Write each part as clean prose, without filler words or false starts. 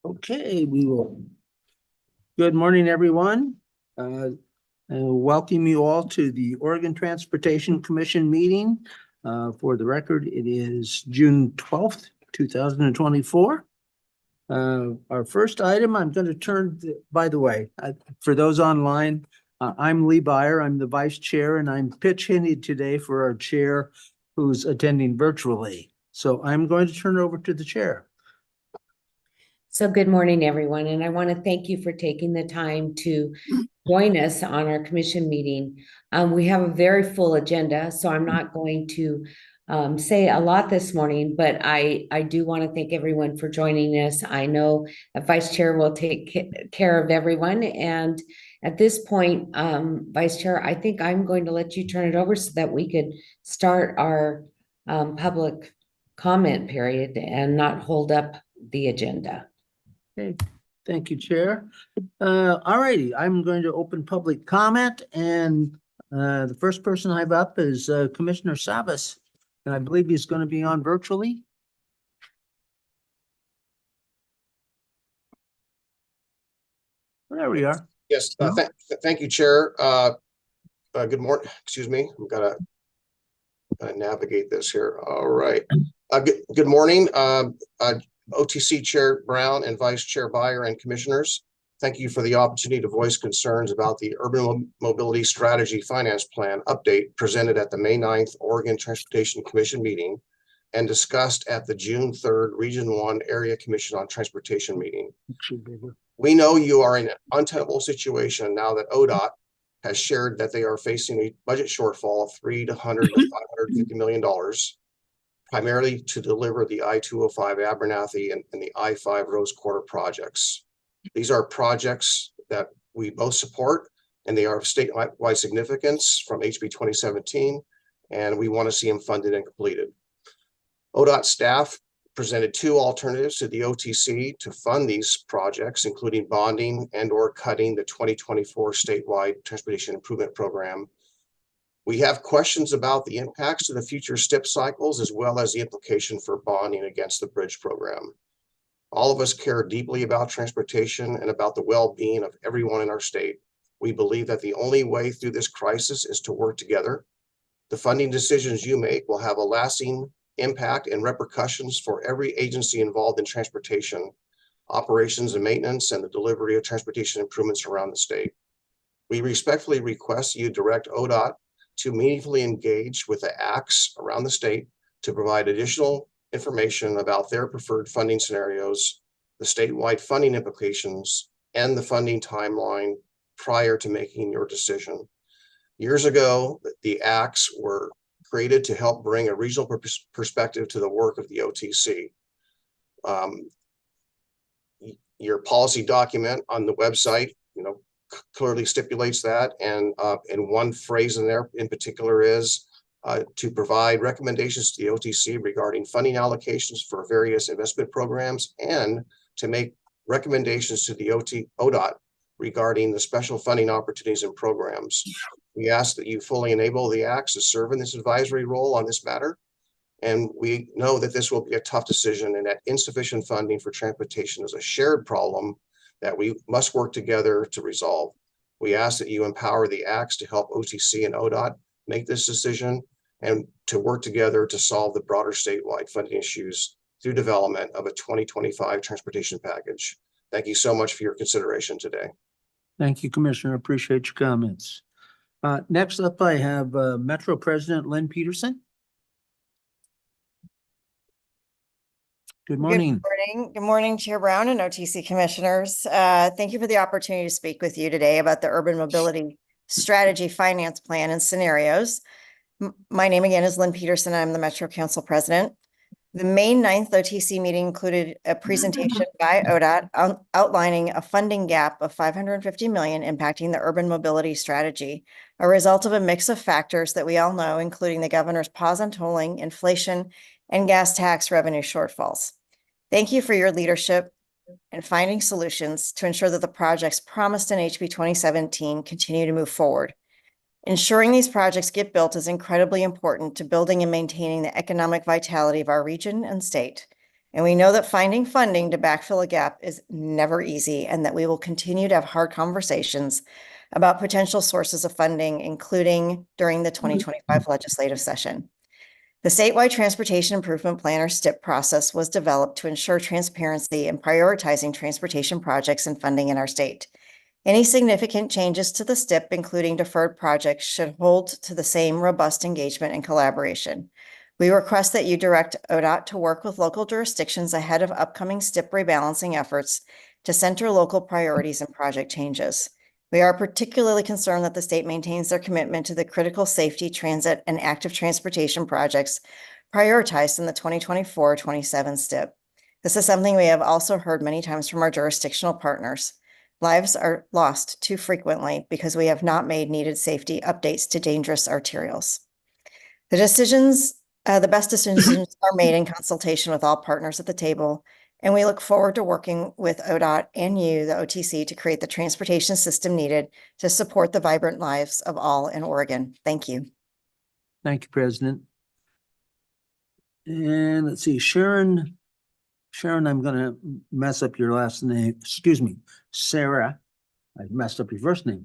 Okay, we will. Good morning, everyone. Welcome you all to the Oregon Transportation Commission meeting. For the record, it is June 12th, 2024. Our first item, I'm going to turn, by the way, for those online, I'm Lee Byer. I'm the vice chair, and I'm pitch hitting today for our chair who's attending virtually. So I'm going to turn it over to the chair. So good morning, everyone, and I want to thank you for taking the time to join us on our commission meeting. We have a very full agenda, so I'm not going to say a lot this morning, but I do want to thank everyone for joining us. I know a vice chair will take care of everyone, and at this point, Vice Chair, I think I'm going to let you turn it over so that we could start our public comment period and not hold up the agenda. Okay, thank you, Chair. All righty, I'm going to open public comment, and the first person I have up is Commissioner Savas, and I believe he's going to be on virtually. There we are. Yes, thank you, Chair. Good morning. Excuse me. I'm gonna navigate this here. All right. Good morning, OTC Chair Brown and Vice Chair Byer and Commissioners. Thank you for the opportunity to voice concerns about the Urban Mobility Strategy Finance Plan update presented at the May 9th Oregon Transportation Commission meeting and discussed at the June 3rd Region 1 Area Commission on Transportation meeting. We know you are in an untenable situation now that ODOT has shared that they are facing a budget shortfall of $300 to $550 million, primarily to deliver the I-205 Abernathy and the I-5 Rose Quarter projects. These are projects that we both support, and they are of statewide significance from HB 2017, and we want to see them funded and completed. ODOT staff presented two alternatives to the OTC to fund these projects, including bonding and or cutting the 2024 statewide transportation improvement program. We have questions about the impacts to the future STIP cycles, as well as the implication for bonding against the bridge program. All of us care deeply about transportation and about the well-being of everyone in our state. We believe that the only way through this crisis is to work together. The funding decisions you make will have a lasting impact and repercussions for every agency involved in transportation, operations and maintenance, and the delivery of transportation improvements around the state. We respectfully request you direct ODOT to meaningfully engage with the ACTs around the state to provide additional information about their preferred funding scenarios, the statewide funding implications, and the funding timeline prior to making your decision. Years ago, the ACTs were created to help bring a regional perspective to the work of the OTC. Your policy document on the website, clearly stipulates that, and one phrase in there in particular is to provide recommendations to the OTC regarding funding allocations for various investment programs, and to make recommendations to the ODOT regarding the special funding opportunities and programs. We ask that you fully enable the ACTs to serve in this advisory role on this matter. And we know that this will be a tough decision, and that insufficient funding for transportation is a shared problem that we must work together to resolve. We ask that you empower the ACTs to help OTC and ODOT make this decision and to work together to solve the broader statewide funding issues through development of a 2025 transportation package. Thank you so much for your consideration today. Thank you, Commissioner. Appreciate your comments. Next up, I have Metro President Lynn Peterson. Good morning. Good morning. Good morning, Chair Brown and OTC Commissioners. Thank you for the opportunity to speak with you today about the Urban Mobility Strategy Finance Plan and Scenarios. My name again is Lynn Peterson. I'm the Metro Council President. The May 9th OTC meeting included a presentation by ODOT outlining a funding gap of $550 million impacting the urban mobility strategy, a result of a mix of factors that we all know, including the governor's pause on tolling, inflation, and gas tax revenue shortfalls. Thank you for your leadership and finding solutions to ensure that the projects promised in HB 2017 continue to move forward. Ensuring these projects get built is incredibly important to building and maintaining the economic vitality of our region and state. And we know that finding funding to backfill a gap is never easy, and that we will continue to have hard conversations about potential sources of funding, including during the 2025 legislative session. The statewide Transportation Improvement Plan, or STIP process, was developed to ensure transparency and prioritizing transportation projects and funding in our state. Any significant changes to the STIP, including deferred projects, should hold to the same robust engagement and collaboration. We request that you direct ODOT to work with local jurisdictions ahead of upcoming STIP rebalancing efforts to center local priorities and project changes. We are particularly concerned that the state maintains their commitment to the critical safety, transit, and active transportation projects prioritized in the 2024-27 STIP. This is something we have also heard many times from our jurisdictional partners. Lives are lost too frequently because we have not made needed safety updates to dangerous arterials. The best decisions are made in consultation with all partners at the table, and we look forward to working with ODOT and you, the OTC, to create the transportation system needed to support the vibrant lives of all in Oregon. Thank you. Thank you, President. And let's see, Sharon, I'm gonna mess up your last name. Excuse me, Sarah. I messed up your first name.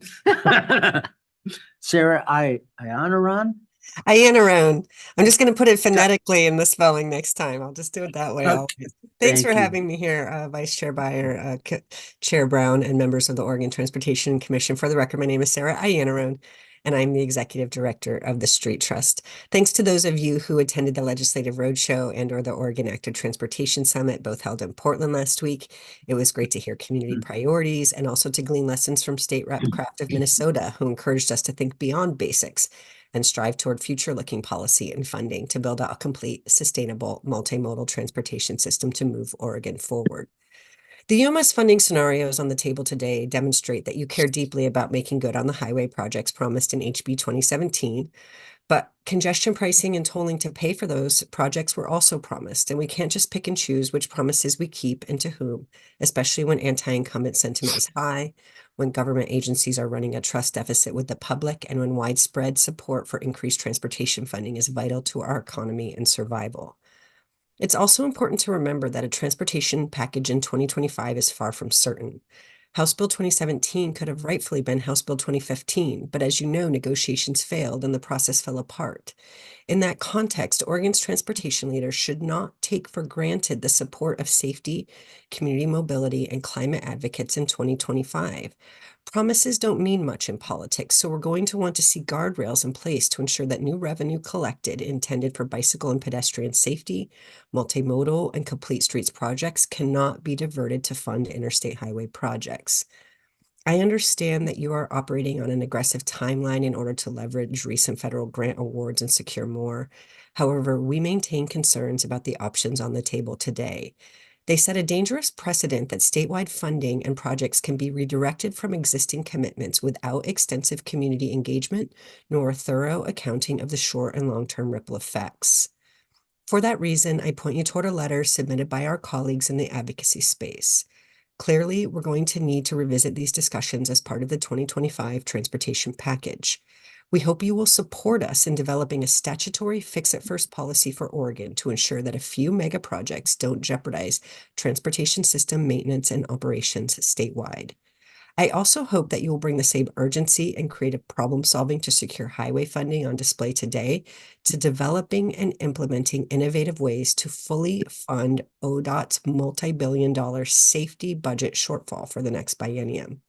Sarah Ianaran. Ianaran. I'm just going to put it phonetically in the spelling next time. I'll just do it that way. Okay. Thanks Thank for you. having me here, Vice Chair Byer, Chair Brown, and members of the Oregon Transportation Commission. For the record, my name is Sarah Ianaran, and I'm the Executive Director of the Street Trust. Thanks to those of you who attended the Legislative Roadshow and or the Oregon Active Transportation Summit, both held in Portland last week. It was great to hear community priorities and also to glean lessons from State Rep Kraft of Minnesota, who encouraged us to think beyond basics and strive toward future-looking policy and funding to build out a complete, sustainable, multimodal transportation system to move Oregon forward. The UMS funding scenarios on the table today demonstrate that you care deeply about making good on the highway projects promised in HB 2017, but congestion pricing and tolling to pay for those projects were also promised, and we can't just pick and choose which promises we keep and to whom, especially when anti-incumbent sentiment is high, when government agencies are running a trust deficit with the public, and when widespread support for increased transportation funding is vital to our economy and survival. It's also important to remember that a transportation package in 2025 is far from certain. House Bill 2017 could have rightfully been House Bill 2015, but as you know, negotiations failed and the process fell apart. In that context, Oregon's transportation leaders should not take for granted the support of safety, community mobility, and climate advocates in 2025. Promises don't mean much in politics, so we're going to want to see guardrails in place to ensure that new revenue collected intended for bicycle and pedestrian safety, multimodal, and complete streets projects cannot be diverted to fund interstate highway projects. I understand that you are operating on an aggressive timeline in order to leverage recent federal grant awards and secure more. However, we maintain concerns about the options on the table today. They set a dangerous precedent that statewide funding and projects can be redirected from existing commitments without extensive community engagement nor a thorough accounting of the short and long-term ripple effects. For that reason, I point you toward a letter submitted by our colleagues in the advocacy space. Clearly, we're going to need to revisit these discussions as part of the 2025 transportation package. We hope you will support us in developing a statutory fix-it-first policy for Oregon to ensure that a few mega projects don't jeopardize transportation system maintenance and operations statewide. I also hope that you will bring the same urgency and creative problem solving to secure highway funding on display today to developing and implementing innovative ways to fully fund ODOT's multi-billion-dollar safety budget shortfall for the next biennium.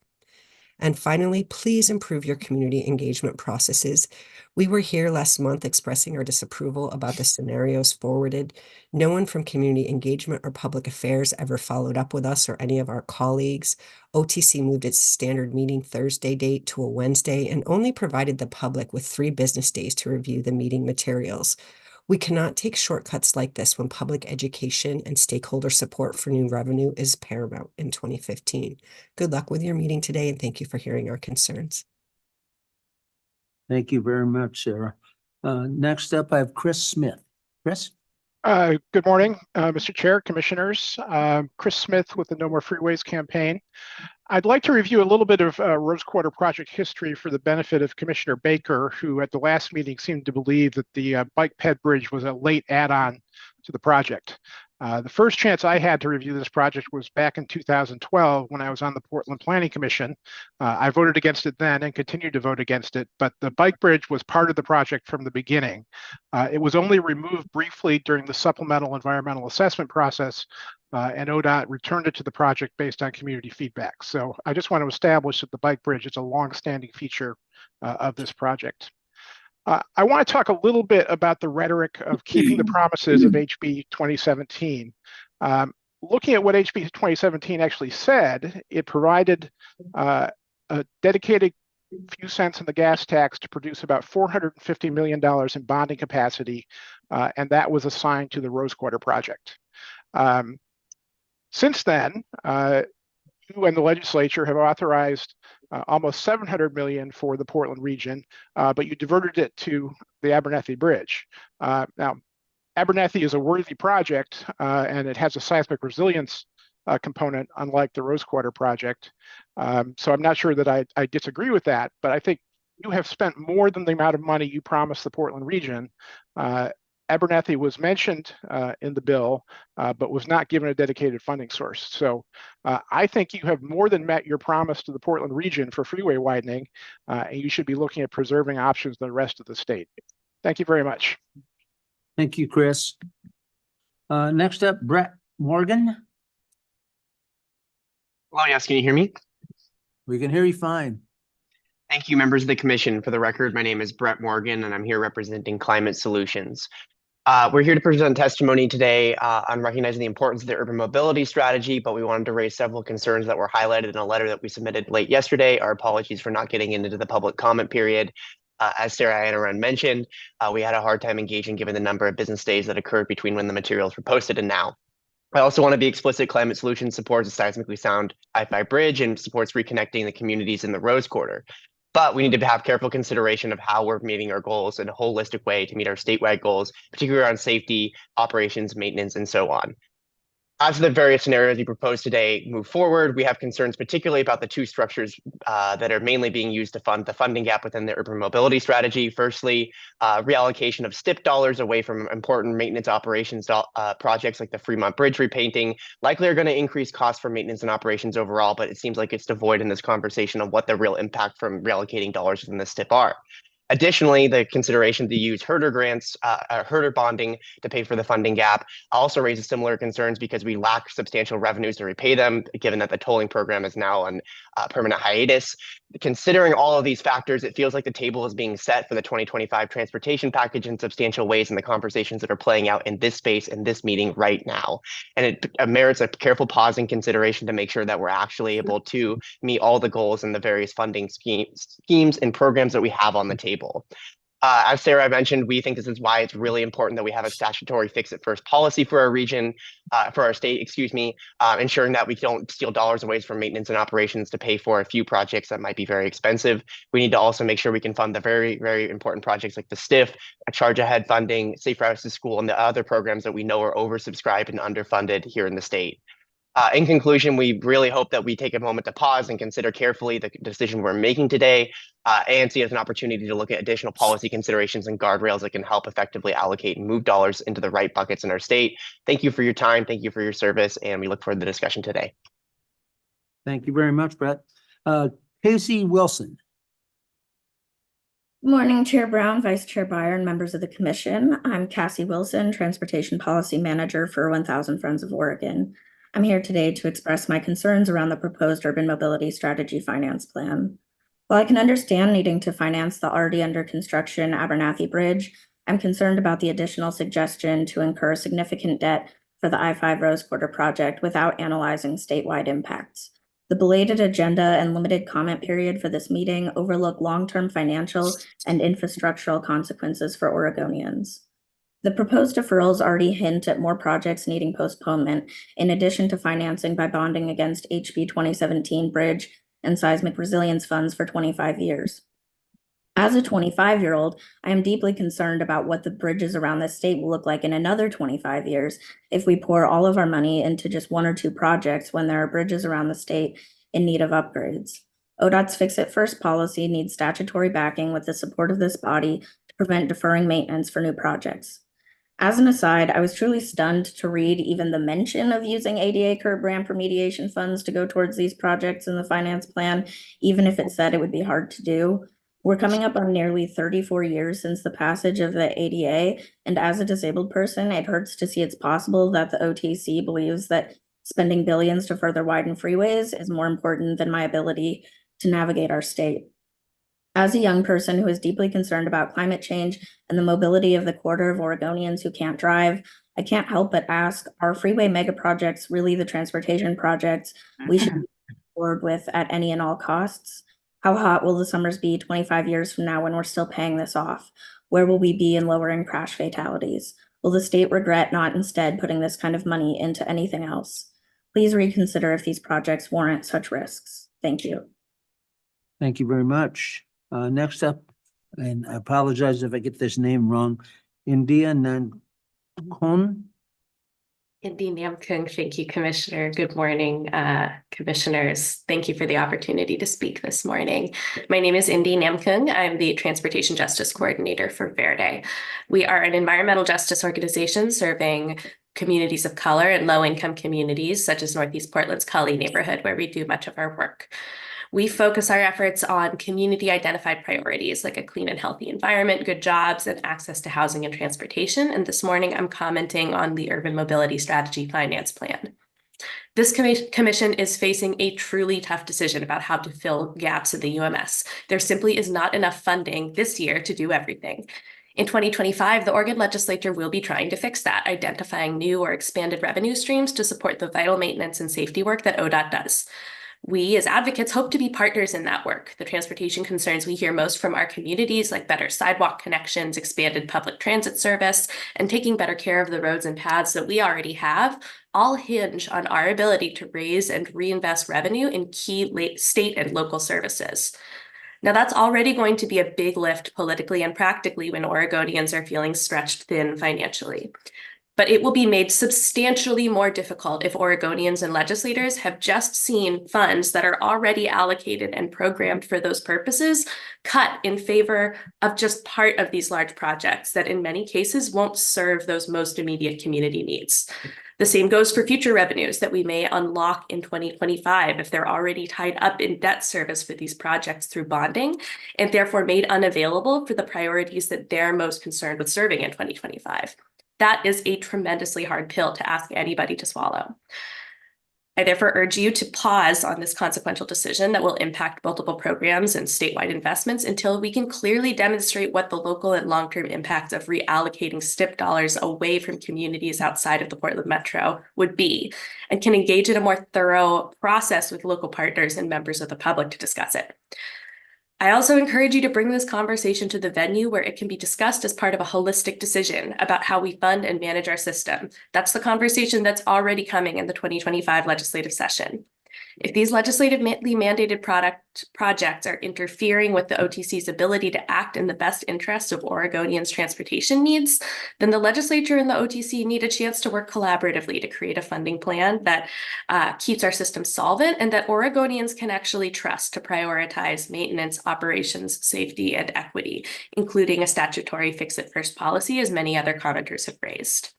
And finally, please improve your community engagement processes. We were here last month expressing our disapproval about the scenarios forwarded. No one from community engagement or public affairs ever followed up with us or any of our colleagues. OTC moved its standard meeting Thursday date to a Wednesday and only provided the public with 3 business days to review the meeting materials. We cannot take shortcuts like this when public education and stakeholder support for new revenue is paramount in 2015. Good luck with your meeting today, and thank you for hearing our concerns. Thank you very much, Sarah. Next up, I have Chris Smith. Chris? Good morning, Mr. Chair, Commissioners. Chris Smith with the No More Freeways campaign. I'd like to review a little bit of Rose Quarter project history for the benefit of Commissioner Baker, who at the last meeting seemed to believe that the bike ped bridge was a late add-on to the project. The first chance I had to review this project was back in 2012 when I was on the Portland Planning Commission. I voted against it then and continued to vote against it, but the bike bridge was part of the project from the beginning. It was only removed briefly during the supplemental environmental assessment process, and ODOT returned it to the project based on community feedback. So I just want to establish that the bike bridge is a long-standing feature of this project. I want to talk a little bit about the rhetoric of keeping the promises of HB 2017. Looking at what HB 2017 actually said, it provided a dedicated few cents in the gas tax to produce about $450 million in bonding capacity, and that was assigned to the Rose Quarter project. Since then, you and the legislature have authorized almost $700 million for the Portland region, but you diverted it to the Abernethy Bridge. Now, Abernethy is a worthy project, and it has a seismic resilience component, unlike the Rose Quarter project. So I'm not sure that I disagree with that, but I think you have spent more than the amount of money you promised the Portland region. Abernethy was mentioned in the bill, but was not given a dedicated funding source. So I think you have more than met your promise to the Portland region for freeway widening, and you should be looking at preserving options in the rest of the state. Thank you very much. Thank you, Chris. Next up, Brett Morgan. Hello, yes, can you hear me? We can hear you fine. Thank you, members of the commission. For the record, my name is Brett Morgan, and I'm here representing Climate Solutions. We're here to present testimony today on recognizing the importance of the urban mobility strategy, but we wanted to raise several concerns that were highlighted in a letter that we submitted late yesterday. Our apologies for not getting into the public comment period. As Sarah Annaron mentioned, we had a hard time engaging given the number of business days that occurred between when the materials were posted and now. I also want to be explicit. Climate Solutions supports a seismically sound I-5 bridge and supports reconnecting the communities in the Rose Quarter. But we need to have careful consideration of how we're meeting our goals in a holistic way to meet our statewide goals, particularly on safety, operations, maintenance, and so on. As the various scenarios we propose today move forward, we have concerns particularly about the two structures that are mainly being used to fund the funding gap within the urban mobility strategy. Firstly, reallocation of STIP dollars away from important maintenance operations projects like the Fremont Bridge repainting likely are going to increase costs for maintenance and operations overall, but it seems like it's devoid in this conversation of what the real impact from reallocating dollars within the STIP are. Additionally, the consideration to use herder grants, herder bonding to pay for the funding gap also raises similar concerns because we lack substantial revenues to repay them, given that the tolling program is now on permanent hiatus. Considering all of these factors, it feels like the table is being set for the 2025 transportation package in substantial ways in the conversations that are playing out in this space in this meeting right now. And it merits a careful pause and consideration to make sure that we're actually able to meet all the goals and the various funding schemes and programs that we have on the table. As Sarah mentioned, we think this is why it's really important that we have a statutory fix-it-first policy for our region, for our state, ensuring that we don't steal dollars away from maintenance and operations to pay for a few projects that might be very expensive. We need to also make sure we can fund the very, very important projects like the STIF, charge ahead funding, safe routes to school, and the other programs that we know are oversubscribed and underfunded here in the state. In conclusion, we really hope that we take a moment to pause and consider carefully the decision we're making today and see it as an opportunity to look at additional policy considerations and guardrails that can help effectively allocate and move dollars into the right buckets in our state. Thank you for your time. Thank you for your service, and we look forward to the discussion today. Thank you very much, Brett. Casey Wilson. Morning, Chair Brown, Vice Chair Byer, and members of the commission. I'm Cassie Wilson, Transportation Policy Manager for 1000 Friends of Oregon. I'm here today to express my concerns around the proposed urban mobility strategy finance plan. While I can understand needing to finance the already under construction Abernethy Bridge, I'm concerned about the additional suggestion to incur significant debt for the I-5 Rose Quarter project without analyzing statewide impacts. The belated agenda and limited comment period for this meeting overlook long-term financial and infrastructural consequences for Oregonians. The proposed deferrals already hint at more projects needing postponement, in addition to financing by bonding against HB 2017 bridge and seismic resilience funds for 25 years. As a 25-year-old, I am deeply concerned about what the bridges around the state will look like in another 25 years if we pour all of our money into just one or two projects when there are bridges around the state in need of upgrades. ODOT's Fix It First policy needs statutory backing with the support of this body to prevent deferring maintenance for new projects. As an aside, I was truly stunned to read even the mention of using ADA curb ramp remediation funds to go towards these projects in the finance plan, even if it said it would be hard to do. We're coming up on nearly 34 years since the passage of the ADA, and as a disabled person, it hurts to see it's possible that the OTC believes that spending billions to further widen freeways is more important than my ability to navigate our state. As a young person who is deeply concerned about climate change and the mobility of the quarter of Oregonians who can't drive, I can't help but ask, are freeway mega projects really the transportation projects we should move forward with at any and all costs? How hot will the summers be 25 years from now when we're still paying this off? Where will we be in lowering crash fatalities? Will the state regret not instead putting this kind of money into anything else? Please reconsider if these projects warrant such risks. Thank you. Thank you very much. Next up, and I apologize if I get this name wrong, India Nankon. Indy Namkung, thank you, Commissioner. Good morning, Commissioners. Thank you for the opportunity to speak this morning. My name is Indy Namkung. I'm the Transportation Justice Coordinator for Verde. We are an environmental justice organization serving communities of color and low-income communities, such as Northeast Portland's Cully neighborhood, where we do much of our work. We focus our efforts on community-identified priorities like a clean and healthy environment, good jobs, and access to housing and transportation. And this morning, I'm commenting on the Urban Mobility Strategy Finance Plan. This commission is facing a truly tough decision about how to fill gaps in the UMS. There simply is not enough funding this year to do everything. In 2025, the Oregon legislature will be trying to fix that, identifying new or expanded revenue streams to support the vital maintenance and safety work that ODOT does. We as advocates hope to be partners in that work. The transportation concerns we hear most from our communities, like better sidewalk connections, expanded public transit service, and taking better care of the roads and paths that we already have, all hinge on our ability to raise and reinvest revenue in key state and local services. Now, that's already going to be a big lift politically and practically when Oregonians are feeling stretched thin financially. But it will be made substantially more difficult if Oregonians and legislators have just seen funds that are already allocated and programmed for those purposes cut in favor of just part of these large projects that in many cases won't serve those most immediate community needs. The same goes for future revenues that we may unlock in 2025 if they're already tied up in debt service for these projects through bonding and therefore made unavailable for the priorities that they're most concerned with serving in 2025. That is a tremendously hard pill to ask anybody to swallow. I therefore urge you to pause on this consequential decision that will impact multiple programs and statewide investments until we can clearly demonstrate what the local and long-term impacts of reallocating STIP dollars away from communities outside of the Portland Metro would be, and can engage in a more thorough process with local partners and members of the public to discuss it. I also encourage you to bring this conversation to the venue where it can be discussed as part of a holistic decision about how we fund and manage our system. That's the conversation that's already coming in the 2025 legislative session. If these legislatively mandated projects are interfering with the OTC's ability to act in the best interest of Oregonians' transportation needs, then the legislature and the OTC need a chance to work collaboratively to create a funding plan that keeps our system solvent and that Oregonians can actually trust to prioritize maintenance, operations, safety, and equity, including a statutory fix-it-first policy, as many other commenters have raised.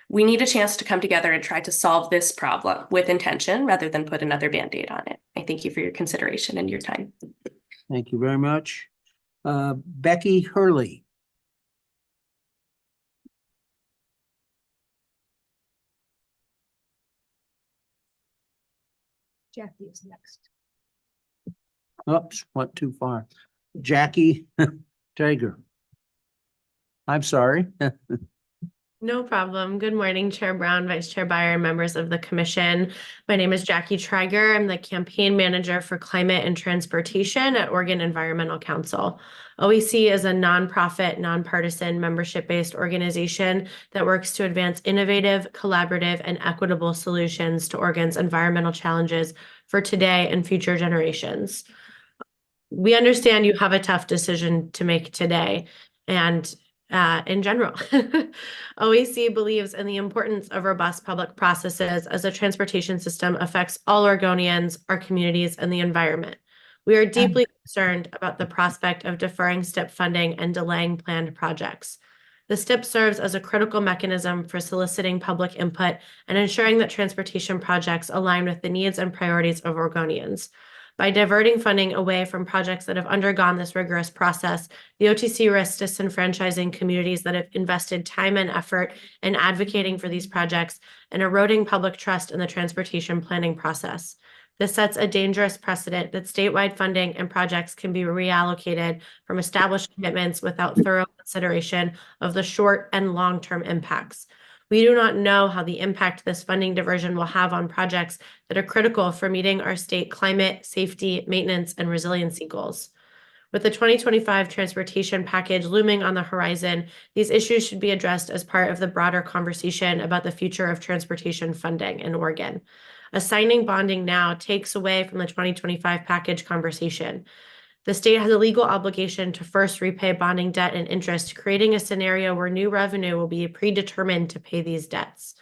We need a chance to come together and try to solve this problem with intention rather than put another Band-Aid on it. I thank you for your consideration and your time. Thank you very much. Becky Hurley. Jackie is next. Oops, went too far. Jackie Traeger. I'm sorry. No problem. Good morning, Chair Brown, Vice Chair Byer, and members of the commission. My name is Jackie Traeger. I'm the campaign manager for climate and transportation at Oregon Environmental Council. OEC is a nonprofit, nonpartisan, membership-based organization that works to advance innovative, collaborative, and equitable solutions to Oregon's environmental challenges for today and future generations. we understand you have a tough decision to make today and in general. OEC believes in the importance of robust public processes as the transportation system affects all Oregonians, our communities, and the environment. We are deeply concerned about the prospect of deferring STIP funding and delaying planned projects. The STIP serves as a critical mechanism for soliciting public input and ensuring that transportation projects align with the needs and priorities of Oregonians. By diverting funding away from projects that have undergone this rigorous process, the OTC risks disenfranchising communities that have invested time and effort in advocating for these projects and eroding public trust in the transportation planning process. This sets a dangerous precedent that statewide funding and projects can be reallocated from established commitments without thorough consideration of the short and long-term impacts. We do not know how the impact this funding diversion will have on projects that are critical for meeting our state climate, safety, maintenance, and resiliency goals. With the 2025 transportation package looming on the horizon, these issues should be addressed as part of the broader conversation about the future of transportation funding in Oregon. Assigning bonding now takes away from the 2025 package conversation. The state has a legal obligation to first repay bonding debt and interest, creating a scenario where new revenue will be predetermined to pay these debts.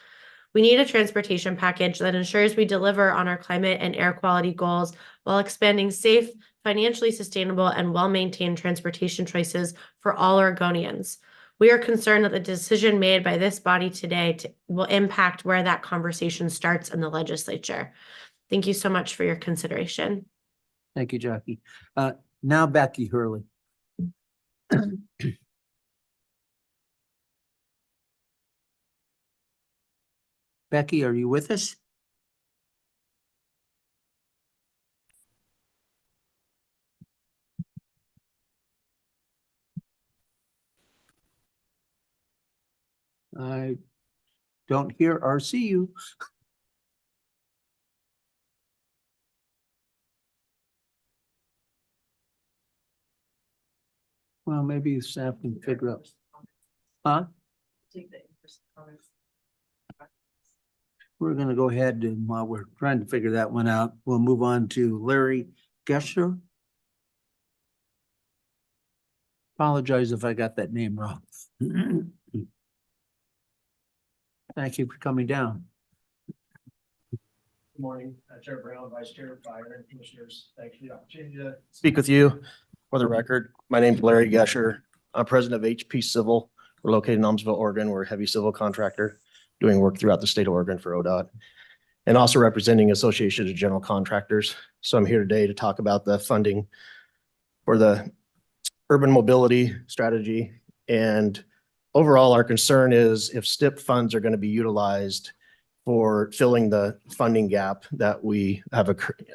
We need a transportation package that ensures we deliver on our climate and air quality goals while expanding safe, financially sustainable, and well-maintained transportation choices for all Oregonians. We are concerned that the decision made by this body today will impact where that conversation starts in the legislature. Thank you so much for your consideration. Thank you, Jackie. Now Becky Hurley. Becky, are you with us? I don't hear or see you. Well, maybe staff can figure out. Huh? We're gonna go ahead and while we're trying to figure that one out, we'll move on to Larry Gesher. Apologize if I got that name wrong. Thank you for coming down. Good morning, Chair Brown, Vice Chair Byer, and Commissioners. Thank you for the opportunity to speak with you. For the record, my name is Larry Gesher. I'm president of HP Civil. We're located in Elmsville, Oregon. We're a heavy civil contractor doing work throughout the state of Oregon for ODOT and also representing Association of General Contractors. So I'm here today to talk about the funding for the urban mobility strategy. And overall, our concern is if STIP funds are going to be utilized for filling the funding gap that we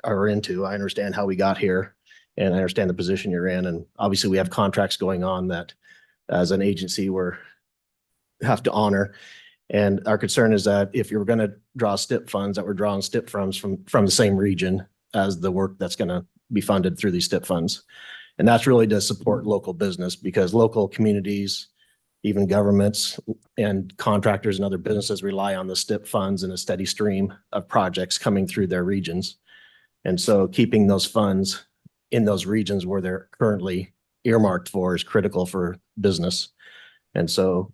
are into. I understand how we got here and I understand the position you're in. And obviously we have contracts going on that as an agency we have to honor. And our concern is that if you're going to draw STIP funds, that we're drawing STIP funds from the same region as the work that's going to be funded through these STIP funds. And that's really to support local business because local communities, even governments and contractors and other businesses rely on the STIP funds and a steady stream of projects coming through their regions. And so keeping those funds in those regions where they're currently earmarked for is critical for business. And so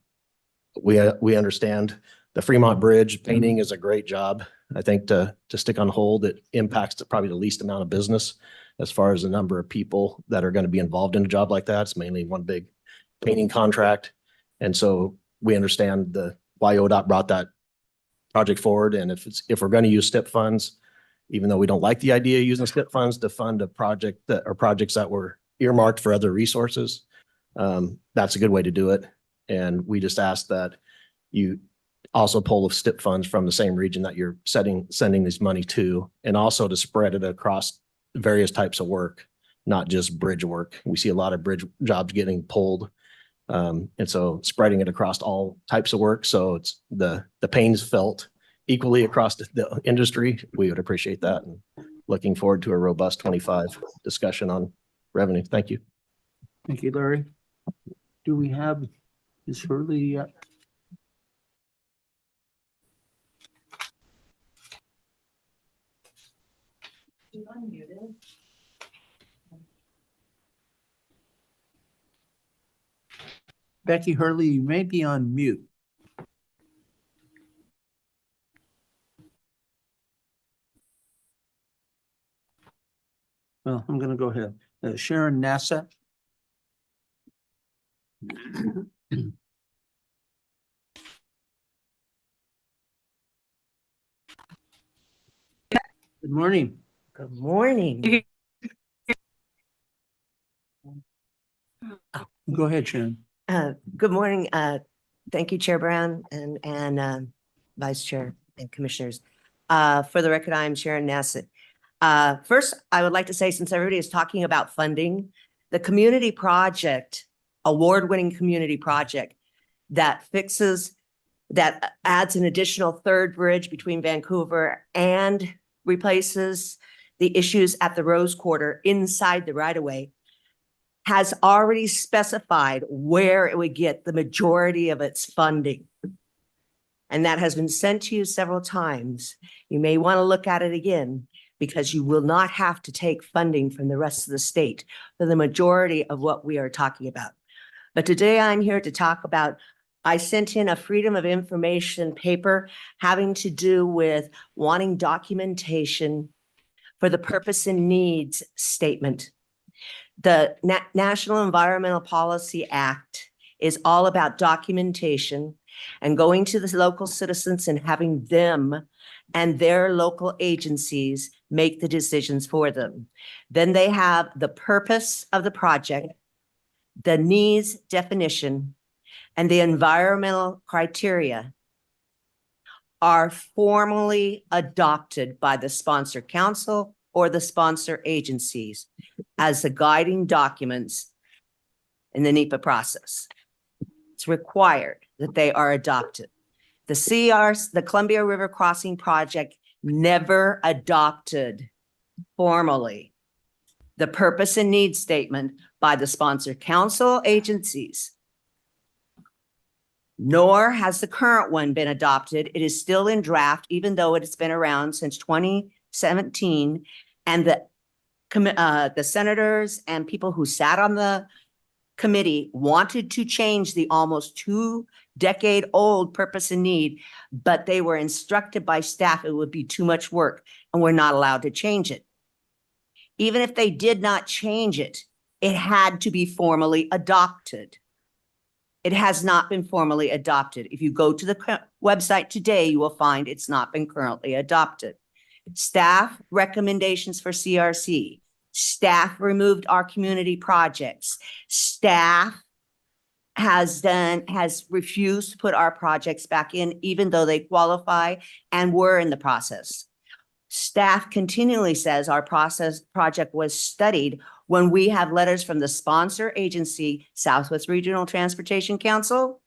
we understand the Fremont Bridge painting is a great job. I think to stick on hold, it impacts probably the least amount of business as far as the number of people that are going to be involved in a job like that. It's mainly one big painting contract. And so we understand why ODOT brought that project forward. And if we're going to use STIP funds, even though we don't like the idea of using STIP funds to fund a project that or projects that were earmarked for other resources, that's a good way to do it. And we just ask that you also pull the STIP funds from the same region that you're sending this money to, and also to spread it across various types of work, not just bridge work. We see a lot of bridge jobs getting pulled. And so spreading it across all types of work. So it's the pains felt equally across the industry. We would appreciate that. And looking forward to a robust 25 discussion on revenue. Thank you. Thank you, Larry. Do we have Ms. Hurley yet? Becky Hurley, you may be on mute. Well, I'm gonna go ahead. Sharon Nassett. Good morning. Good morning. Go ahead, Sharon. Good morning. Thank you, Chair Brown and Vice Chair and Commissioners. For the record, I'm Sharon Nassett. First, I would like to say, since everybody is talking about funding, the community project, award-winning community project that adds an additional third bridge between Vancouver and replaces the issues at the Rose Quarter inside the right-of-way, has already specified where it would get the majority of its funding. And that has been sent to you several times. You may want to look at it again because you will not have to take funding from the rest of the state for the majority of what we are talking about. But today I'm here to talk about, I sent in a Freedom of Information paper having to do with wanting documentation for the purpose and needs statement. The National Environmental Policy Act is all about documentation and going to the local citizens and having them and their local agencies make the decisions for them. Then they have the purpose of the project, the needs definition, and the environmental criteria are formally adopted by the sponsor council or the sponsor agencies as the guiding documents in the NEPA process. It's required that they are adopted. The CRs, the Columbia River Crossing Project, never adopted formally the purpose and need statement by the sponsor council agencies, nor has the current one been adopted. It is still in draft, even though it has been around since 2017. And the senators and people who sat on the committee wanted to change the almost 2-decade-old purpose and need, but they were instructed by staff it would be too much work and were not allowed to change it. Even if they did not change it, it had to be formally adopted. It has not been formally adopted. If you go to the website today, you will find it's not been currently adopted. Staff recommendations for CRC. Staff removed our community projects. Staff has refused to put our projects back in, even though they qualify and were in the process. Staff continually says our project was studied when we have letters from the sponsor agency, Southwest Regional Transportation Council,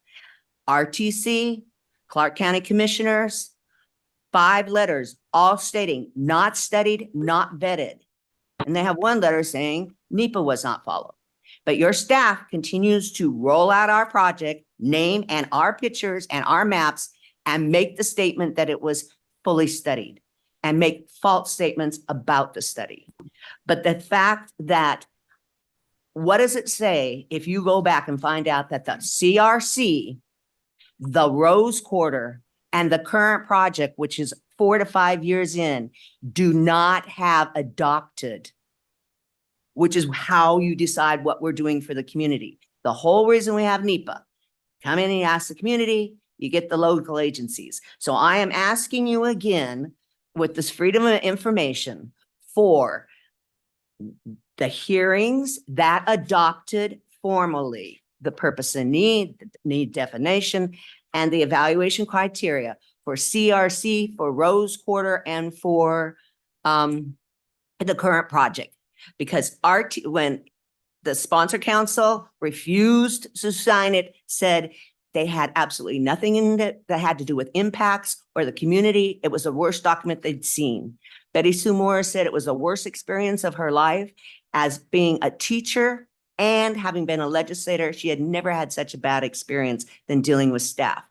RTC, Clark County Commissioners, 5 letters, all stating not studied, not vetted. And they have one letter saying NEPA was not followed. But your staff continues to roll out our project, name and our pictures and our maps, and make the statement that it was fully studied and make false statements about the study. But the fact that, what does it say if you go back and find out that the CRC, the Rose Quarter, and the current project, which is 4 to 5 years in, do not have adopted, which is how you decide what we're doing for the community. The whole reason we have NEPA, come in and ask the community, you get the local agencies. So I am asking you again with this Freedom of Information for the hearings that adopted formally the purpose and need definition, and the evaluation criteria for CRC, for Rose Quarter, and for the current project. Because when the sponsor council refused to sign it, said they had absolutely nothing in it that had to do with impacts or the community. It was the worst document they'd seen. Betty Sue Morris said it was the worst experience of her life as being a teacher and having been a legislator. She had never had such a bad experience than dealing with staff.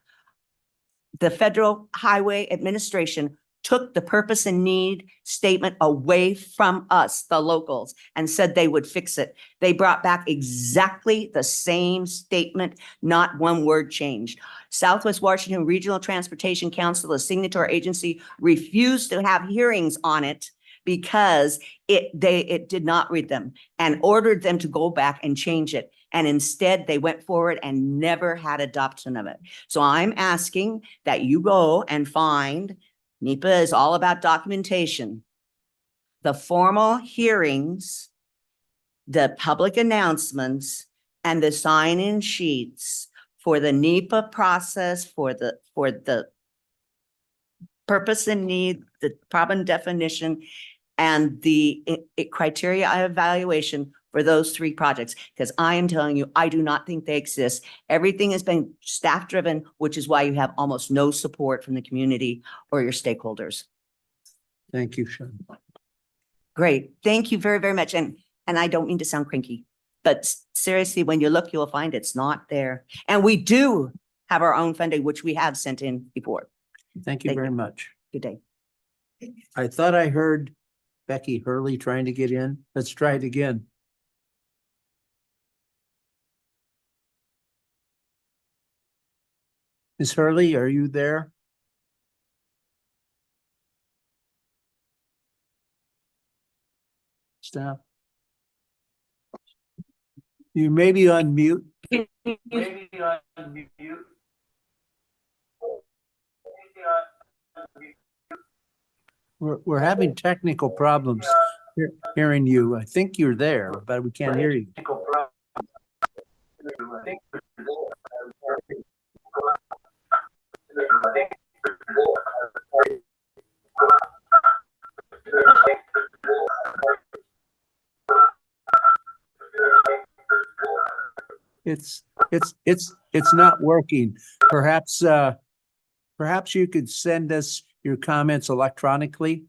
The Federal Highway Administration took the purpose and need statement away from us, the locals, and said they would fix it. They brought back exactly the same statement, not one word changed. Southwest Washington Regional Transportation Council, the signatory agency, refused to have hearings on it because it did not read them and ordered them to go back and change it. And instead they went forward and never had adoption of it. So I'm asking that you go and find, NEPA is all about documentation, the formal hearings, the public announcements, and the sign-in sheets for the NEPA process, for the purpose and need, the problem definition, and the criteria of evaluation for those 3 projects. Because I am telling you, I do not think they exist. Everything has been staff driven, which is why you have almost no support from the community or your stakeholders. Thank you, Sean. Great. Thank you very, very much. And I don't mean to sound cranky, but seriously, when you look, you'll find it's not there. And we do have our own funding, which we have sent in before. Thank you very much. Good day. I thought I heard Becky Hurley trying to get in. Let's try it again. Ms. Hurley, are you there? Staff? You may be on mute. We're having technical problems hearing you. I think you're there, but we can't hear you. It's not working. Perhaps you could send us your comments electronically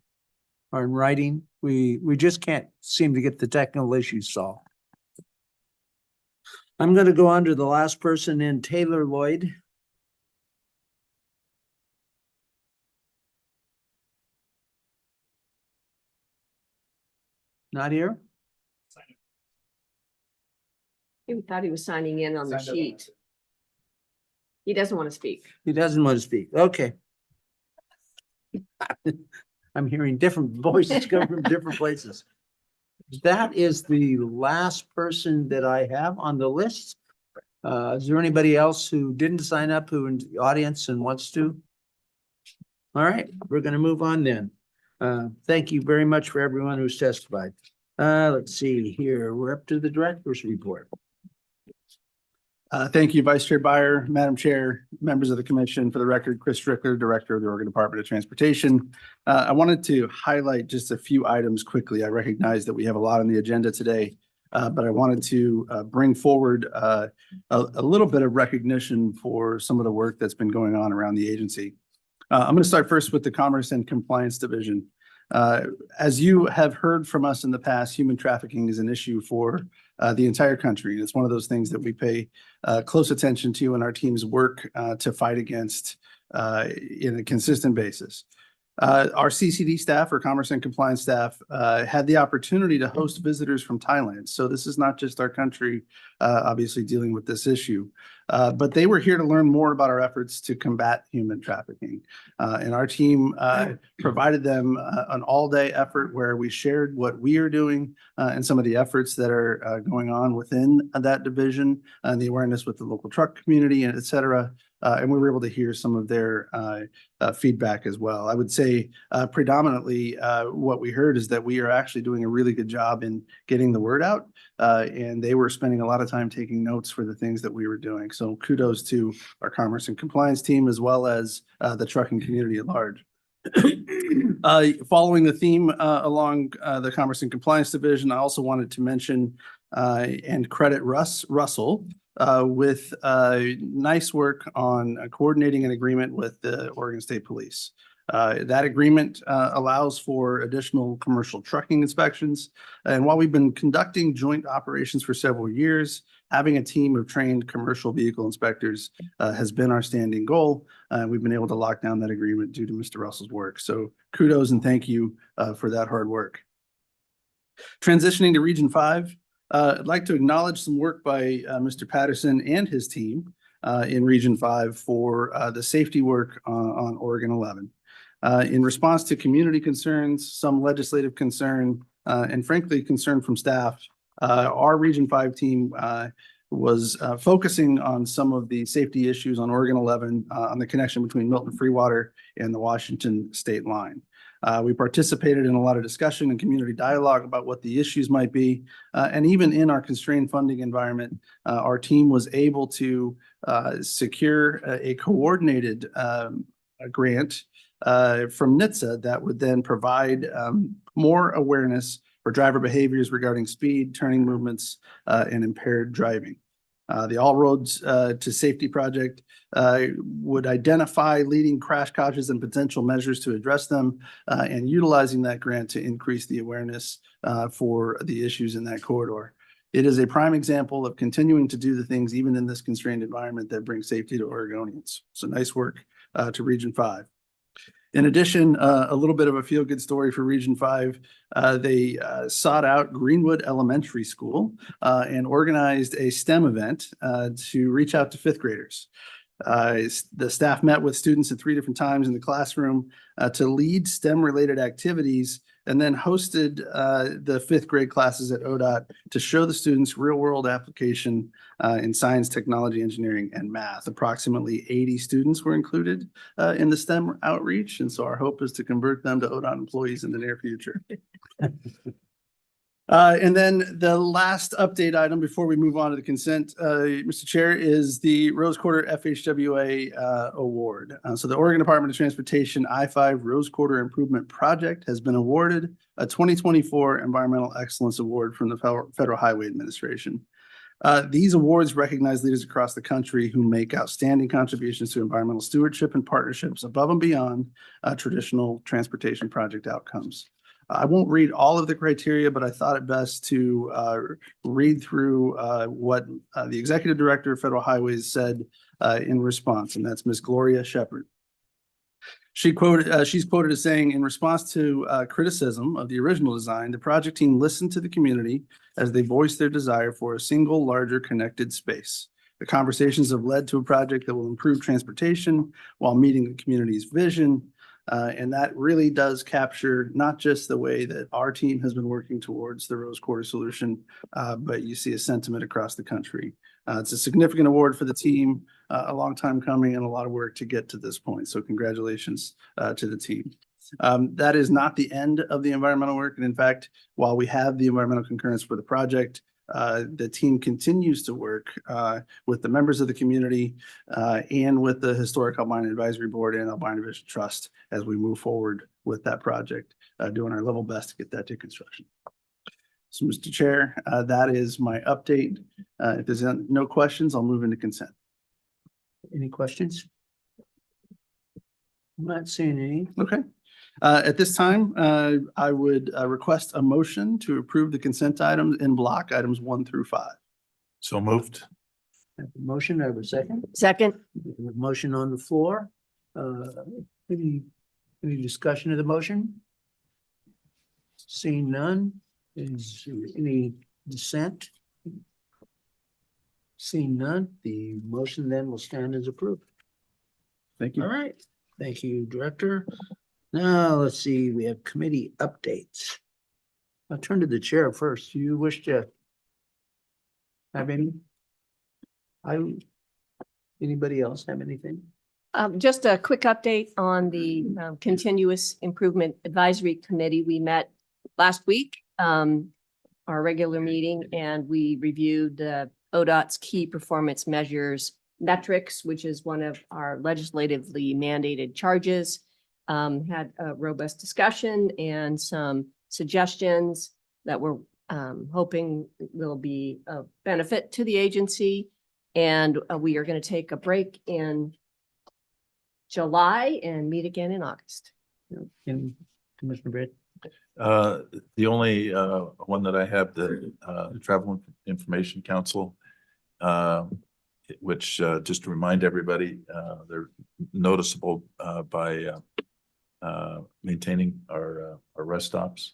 or in writing. We just can't seem to get the technical issues solved. I'm going to go on to the last person in, Taylor Lloyd. Not here? He thought he was signing in on the sheet. He doesn't want to speak. He doesn't want to speak. Okay. I'm hearing different voices come from different places. That is the last person that I have on the list. Is there anybody else who didn't sign up, who in the audience and wants to? All right, we're going to move on then. Thank you very much for everyone who's testified. Let's see here. We're up to the director's report. Thank you, Vice Chair Byer, Madam Chair, members of the commission. For the record, Chris Strickler, Director of the Oregon Department of Transportation. I wanted to highlight just a few items quickly. I recognize that we have a lot on the agenda today, but I wanted to bring forward a little bit of recognition for some of the work that's been going on around the agency. I'm going to start first with the Commerce and Compliance Division. As you have heard from us in the past, human trafficking is an issue for the entire country. It's one of those things that we pay close attention to in our team's work to fight against in a consistent basis. Our CCD staff, or Commerce and Compliance staff, had the opportunity to host visitors from Thailand. So this is not just our country, obviously dealing with this issue, but they were here to learn more about our efforts to combat human trafficking. And our team provided them an all-day effort where we shared what we are doing and some of the efforts that are going on within that division and the awareness with the local truck community, and et cetera. And we were able to hear some of their feedback as well. I would say predominantly what we heard is that we are actually doing a really good job in getting the word out. And they were spending a lot of time taking notes for the things that we were doing. So kudos to our Commerce and Compliance team, as well as the trucking community at large. Following the theme along the Commerce and Compliance Division, I also wanted to mention and credit Russell with nice work on coordinating an agreement with the Oregon State Police. That agreement allows for additional commercial trucking inspections. And while we've been conducting joint operations for several years, Having a team of trained commercial vehicle inspectors has been our standing goal. We've been able to lock down that agreement due to Mr. Russell's work. So kudos and thank you for that hard work. Transitioning to Region 5, I'd like to acknowledge some work by Mr. Patterson and his team in Region 5 for the safety work on Oregon 11. In response to community concerns, some legislative concern, and frankly, concern from staff, our Region 5 team was focusing on some of the safety issues on Oregon 11 on the connection between Milton Freewater and the Washington state line. We participated in a lot of discussion and community dialogue about what the issues might be. And even in our constrained funding environment, our team was able to secure a coordinated grant from NHTSA that would then provide more awareness for driver behaviors regarding speed, turning movements, and impaired driving. The All Roads to Safety project would identify leading crash causes and potential measures to address them, and utilizing that grant to increase the awareness for the issues in that corridor. It is a prime example of continuing to do the things even in this constrained environment that bring safety to Oregonians. So nice work to Region 5. In addition, a little bit of a feel-good story for Region 5. They sought out Greenwood Elementary School and organized a STEM event to reach out to fifth graders. The staff met with students at 3 different times in the classroom to lead STEM-related activities, and then hosted the fifth grade classes at ODOT to show the students real-world application in science, technology, engineering, and math. Approximately 80 students were included in the STEM outreach, and so our hope is to convert them to ODOT employees in the near future. And then the last update item before we move on to the consent, Mr. Chair, is the Rose Quarter FHWA award. So the Oregon Department of Transportation I-5 Rose Quarter Improvement Project has been awarded a 2024 Environmental Excellence Award from the Federal Highway Administration. These awards recognize leaders across the country who make outstanding contributions to environmental stewardship and partnerships above and beyond traditional transportation project outcomes. I won't read all of the criteria, but I thought it best to read through what the Executive Director of Federal Highways said in response, and that's Ms. Gloria Shepard. She's quoted as saying, in response to criticism of the original design, the project team listened to the community as they voiced their desire for a single, larger, connected space. The conversations have led to a project that will improve transportation while meeting the community's vision. And that really does capture not just the way that our team has been working towards the Rose Quarter solution, but you see a sentiment across the country. It's a significant award for the team, a long time coming and a lot of work to get to this point. So congratulations to the team. That is not the end of the environmental work. And in fact, while we have the environmental concurrence for the project, the team continues to work with the members of the community and with the Historic Albina Advisory Board and Albina Vision Trust as we move forward with that project, doing our level best to get that to construction. So, Mr. Chair, that is my update. If there's no questions, I'll move into consent. Any questions? I'm not seeing any. Okay. At this time, I would request a motion to approve the consent items in block, items 1 through 5. So moved. I have a motion, I have a second. Second. We have a motion on the floor. Any discussion of the motion? Seeing none, is there any dissent? Seeing none, the motion then will stand as approved. Thank you. All right, thank you, Director. Now, let's see, we have committee updates. I'll turn to the chair first. Do you wish to have any? Anybody else have anything? Just a quick update on the Continuous Improvement Advisory Committee. We met last week, our regular meeting, and we reviewed ODOT's key performance measures metrics, which is one of our legislatively mandated charges. Had a robust discussion and some suggestions that we're hoping will be of benefit to the agency. And we are going to take a break in July and meet again in August. And Commissioner Britt? The only one that I have, the Travel Information Council, which just to remind everybody, they're noticeable by maintaining our rest stops.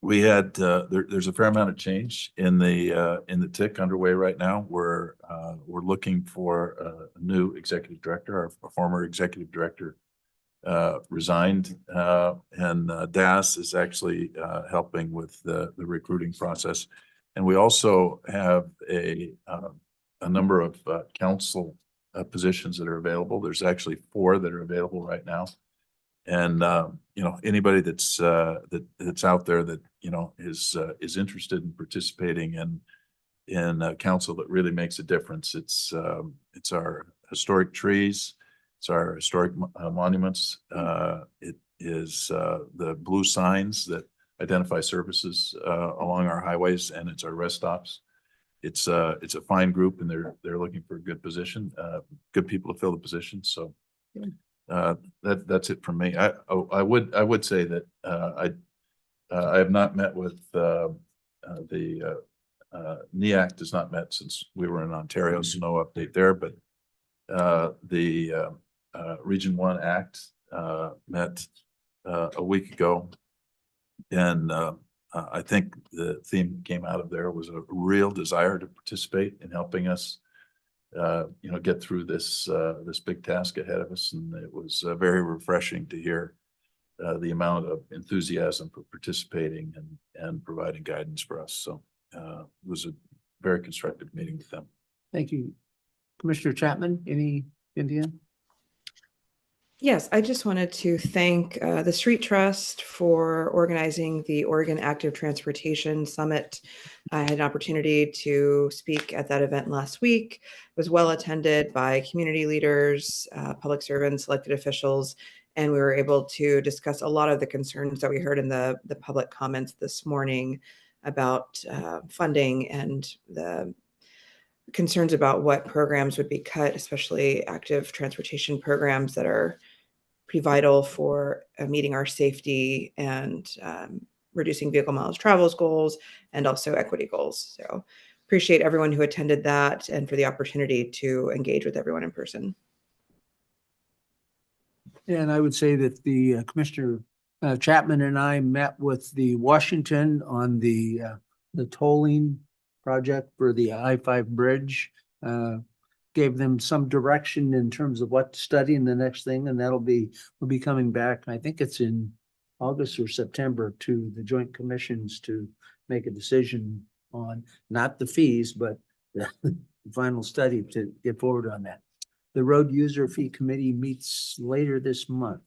We had there's a fair amount of change in the TIC underway right now. We're looking for a new executive director. Our former executive director resigned, and DAS is actually helping with the recruiting process. And we also have a number of council positions that are available. There's actually 4 that are available right now. And you know, anybody that's out there that is interested in participating in council that really makes a difference. It's our historic trees, it's our historic monuments. It is the blue signs that identify services along our highways, and it's our rest stops. It's a fine group, and they're looking for a good position, good people to fill the position. So that's it from me. I would say that I have not met with the NEAC has not met since we were in Ontario, so no update there. But the Region 1 Act met a week ago, and I think the theme that came out of there was a real desire to participate in helping us get through this big task ahead of us. And it was very refreshing to hear the amount of enthusiasm for participating and providing guidance for us. So it was a very constructive meeting with them. Thank you. Commissioner Chapman, any Indian? Yes, I just wanted to thank the Street Trust for organizing the Oregon Active Transportation Summit. I had an opportunity to speak at that event last week. It was well attended by community leaders, public servants, elected officials, and we were able to discuss a lot of the concerns that we heard in the public comments this morning about funding and the concerns about what programs would be cut, especially active transportation programs that are pretty vital for meeting our safety and reducing vehicle miles traveled goals and also equity goals. So appreciate everyone who attended that and for the opportunity to engage with everyone in person. And I would say that the Commissioner Chapman and I met with the Washington on the tolling project for the I-5 bridge. Gave them some direction in terms of what to study in the next thing, and we'll be coming back. I think it's in August or September to the joint commissions to make a decision on not the fees, but the final study to get forward on that. The road user fee committee meets later this month,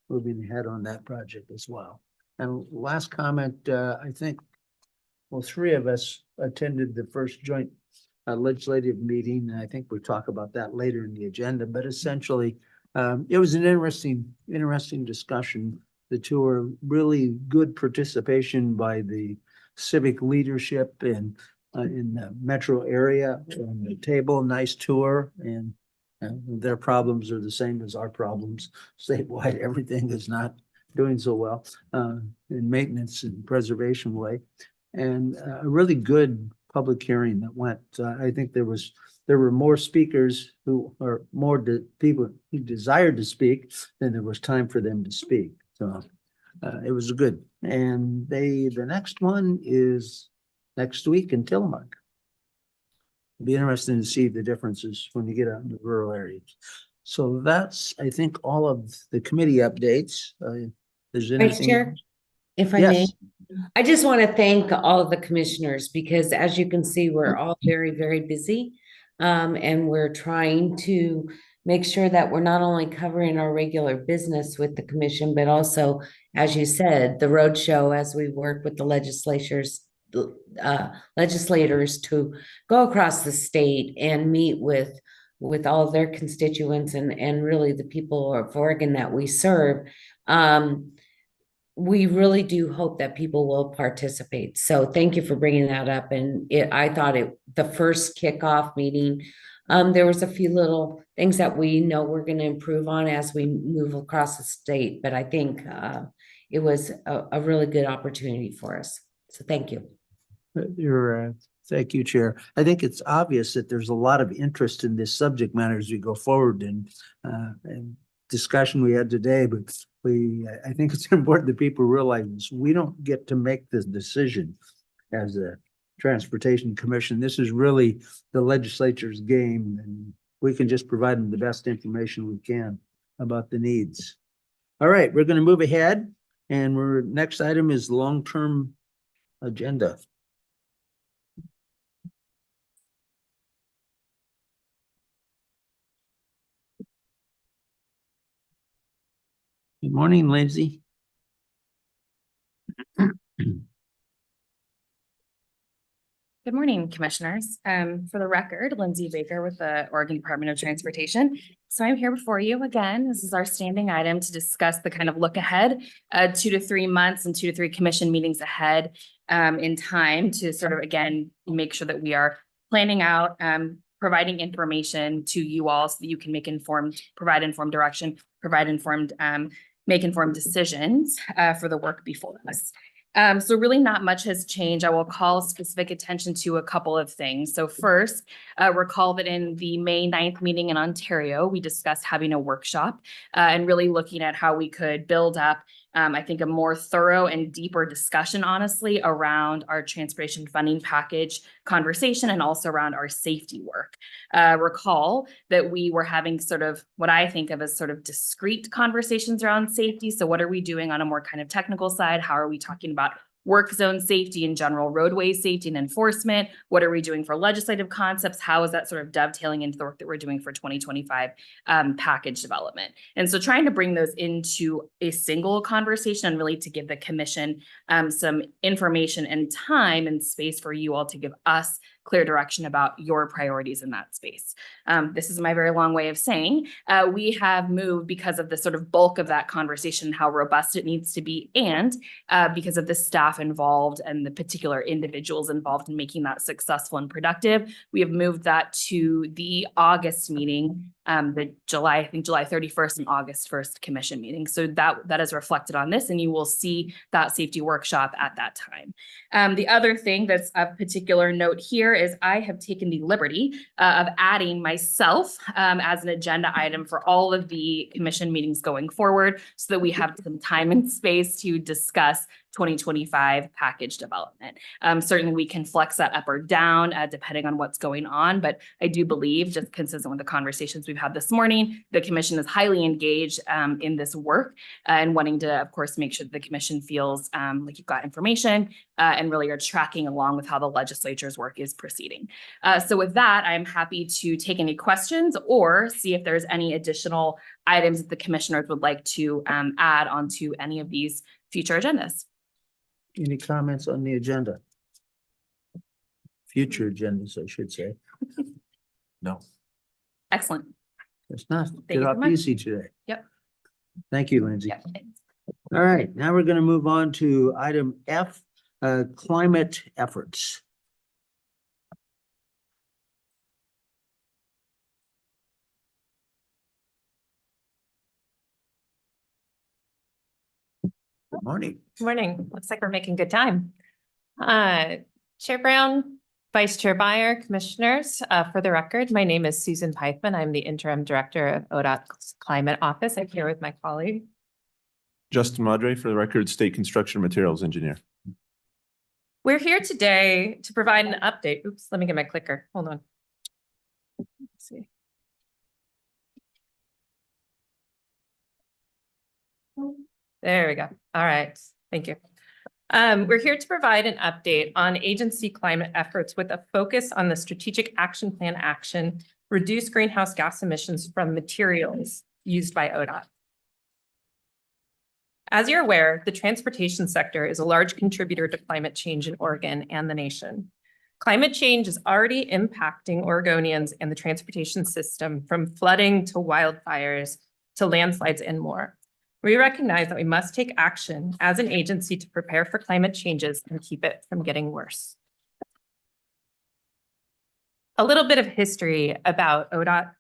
moving ahead on that project as well. And last comment, I think, well, 3 of us attended the first joint legislative meeting. And I think we'll talk about that later in the agenda, but essentially it was an interesting discussion. The 2 are really good participation by the civic leadership in the metro area on the table. Nice tour, and their problems are the same as our problems statewide. Everything is not doing so well in maintenance and preservation way, and a really good public hearing that went. I think there were more speakers people who desired to speak than there was time for them to speak. So it was good. And the next one is next week in Tillamook. It'll be interesting to see the differences when you get out into rural areas. So that's, I think, all of the committee updates. There's anything? Chair, if I may. I just want to thank all of the commissioners because as you can see, we're all very, very busy. And we're trying to make sure that we're not only covering our regular business with the commission, but also, as you said, the roadshow as we work with the legislators to go across the state and meet with all of their constituents and really the people of Oregon that we serve. We really do hope that people will participate. So thank you for bringing that up. And I thought the first kickoff meeting, there was a few little things that we know we're going to improve on as we move across the state. But I think it was a really good opportunity for us. So thank you. Your Thank you, Chair. I think it's obvious that there's a lot of interest in this subject matter as we go forward and discussion we had today, but I think it's important that people realize this. We don't get to make this decision as a Transportation Commission. This is really the legislature's game, and we can just provide them the best information we can about the needs. All right, we're going to move ahead, and next item is long-term agenda. Good morning, Lindsay. Good morning, commissioners. For the record, Lindsay Baker with the Oregon Department of Transportation. So I'm here before you again. This is our standing item to discuss the kind of look ahead, 2 to 3 months and 2 to 3 commission meetings ahead in time to sort of, again, make sure that we are planning out, providing information to you all so that you can provide informed direction, make informed decisions for the work before us. So really not much has changed. I will call specific attention to a couple of things. So first, recall that in the May 9th meeting in Ontario, we discussed having a workshop and really looking at how we could build up, I think, a more thorough and deeper discussion, honestly, around our transportation funding package conversation and also around our safety work. Recall that we were having sort of what I think of as sort of discrete conversations around safety. So what are we doing on a more kind of technical side? How are we talking about work zone safety in general, roadway safety and enforcement? What are we doing for legislative concepts? How is that sort of dovetailing into the work that we're doing for 2025 package development? And so trying to bring those into a single conversation and really to give the commission some information and time and space for you all to give us clear direction about your priorities in that space. This is my very long way of saying we have moved because of the sort of bulk of that conversation, how robust it needs to be, and because of the staff involved and the particular individuals involved in making that successful and productive. We have moved that to the August meeting, the July 31st and August 1st commission meeting. So that is reflected on this, and you will see that safety workshop at that time. The other thing that's of particular note here is I have taken the liberty of adding myself as an agenda item for all of the commission meetings going forward so that we have some time and space to discuss 2025 package development. Certainly we can flex that up or down depending on what's going on, but I do believe, just consistent with the conversations we've had this morning, the commission is highly engaged in this work and wanting to, of course, make sure that the commission feels like you've got information and really are tracking along with how the legislature's work is proceeding. So with that, I'm happy to take any questions or see if there's any additional items that the commissioners would like to add onto any of these future agendas. Any comments on the agenda? Future agendas, I should say. No. Excellent. It's not Thank get you off so much. easy today. Yep. Thank you, Lindsay. Yep. Thanks. All right, now we're going to move on to item F, climate efforts. Good morning. Morning. Looks like we're making good time. Chair Brown, Vice Chair Byer, Commissioners, for the record, my name is Susan Peichman. I'm the Interim Director of ODOT's Climate Office. I'm here with my colleague. Justin Madre, for the record, State Construction Materials Engineer. We're here today to provide an update. Oops, let me get my clicker. Hold on. Let's see. There we go. All right. Thank you. We're here to provide an update on agency climate efforts with a focus on the strategic action plan action, reduce greenhouse gas emissions from materials used by ODOT. As you're aware, the transportation sector is a large contributor to climate change in Oregon and the nation. Climate change is already impacting Oregonians and the transportation system, from flooding to wildfires to landslides and more. We recognize that we must take action as an agency to prepare for climate changes and keep it from getting worse. A little bit of history about ODOT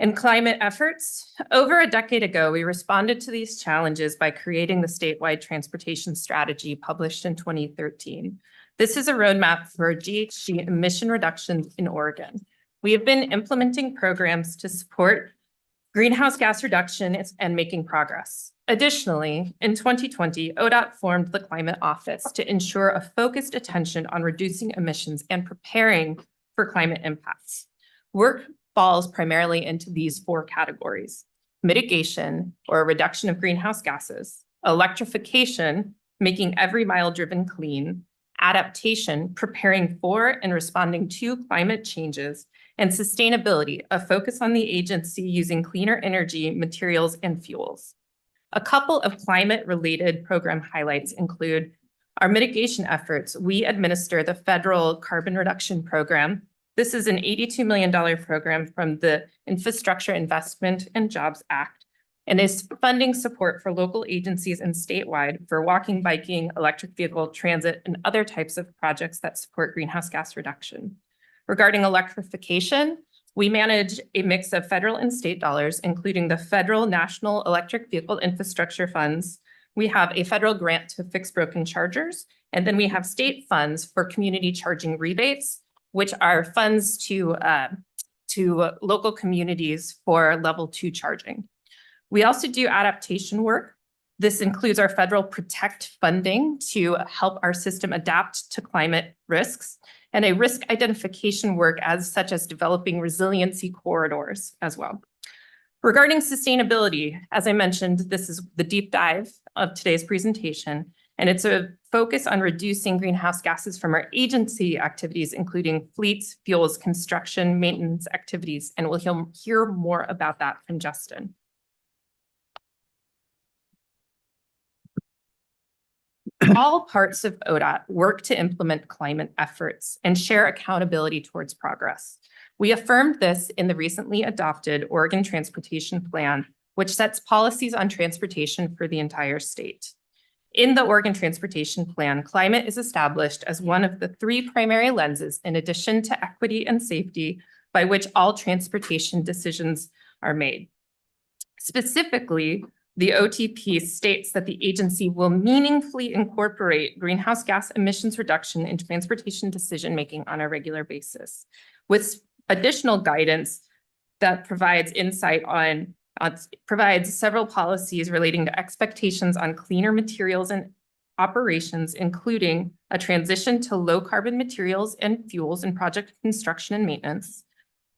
and climate efforts. Over a decade ago, we responded to these challenges by creating the statewide transportation strategy published in 2013. This is a roadmap for GHG emission reductions in Oregon. We have been implementing programs to support greenhouse gas reduction and making progress. Additionally, in 2020, ODOT formed the Climate Office to ensure a focused attention on reducing emissions and preparing for climate impacts. Work falls primarily into these 4 categories: mitigation, or a reduction of greenhouse gases; electrification, making every mile driven clean; adaptation, preparing for and responding to climate changes; and sustainability, a focus on the agency using cleaner energy, materials, and fuels. A couple of climate-related program highlights include our mitigation efforts. We administer the Federal Carbon Reduction Program. This is an $82 million program from the Infrastructure Investment and Jobs Act, and is funding support for local agencies and statewide for walking, biking, electric vehicle, transit, and other types of projects that support greenhouse gas reduction. Regarding electrification, we manage a mix of federal and state dollars, including the Federal National Electric Vehicle Infrastructure Funds. We have a federal grant to fix broken chargers, and then we have state funds for community charging rebates, which are funds to local communities for level 2 charging. We also do adaptation work. This includes our federal PROTECT funding to help our system adapt to climate risks, and a risk identification work such as developing resiliency corridors as well. Regarding sustainability, as I mentioned, this is the deep dive of today's presentation, and it's a focus on reducing greenhouse gases from our agency activities, including fleets, fuels, construction, maintenance activities, and we'll hear more about that from Justin. All parts of ODOT work to implement climate efforts and share accountability towards progress. We affirmed this in the recently adopted Oregon Transportation Plan, which sets policies on transportation for the entire state. In the Oregon Transportation Plan, climate is established as one of the 3 primary lenses, in addition to equity and safety, by which all transportation decisions are made. Specifically, the OTP states that the agency will meaningfully incorporate greenhouse gas emissions reduction in transportation decision-making on a regular basis, with additional guidance that provides insight on, provides several policies relating to expectations on cleaner materials and operations, including a transition to low carbon materials and fuels in project construction and maintenance,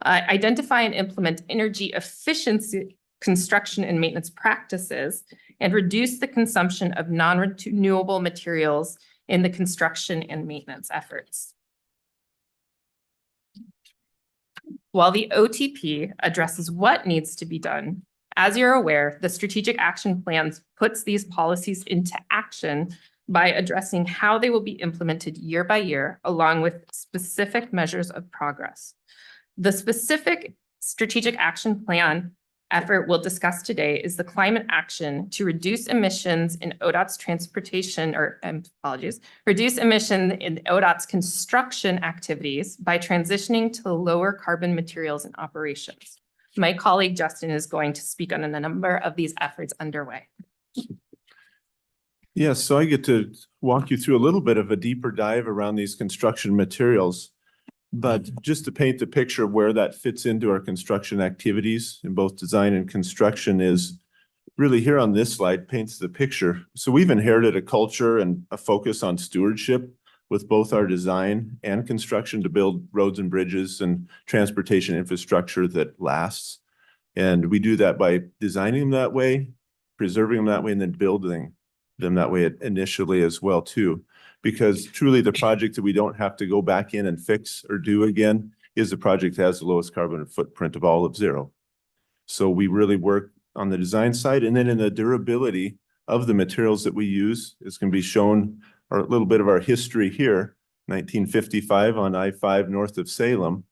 identify and implement energy efficiency construction and maintenance practices, and reduce the consumption of non-renewable materials in the construction and maintenance efforts. While the OTP addresses what needs to be done, as you're aware, the Strategic Action Plans puts these policies into action by addressing how they will be implemented year by year, along with specific measures of progress. The specific Strategic Action Plan effort we'll discuss today is the climate action to reduce emissions in ODOT's reduce emission in ODOT's construction activities by transitioning to lower carbon materials and operations. My colleague Justin is going to speak on a number of these efforts underway. Yes, so I get to walk you through a little bit of a deeper dive around these construction materials. But just to paint the picture of where that fits into our construction activities in both design and construction is really here on this slide paints the picture. So we've inherited a culture and a focus on stewardship with both our design and construction to build roads and bridges and transportation infrastructure that lasts. And we do that by designing them that way, preserving them that way, and then building them that way initially as well too. Because truly the project that we don't have to go back in and fix or do again is the project that has the lowest carbon footprint of all of 0. So we really work on the design side, and then in the durability of the materials that we use is going to be shown a little bit of our history here. 1955 on I-5 north of Salem,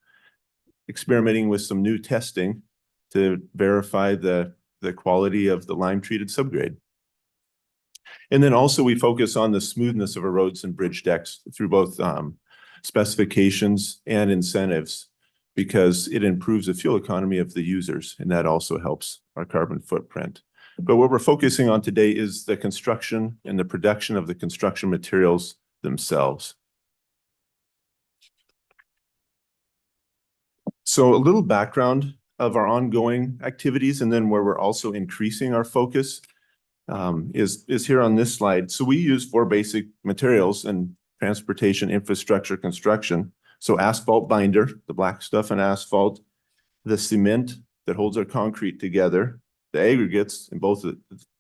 experimenting with some new testing to verify the quality of the lime treated subgrade. And then also we focus on the smoothness of our roads and bridge decks through both specifications and incentives, because it improves the fuel economy of the users, and that also helps our carbon footprint. But what we're focusing on today is the construction and the production of the construction materials themselves. So a little background of our ongoing activities and then where we're also increasing our focus is here on this slide. So we use 4 basic materials in transportation, infrastructure, construction. So asphalt binder, the black stuff in asphalt, the cement that holds our concrete together, the aggregates in both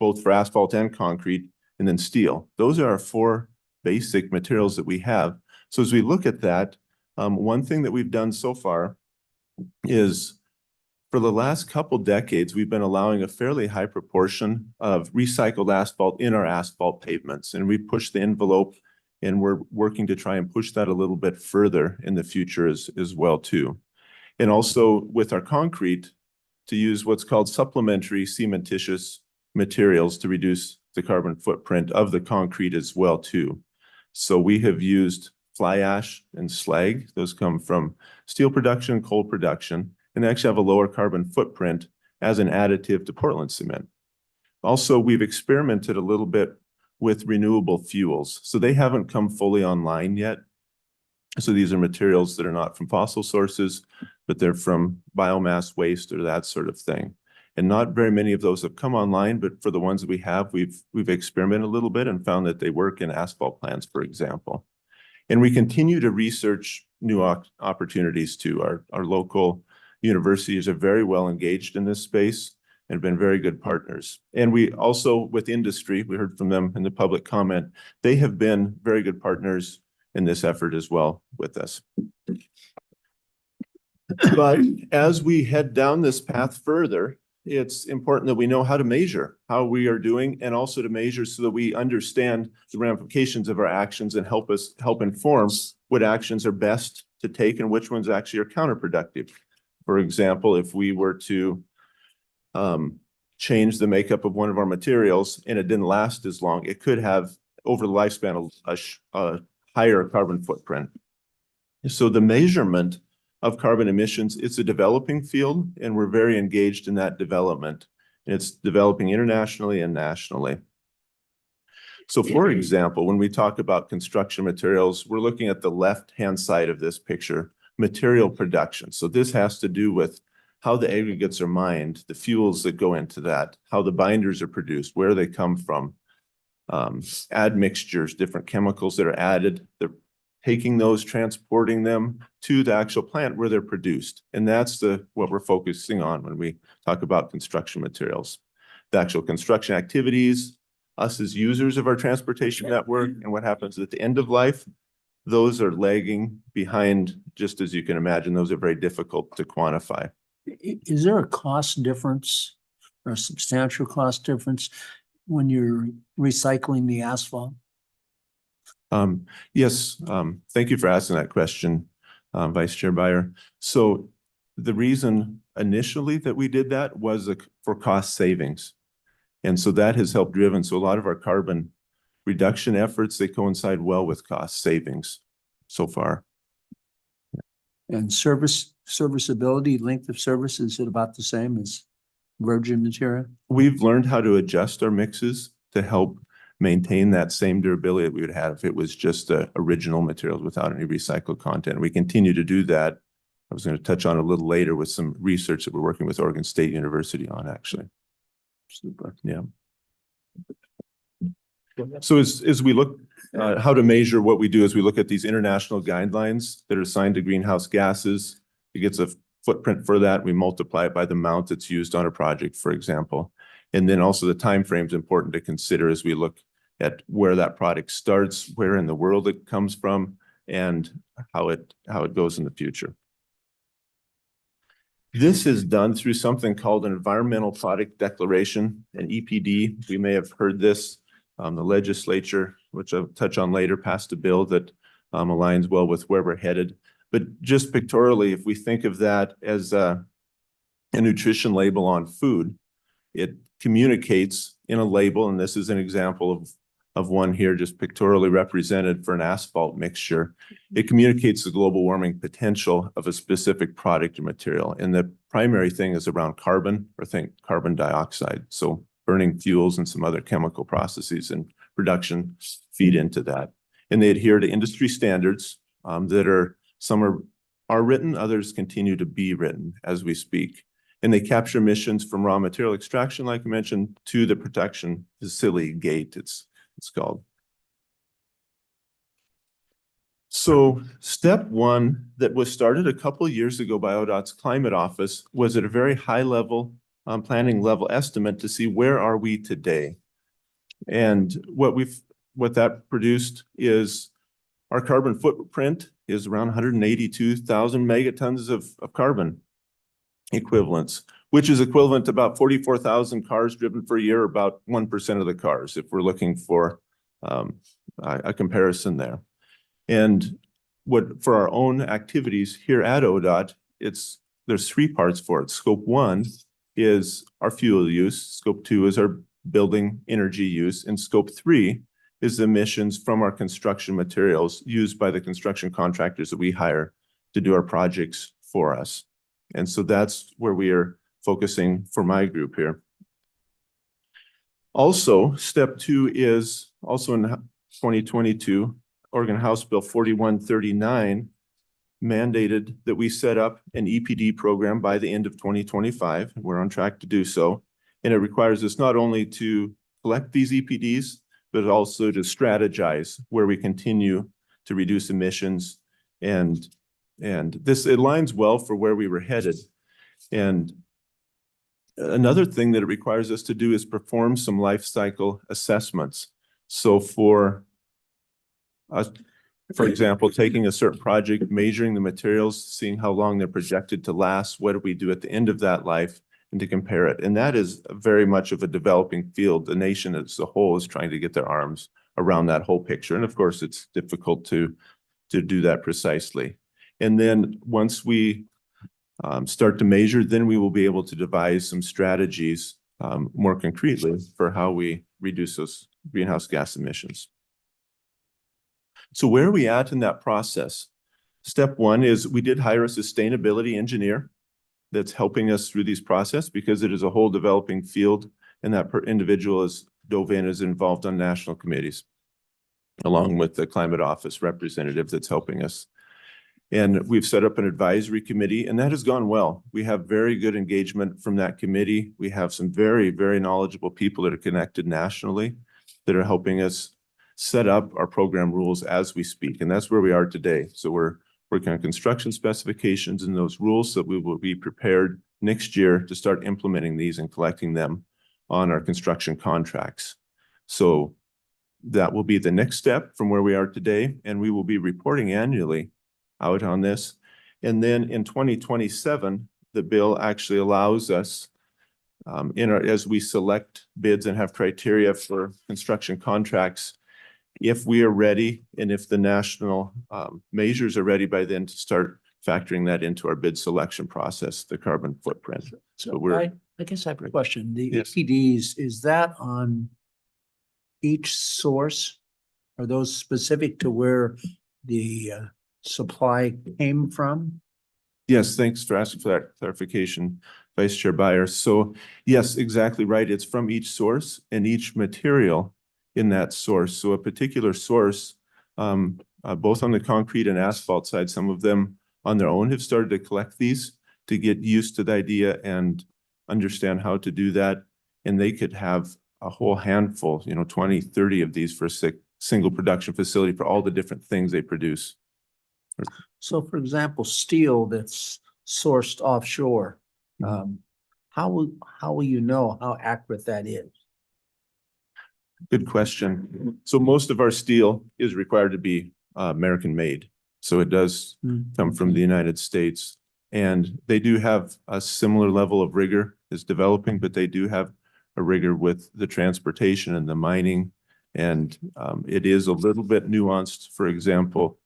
for asphalt and concrete, and then steel. Those are our 4 basic materials that we have. So as we look at that, one thing that we've done so far is for the last couple decades, we've been allowing a fairly high proportion of recycled asphalt in our asphalt pavements. And we push the envelope and we're working to try and push that a little bit further in the future as well too. And also with our concrete to use what's called supplementary cementitious materials to reduce the carbon footprint of the concrete as well too. So we have used fly ash and slag. Those come from steel production, coal production, and they actually have a lower carbon footprint as an additive to Portland cement. Also, we've experimented a little bit with renewable fuels. So they haven't come fully online yet. So these are materials that are not from fossil sources, but they're from biomass waste or that sort of thing. And not very many of those have come online, but for the ones that we have, we've experimented a little bit and found that they work in asphalt plants, for example. And we continue to research new opportunities too. Our local universities are very well engaged in this space and been very good partners. And we also, with industry, we heard from them in the public comment, they have been very good partners in this effort as well with us. But as we head down this path further, it's important that we know how to measure how we are doing and also to measure so that we understand the ramifications of our actions and help inform what actions are best to take and which ones actually are counterproductive. For example, if we were to change the makeup of one of our materials and it didn't last as long, it could have over the lifespan a higher carbon footprint. So the measurement of carbon emissions, it's a developing field and we're very engaged in that development. And it's developing internationally and nationally. So for example, when we talk about construction materials, we're looking at the left-hand side of this picture, material production. So this has to do with how the aggregates are mined, the fuels that go into that, how the binders are produced, where they come from, admixtures, different chemicals that are added, they're taking those, transporting them to the actual plant where they're produced. And that's what we're focusing on when we talk about construction materials. The actual construction activities, us as users of our transportation network, and what happens at the end of life, those are lagging behind, just as you can imagine, those are very difficult to quantify. Is there a cost difference or a substantial cost difference when you're recycling the asphalt? Yes, thank you for asking that question, Vice Chair Byer. So the reason initially that we did that was for cost savings. And so that has helped driven. So a lot of our carbon reduction efforts, they coincide well with cost savings so far. And serviceability, length of service, is it about the same as virgin material? We've learned how to adjust our mixes to help maintain that same durability that we would have if it was just original materials without any recycled content. We continue to do that. I was going to touch on a little later with some research that we're working with Oregon State University on, actually. Super. Yeah. So as we look how to measure what we do, as we look at these international guidelines that are assigned to greenhouse gases, it gets a footprint for that. We multiply it by the amount that's used on a project, for example. And then also the time frame is important to consider as we look at where that product starts, where in the world it comes from, and how it goes in the future. This is done through something called an Environmental Product Declaration, an EPD. We may have heard this. The legislature, which I'll touch on later, passed a bill that aligns well with where we're headed. But just pictorially, if we think of that as a nutrition label on food, it communicates in a label, and this is an example of one here just pictorially represented for an asphalt mixture. It communicates the global warming potential of a specific product or material. And the primary thing is around carbon, or think carbon dioxide. So burning fuels and some other chemical processes and production feed into that. And they adhere to industry standards that are, some are are written, others continue to be written as we speak. And they capture emissions from raw material extraction, like I mentioned, to the production facility gate, it's called. So step one that was started a couple of years ago by ODOT's climate office was at a very high level, planning level estimate to see where are we today. And what that produced is our carbon footprint is around 182,000 megatons of carbon equivalents, which is equivalent to about 44,000 cars driven per year, about 1% of the cars, if we're looking for a comparison there. And for our own activities here at ODOT, there's three parts for it. Scope 1 is our fuel use. Scope 2 is our building energy use. And Scope 3 is emissions from our construction materials used by the construction contractors that we hire to do our projects for us. And so that's where we are focusing for my group here. Also, step 2 is also in 2022, Oregon House Bill 4139 mandated that we set up an EPD program by the end of 2025. We're on track to do so. And it requires us not only to collect these EPDs, but also to strategize where we continue to reduce emissions. And this aligns well for where we were headed. And another thing that it requires us to do is perform some life cycle assessments. So for example, taking a certain project, measuring the materials, seeing how long they're projected to last, what do we do at the end of that life, and to compare it. And that is very much of a developing field. The nation as a whole is trying to get their arms around that whole picture. And of course, it's difficult to do that precisely. And then once we start to measure, then we will be able to devise some strategies more concretely for how we reduce those greenhouse gas emissions. So where are we at in that process? Step 1 is we did hire a sustainability engineer that's helping us through these process because it is a whole developing field, and that individual is dove in, is involved on national committees, along with the climate office representative that's helping us. And we've set up an advisory committee, and that has gone well. We have very good engagement from that committee. We have some very, very knowledgeable people that are connected nationally that are helping us set up our program rules as we speak. And that's where we are today. So we're working on construction specifications and those rules so that we will be prepared next year to start implementing these and collecting them on our construction contracts. So that will be the next step from where we are today. And we will be reporting annually out on this. And then in 2027, the bill actually allows us as we select bids and have criteria for construction contracts, if we are ready and if the national measures are ready by then to start factoring that into our bid selection process, the carbon footprint. So I guess I have a question. The Yes. EPDs, is that on each source? Are those specific to where the supply came from? Yes, thanks for asking for that clarification, Vice Chair Byer. So yes, exactly right. It's from each source and each material in that source. So a particular source, both on the concrete and asphalt side, some of them on their own have started to collect these to get used to the idea and understand how to do that. And they could have a whole handful, 20, 30 of these for a single production facility for all the different things they produce. So for example, steel that's sourced offshore, how will you know how accurate that is? Good question. So most of our steel is required to be American made. So it does come from the United States, and they do have a similar level of rigor is developing, but they do have a rigor with the transportation and the mining. And it is a little bit nuanced. For example,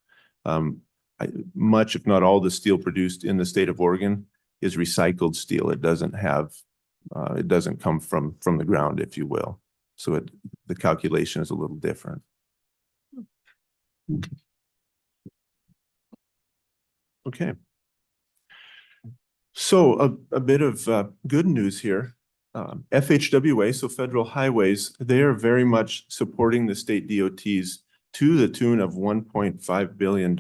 much, if not all, the steel produced in the state of Oregon is recycled steel. It doesn't come from the ground, if you will. So the calculation is a little different. Okay. So a bit of good news here. FHWA, so Federal Highways, they are very much supporting the state DOTs to the tune of $1.5 billion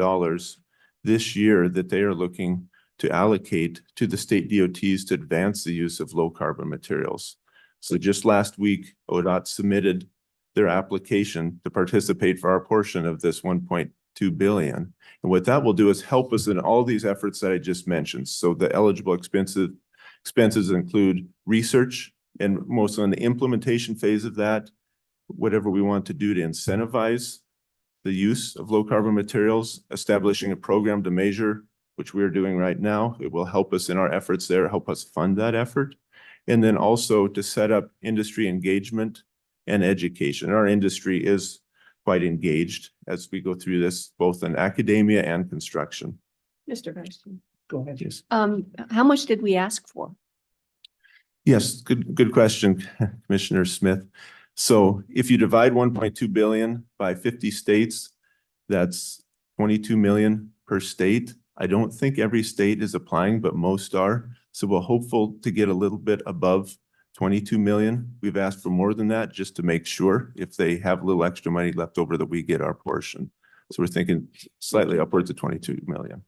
this year that they are looking to allocate to the state DOTs to advance the use of low carbon materials. So just last week, ODOT submitted their application to participate for our portion of this 1.2 billion. And what that will do is help us in all these efforts that I just mentioned. So the eligible expenses include research, and mostly on the implementation phase of that, whatever we want to do to incentivize the use of low carbon materials, establishing a program to measure, which we're doing right now. It will help us in our efforts there, help us fund that effort. And then also to set up industry engagement and education. Our industry is quite engaged as we go through this, both in academia and construction. Mr. Vice Chair. Go ahead. Yes. How much did we ask for? Yes, good question, Commissioner Smith. So if you divide 1.2 billion by 50 states, that's 22 million per state. I don't think every state is applying, but most are. So we're hopeful to get a little bit above 22 million. We've asked for more than that just to make sure if they have a little extra money left over that we get our portion. So we're thinking slightly upwards of 22 million.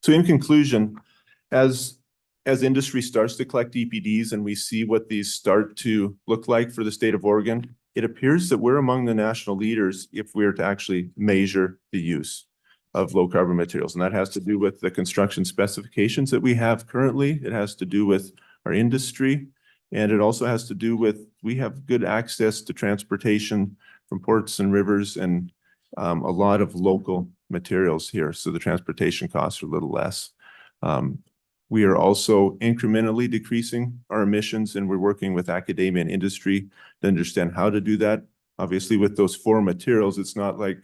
So in conclusion, as industry starts to collect EPDs and we see what these start to look like for the state of Oregon, it appears that we're among the national leaders if we're to actually measure the use of low carbon materials. And that has to do with the construction specifications that we have currently. It has to do with our industry. And it also has to do with, we have good access to transportation from ports and rivers and a lot of local materials here. So the transportation costs are a little less. We are also incrementally decreasing our emissions, and we're working with academia and industry to understand how to do that. Obviously, with those 4 materials, it's not like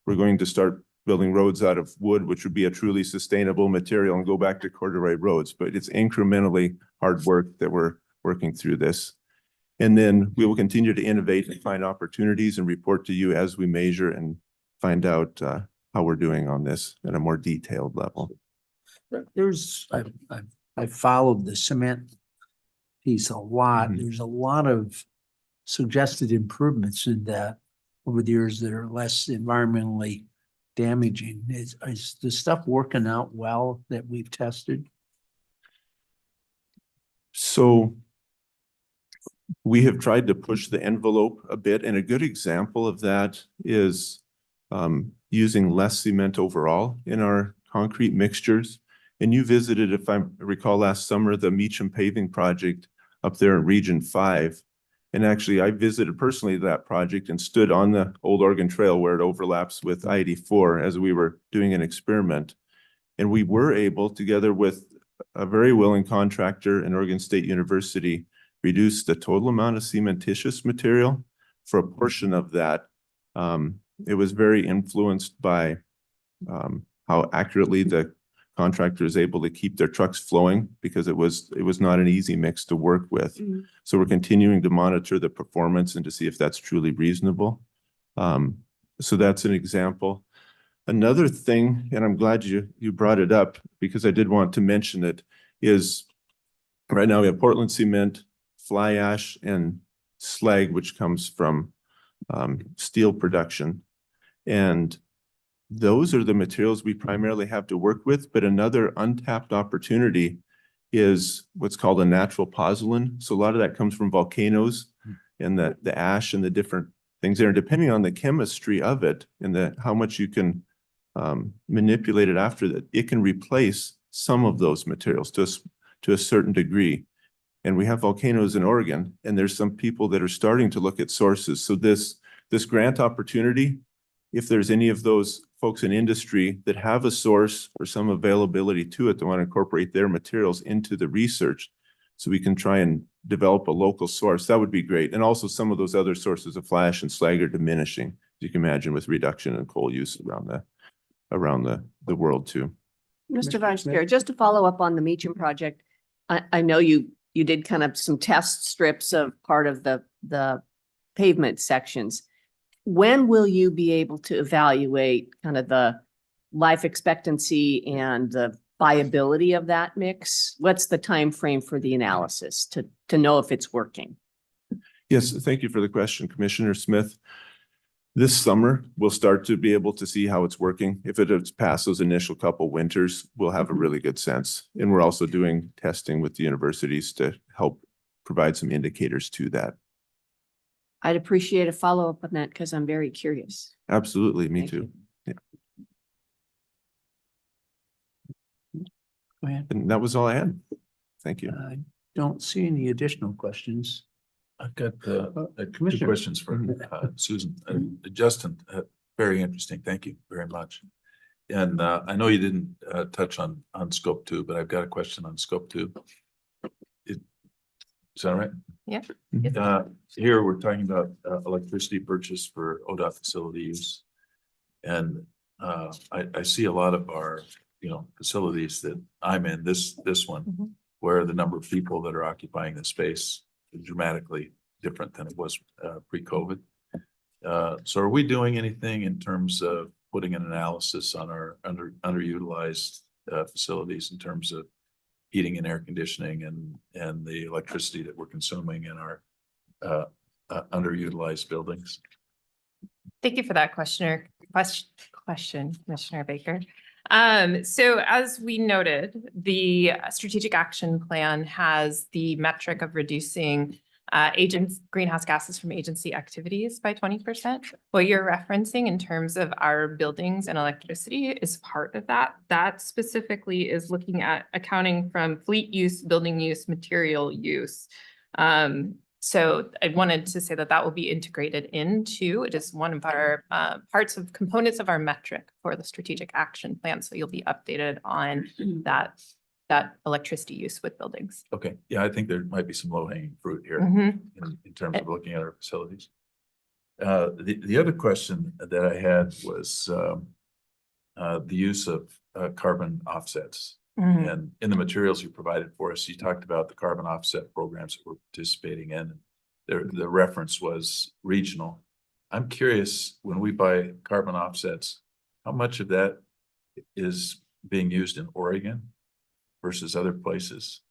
we're going to start building roads out of wood, which would be a truly sustainable material, and go back to corduroy roads. But it's incrementally hard work that we're working through this. And then we will continue to innovate and find opportunities and report to you as we measure and find out how we're doing on this at a more detailed level. I've followed the cement piece a lot. Mhm. There's a lot of suggested improvements in that over the years that are less environmentally damaging. Is the stuff working out well that we've tested? So we have tried to push the envelope a bit, and a good example of that is using less cement overall in our concrete mixtures. And you visited, if I recall last summer, the Meacham paving project up there in Region 5. And actually, I visited personally that project and stood on the Old Oregon Trail where it overlaps with I-84 as we were doing an experiment. And we were able, together with a very willing contractor in Oregon State University, reduce the total amount of cementitious material for a portion of that. It was very influenced by how accurately the contractor is able to keep their trucks flowing, because it was not an easy mix to work with. Mm-hmm. So we're continuing to monitor the performance and to see if that's truly reasonable. So that's an example. Another thing, and I'm glad you brought it up because I did want to mention it, is right now we have Portland cement, fly ash, and slag, which comes from steel production. And those are the materials we primarily have to work with, but another untapped opportunity is what's called a natural pozzolan. So a lot of that comes from volcanoes and the ash and the different things there. And depending on the chemistry of it and how much you can manipulate it after that, it can replace some of those materials to a certain degree. And we have volcanoes in Oregon, and there's some people that are starting to look at sources. So this grant opportunity, if there's any of those folks in industry that have a source or some availability to it, that want to incorporate their materials into the research so we can try and develop a local source, that would be great. And also some of those other sources of fly ash and slag are diminishing, as you can imagine, with reduction in coal use around the world too. Mr. Vice Chair, just to follow up on the Meacham project, I know you did kind of some test strips of part of the pavement sections. When will you be able to evaluate kind of the life expectancy and the viability of that mix? What's the time frame for the analysis to know if it's working? Yes, thank you for the question, Commissioner Smith. This summer, we'll start to be able to see how it's working. If it has passed those initial couple winters, we'll have a really good sense. And we're also doing testing with the universities to help provide some indicators to that. I'd appreciate a follow-up on that because I'm very curious. Absolutely, me Thank too. Yeah. Go ahead. And that was all I had. Thank you. I don't see any additional questions. I've got two Commissioner. questions for Susan. Justin, very interesting. Thank you very much. And I know you didn't touch on scope 2, but I've got a question on scope 2. Is that right? Yeah. Here we're talking about electricity purchase for ODOT facility use. And I see a lot of our, facilities that I'm in, this one, where the number of people that are occupying the space is dramatically different than it was pre-COVID. So are we doing anything in terms of putting an analysis on our underutilized facilities in terms of heating and air conditioning and the electricity that we're consuming in our underutilized buildings? Thank you for that question, Commissioner Baker. So as we noted, the strategic action plan has the metric of reducing greenhouse gases from agency activities by 20%. What you're referencing in terms of our buildings and electricity is part of that. That specifically is looking at accounting from fleet use, building use, material use. So I wanted to say that will be integrated into, it is one of our components of our metric for the strategic action plan. So you'll be updated on that electricity use with buildings. Okay, yeah, I think there might be some low hanging fruit here in terms of looking at our facilities. The other question that I had was the use of carbon offsets. And in the materials you provided for us, you talked about the carbon offset programs that we're participating in. The reference was regional. I'm curious, when we buy carbon offsets, how much of that is being used in Oregon versus other places?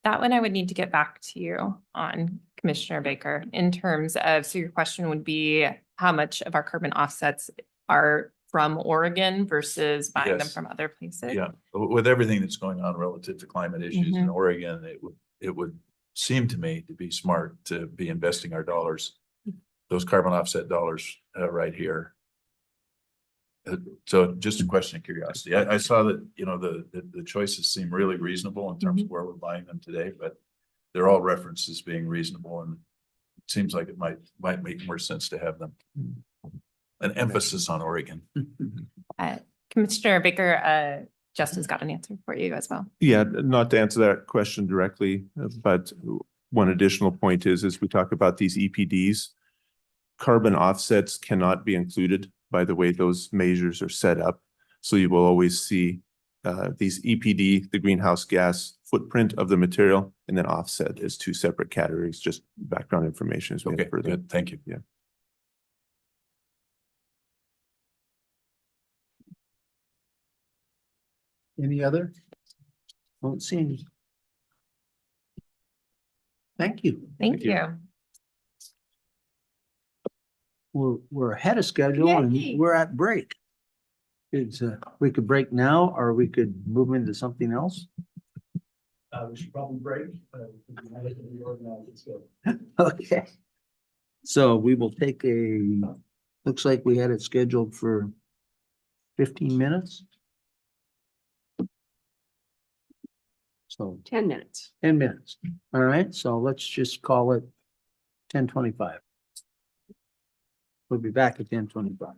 That one I would need to get back to you on, Commissioner Baker, in terms of, so your question would be how much of our carbon offsets are from Oregon versus buying them from other places? Yeah, with everything that's going on relative to climate issues in Oregon, it would seem to me to be smart to be investing our dollars, those carbon offset dollars right here. So just a question of curiosity. I saw that, the choices seem really reasonable in terms of where we're buying them today, but they're all referenced as being reasonable, and it seems like it might make more sense to have them. An emphasis on Oregon. Commissioner Baker, Justin's got an answer for you as well. Yeah, not to answer that question directly, but one additional point is we talk about these EPDs, carbon offsets cannot be included by the way those measures are set up. So you will always see these EPD, the greenhouse gas footprint of the material, and then offset as two separate categories, just background information. As we okay, further. Good, thank you. Yeah. Any other? Don't see any. Thank you. Thank you. We're ahead of schedule and Yay. we're at break. It's we could break now, or we could move into something else. We should probably break. Okay. So we will take looks like we had it scheduled for 15 minutes. So 10 minutes. 10 minutes. All right, so let's just call it 10:25. We'll be back at 10:25.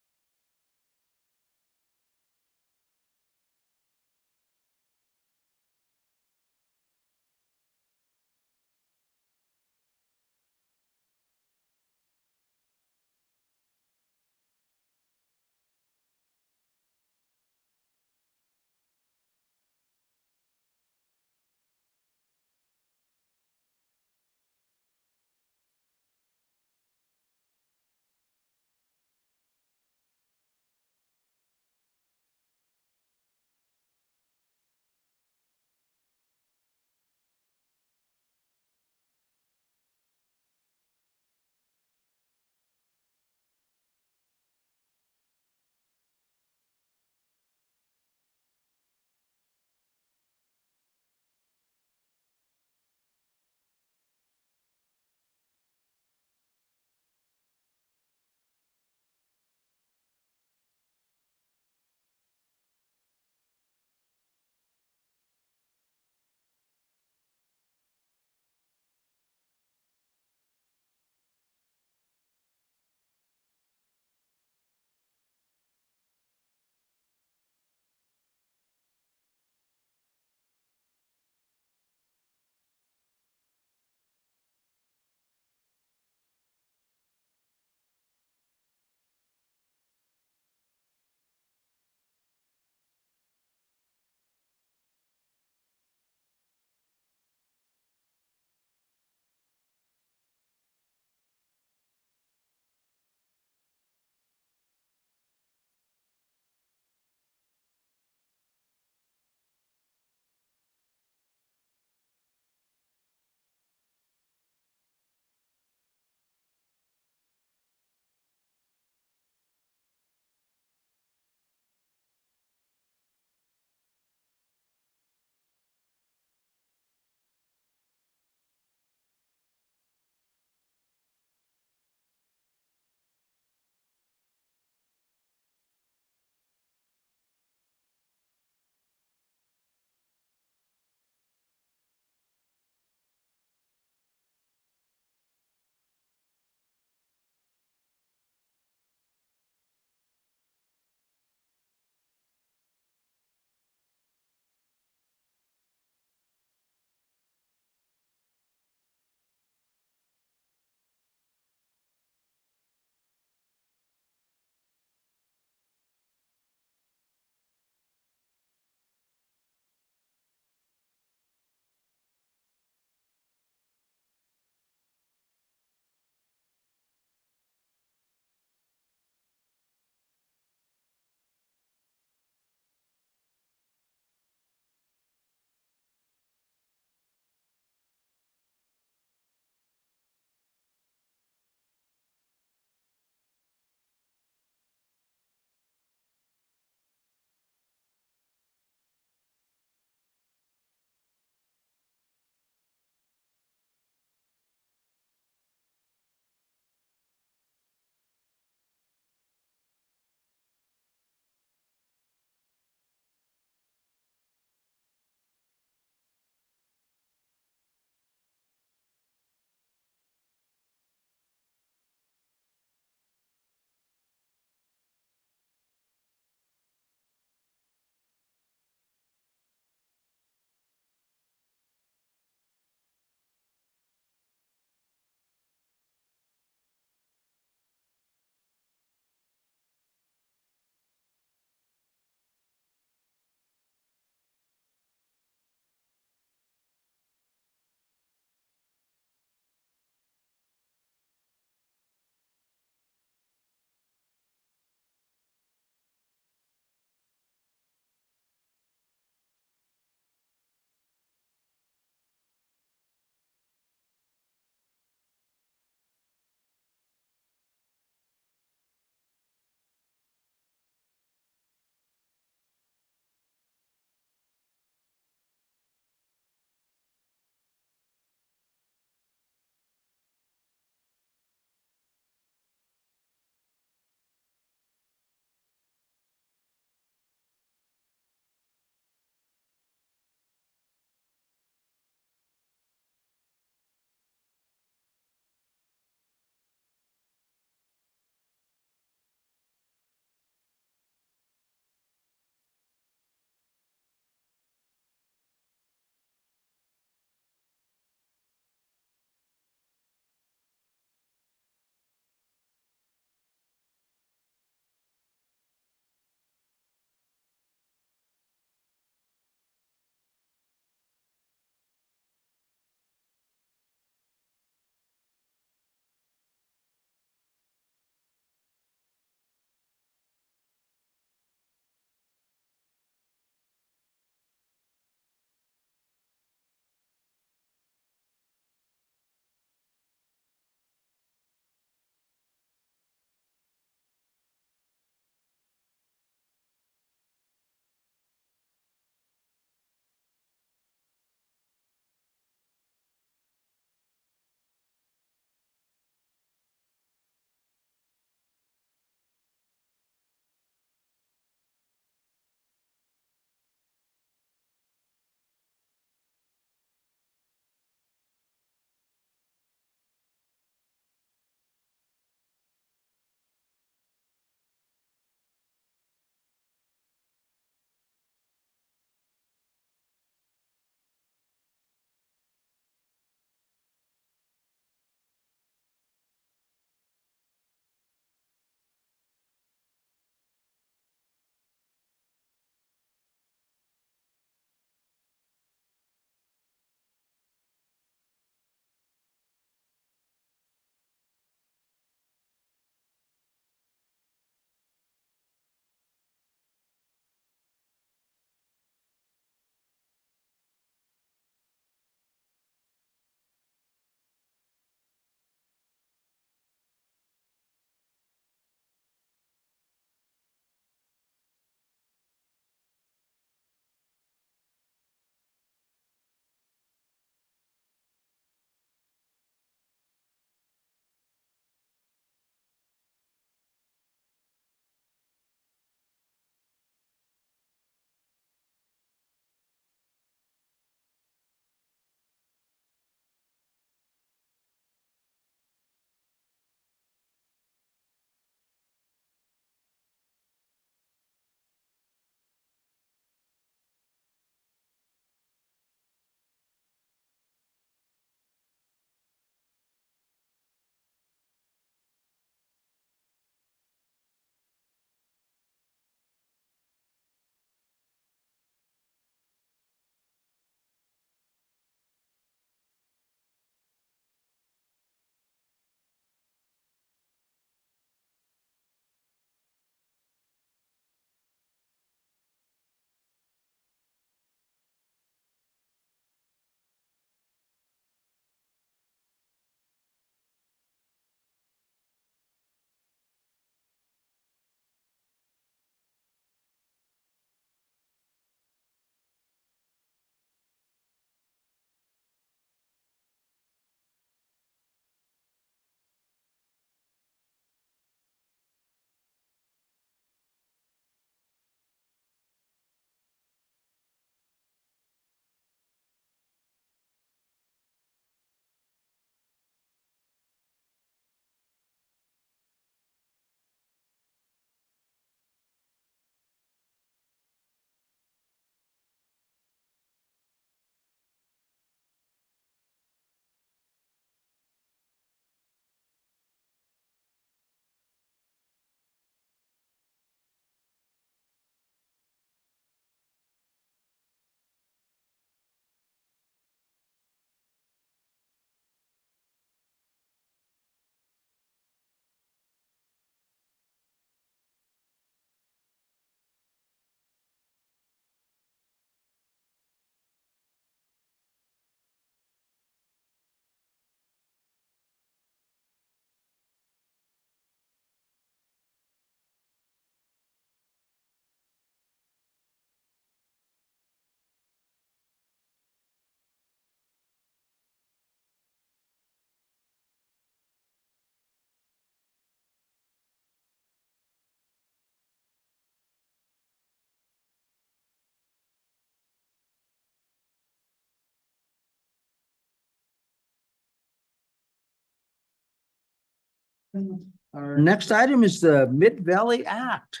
Our next item is the Mid-Valley Act.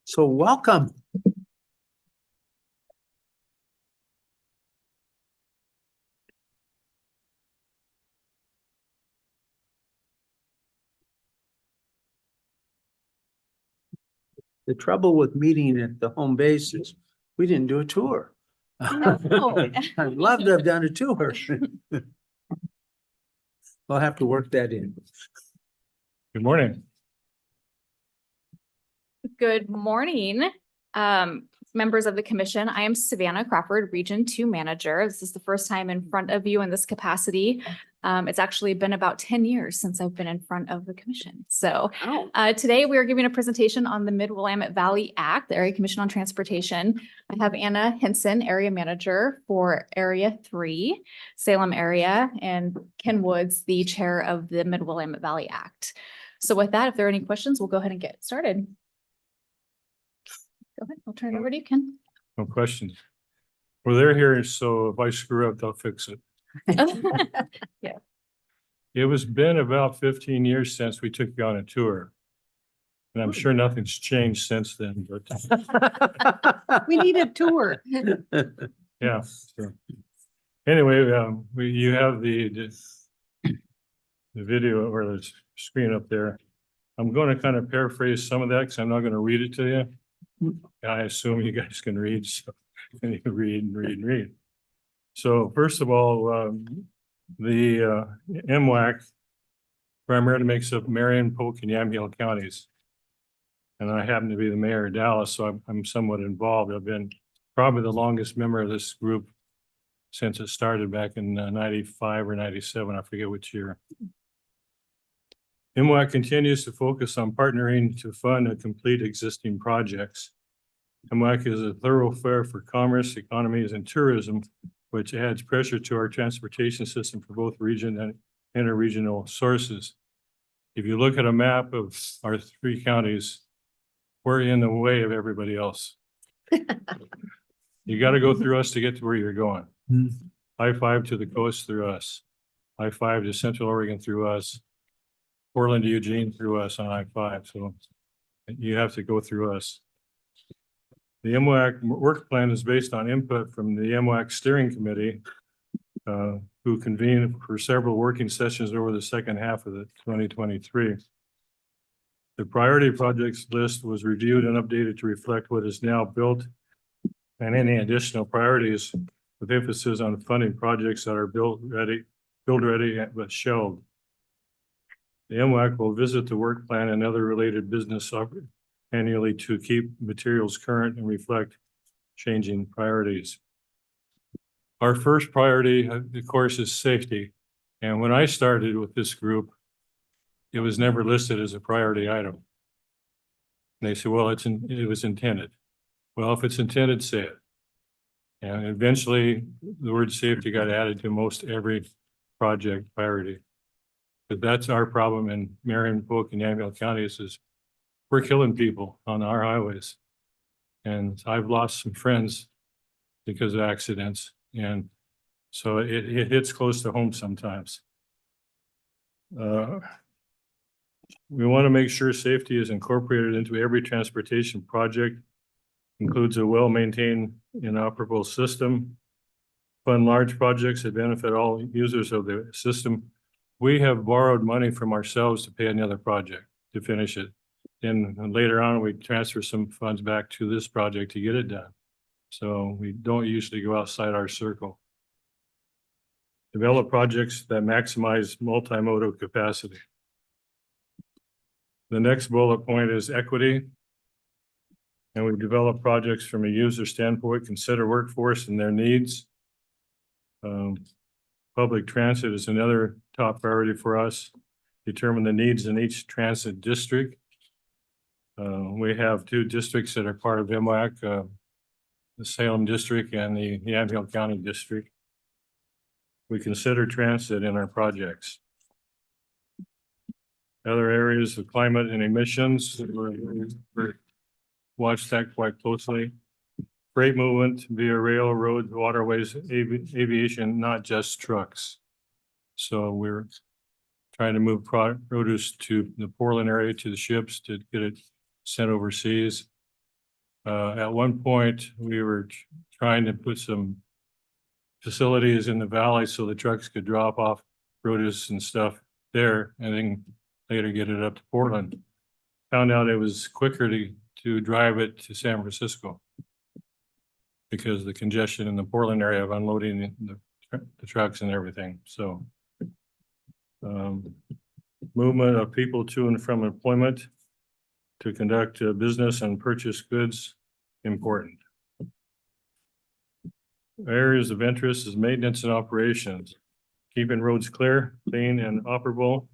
So welcome. The trouble with meeting at the home base is we didn't do a tour. No. I'd love to have done a tour. We'll have to work that in. Good morning. Good morning, members of the commission. I am Savannah Crawford, Region 2 Manager. This is the first time in front of you in this capacity. It's actually been about 10 years since I've been in front of the commission. So today we are giving a presentation on the Mid-Willamette Valley Act, the Area Commission on Transportation. I have Anna Henson, Area Manager for Area 3, Salem area, and Ken Woods, the Chair of the Mid-Willamette Valley Act. So with that, if there are any questions, we'll go ahead and get started. Go ahead, I'll turn it over to you, Ken. No questions. Well, they're here, so if I screw up, they'll fix it. Yeah. It was been about 15 years since we took you on a tour. And I'm sure nothing's changed since then, but We need a tour. yeah. So. Anyway, you have the video or the screen up there. I'm going to kind of paraphrase some of that because I'm not going to read it to you. I assume you guys can read, so you can read and read and read. So first of all, the MWAC primarily makes up Marion, Polk, and Yamhill counties. And I happen to be the mayor of Dallas, so I'm somewhat involved. I've been probably the longest member of this group since it started back in 95 or 97, I forget which year. MWAC continues to focus on partnering to fund and complete existing projects. MWAC is a thoroughfare for commerce, economies, and tourism, which adds pressure to our transportation system for both region and interregional sources. If you look at a map of our 3 counties, we're in the way of everybody else. You got to go through us to get to where you're going. I-5 to the coast through us. I-5 to Central Oregon through us. Portland to Eugene through us on I-5. So you have to go through us. The MWAC work plan is based on input from the MWAC Steering Committee, who convened for several working sessions over the second half of the 2023. The priority projects list was reviewed and updated to reflect what is now built and any additional priorities, with emphasis on funding projects that are build ready but shelved. The MWAC will visit the work plan and other related business annually to keep materials current and reflect changing priorities. Our first priority, of course, is safety. And when I started with this group, it was never listed as a priority item. And they said, well, it was intended. Well, if it's intended, say it. And eventually the word safety got added to most every project priority. But that's our problem in Marion, Polk, and Yamhill counties is we're killing people on our highways. And I've lost some friends because of accidents. And so it hits close to home sometimes. We want to make sure safety is incorporated into every transportation project, includes a well-maintained inoperable system, fund large projects that benefit all users of the system. We have borrowed money from ourselves to pay another project to finish it. Then later on, we transfer some funds back to this project to get it done. So we don't usually go outside our circle. Develop projects that maximize multimodal capacity. The next bullet point is equity. And we develop projects from a user standpoint, consider workforce and their needs. Public transit is another top priority for us. Determine the needs in each transit district. We have 2 districts that are part of MWAC, the Salem district and the Yamhill County district. We consider transit in our projects. Other areas of climate and emissions, we watch that quite closely. Freight movement via rail, roads, waterways, aviation, not just trucks. So we're trying to move produce to the Portland area to the ships to get it sent overseas. At one point, we were trying to put some facilities in the valley so the trucks could drop off produce and stuff there and then later get it up to Portland. Found out it was quicker to drive it to San Francisco because the congestion in the Portland area of unloading the trucks and everything. So movement of people to and from employment to conduct business and purchase goods, important. Areas of interest is maintenance and operations, keeping roads clear, clean and operable.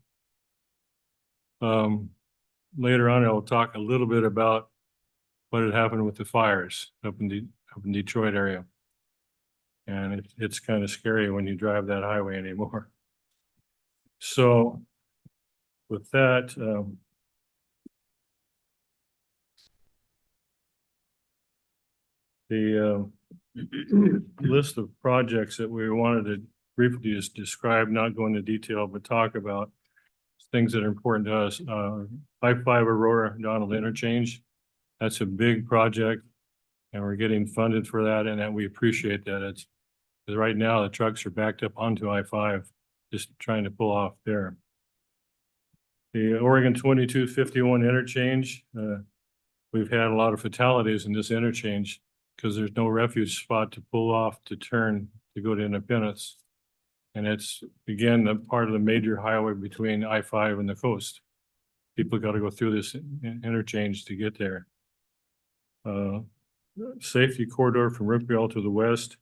Later on, I'll talk a little bit about what had happened with the fires up in Detroit area. And it's kind of scary when you drive that highway anymore. So with that, the list of projects that we wanted to briefly just describe, not go into detail, but talk about things that are important to us. I-5 Aurora Donald Interchange, that's a big project and we're getting funded for that, and we appreciate that. It's because right now the trucks are backed up onto I-5, just trying to pull off there. The Oregon 2251 interchange, we've had a lot of fatalities in this interchange because there's no refuge spot to pull off to turn to go to Independence. And it's, again, the part of the major highway between I-5 and the coast. People got to go through this interchange to get there. Safety corridor from Rookville to the west.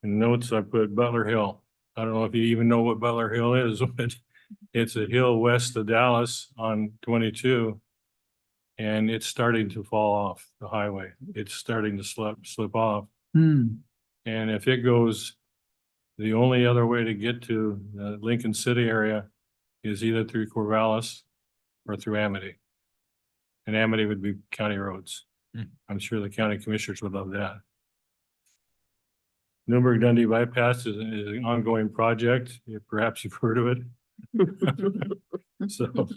In notes, I put Butler Hill. I don't know if you even know what Butler Hill is, but it's a hill west of Dallas on 22. And it's starting to fall off the highway. It's starting to slip off. And if it goes, the only other way to get to the Lincoln City area is either through Corvallis or through Amity. And Amity would be county roads. I'm sure the county commissioners would love that. Newburgh Dundee bypass is an ongoing project. Perhaps you've heard of it. So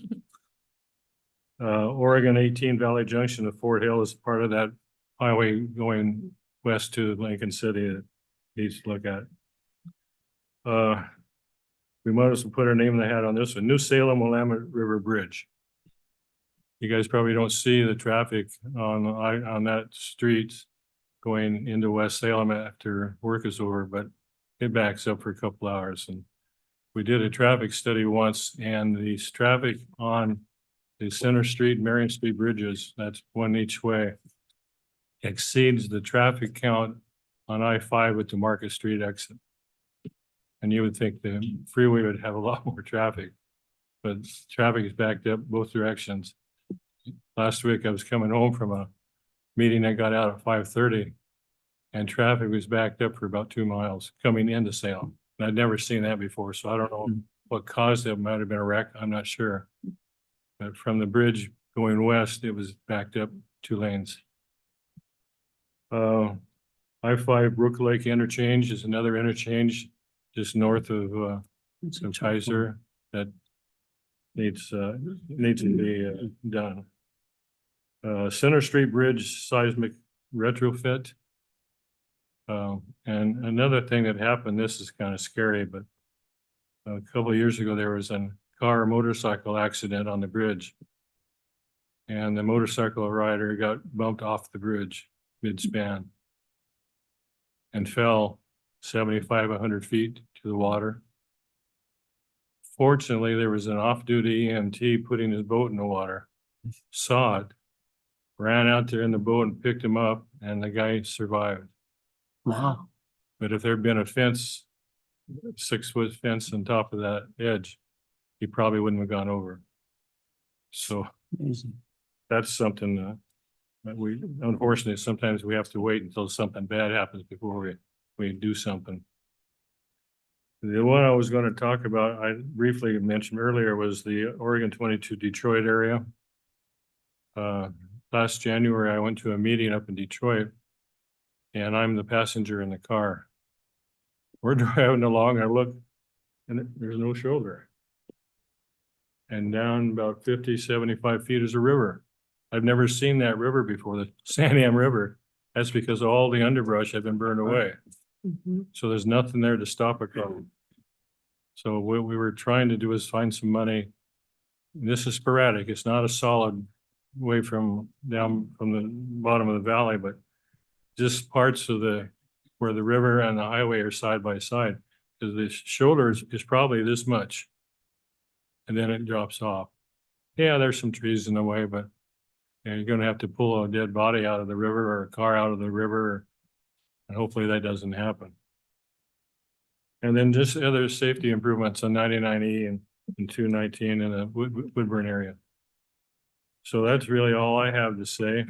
Oregon 18 Valley Junction to Fort Hill is part of that highway going west to Lincoln City that needs to look at. We might as well put our name in the hat on this one. New Salem Willamette River Bridge. You guys probably don't see the traffic on that street going into West Salem after work is over, but it backs up for a couple hours. And we did a traffic study once, and the traffic on the Center Street, Marion Street bridges, that's one each way, exceeds the traffic count on I-5 at the Market Street exit. And you would think the freeway would have a lot more traffic, but traffic is backed up both directions. Last week I was coming home from a meeting. I got out at 5:30 and traffic was backed up for about 2 miles coming into Salem. And I'd never seen that before. So I don't know what caused it. Might have been a wreck. I'm not sure. But from the bridge going west, it was backed up 2 lanes. I-5 Brook Lake interchange is another interchange just north of Kaiser that needs to be done. Center Street Bridge seismic retrofit. And another thing that happened, this is kind of scary, but a couple of years ago, there was a motorcycle accident on the bridge. And the motorcycle rider got bumped off the bridge mid-span and fell 75, 100 feet to the water. Fortunately, there was an off-duty EMT putting his boat in the water, saw it, ran out there in the boat and picked him up, and the guy survived. Wow. But if there'd been a fence, 6-foot fence on top of that edge, he probably wouldn't have gone over. So amazing. That's something that we, unfortunately, sometimes we have to wait until something bad happens before we do something. The one I was going to talk about, I briefly mentioned earlier, was the Oregon 22 Detroit area. Last January, I went to a meeting up in Detroit, and I'm the passenger in the car. We're driving along, I look, and there's no shoulder. and down about 50, 75 feet is a river. I've never seen that river before, the Sandiam River. That's because all the underbrush had been burned away. So there's nothing there to stop a car. So what we were trying to do is find some money. This is sporadic. It's not a solid way from down from the bottom of the valley, but just parts of where the river and the highway are side by side. Because the shoulder is probably this much. And then it drops off. Yeah, there's some trees in the way, but you're gonna have to pull a dead body out of the river or a car out of the river. And hopefully that doesn't happen. And then just other safety improvements on 99E and 219 in the Woodburn area. So that's really all I have to say.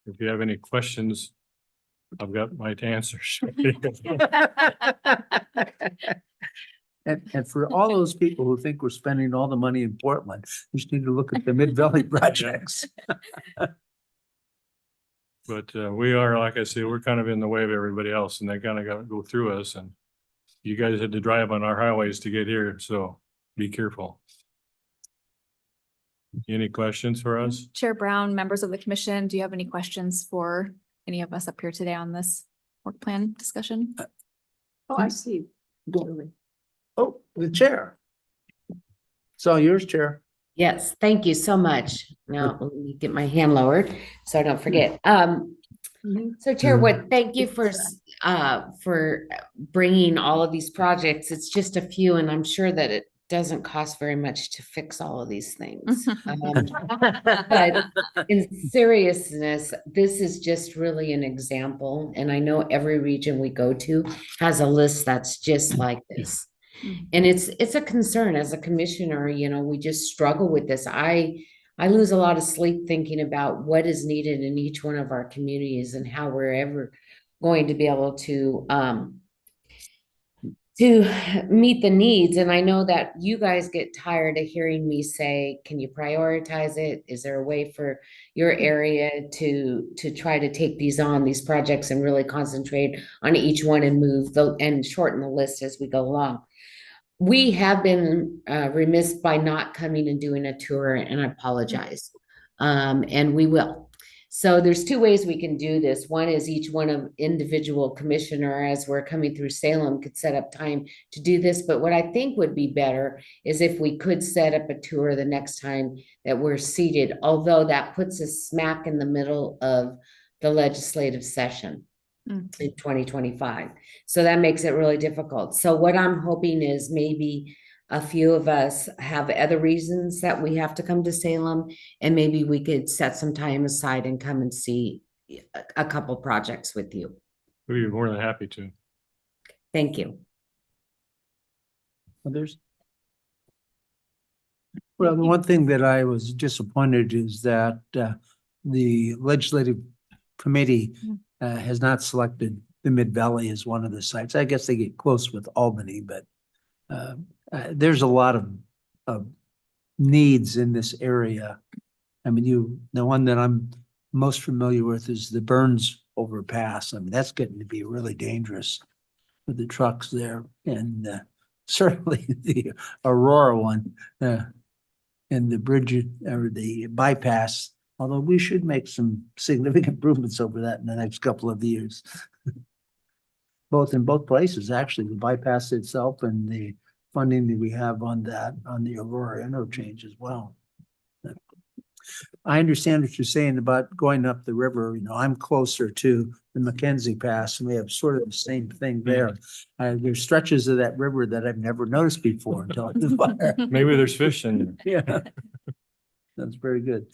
If you have any questions, I've got my answers. And for all those people who think we're spending all the money in Portland, you just need to look at the Mid-Valley projects. But we are, like I say, we're kind of in the way of everybody else and they kind of got to go through us, and you guys had to drive on our highways to get here, so be careful. Any questions for us? Chair Brown, members of the commission, do you have any questions for any of us up here today on this work plan discussion? Oh, I see. Oh, the chair. It's all yours, Chair. Yes, thank you so much. Now, let me get my hand lowered so I don't forget. So Chair Wood, thank you for bringing all of these projects. It's just a few, and I'm sure that it doesn't cost very much to fix all of these things. But in seriousness, this is just really an example. And I know every region we go to has a list that's just like this. And it's a concern as a commissioner, you know, we just struggle with this. I lose a lot of sleep thinking about what is needed in each one of our communities and how we're ever going to be able to meet the needs. And I know that you guys get tired of hearing me say, can you prioritize it? Is there a way for your area to try to take these projects and really concentrate on each one and shorten the list as we go along? We have been remiss by not coming and doing a tour, and I apologize. And we will. So there's two ways we can do this. One is each one of individual commissioner, as we're coming through Salem, could set up time to do this. But what I think would be better is if we could set up a tour the next time that we're seated, although that puts us smack in the middle of the legislative session in 2025. So that makes it really difficult. So what I'm hoping is maybe a few of us have other reasons that we have to come to Salem, and maybe we could set some time aside and come and see a couple projects with you. We'd be more than happy to. Thank you. Others? Well, the one thing that I was disappointed is that the legislative committee has not selected the Mid-Valley as one of the sites. I guess they get close with Albany, but there's a lot of needs in this area. I mean, the one that I'm most familiar with is the Burns overpass. I mean, that's getting to be really dangerous with the trucks there, and certainly the Aurora one and the bridge or the bypass. Although we should make some significant improvements over that in the next couple of years. In both places, actually, the bypass itself and the funding that we have on the Aurora interchange as well. I understand what you're saying about going up the river. You know, I'm closer to the Mackenzie Pass, and we have sort of the same thing there. There's stretches of that river that I've never noticed before until the fire. Maybe there's fish in there. Yeah. That's very good.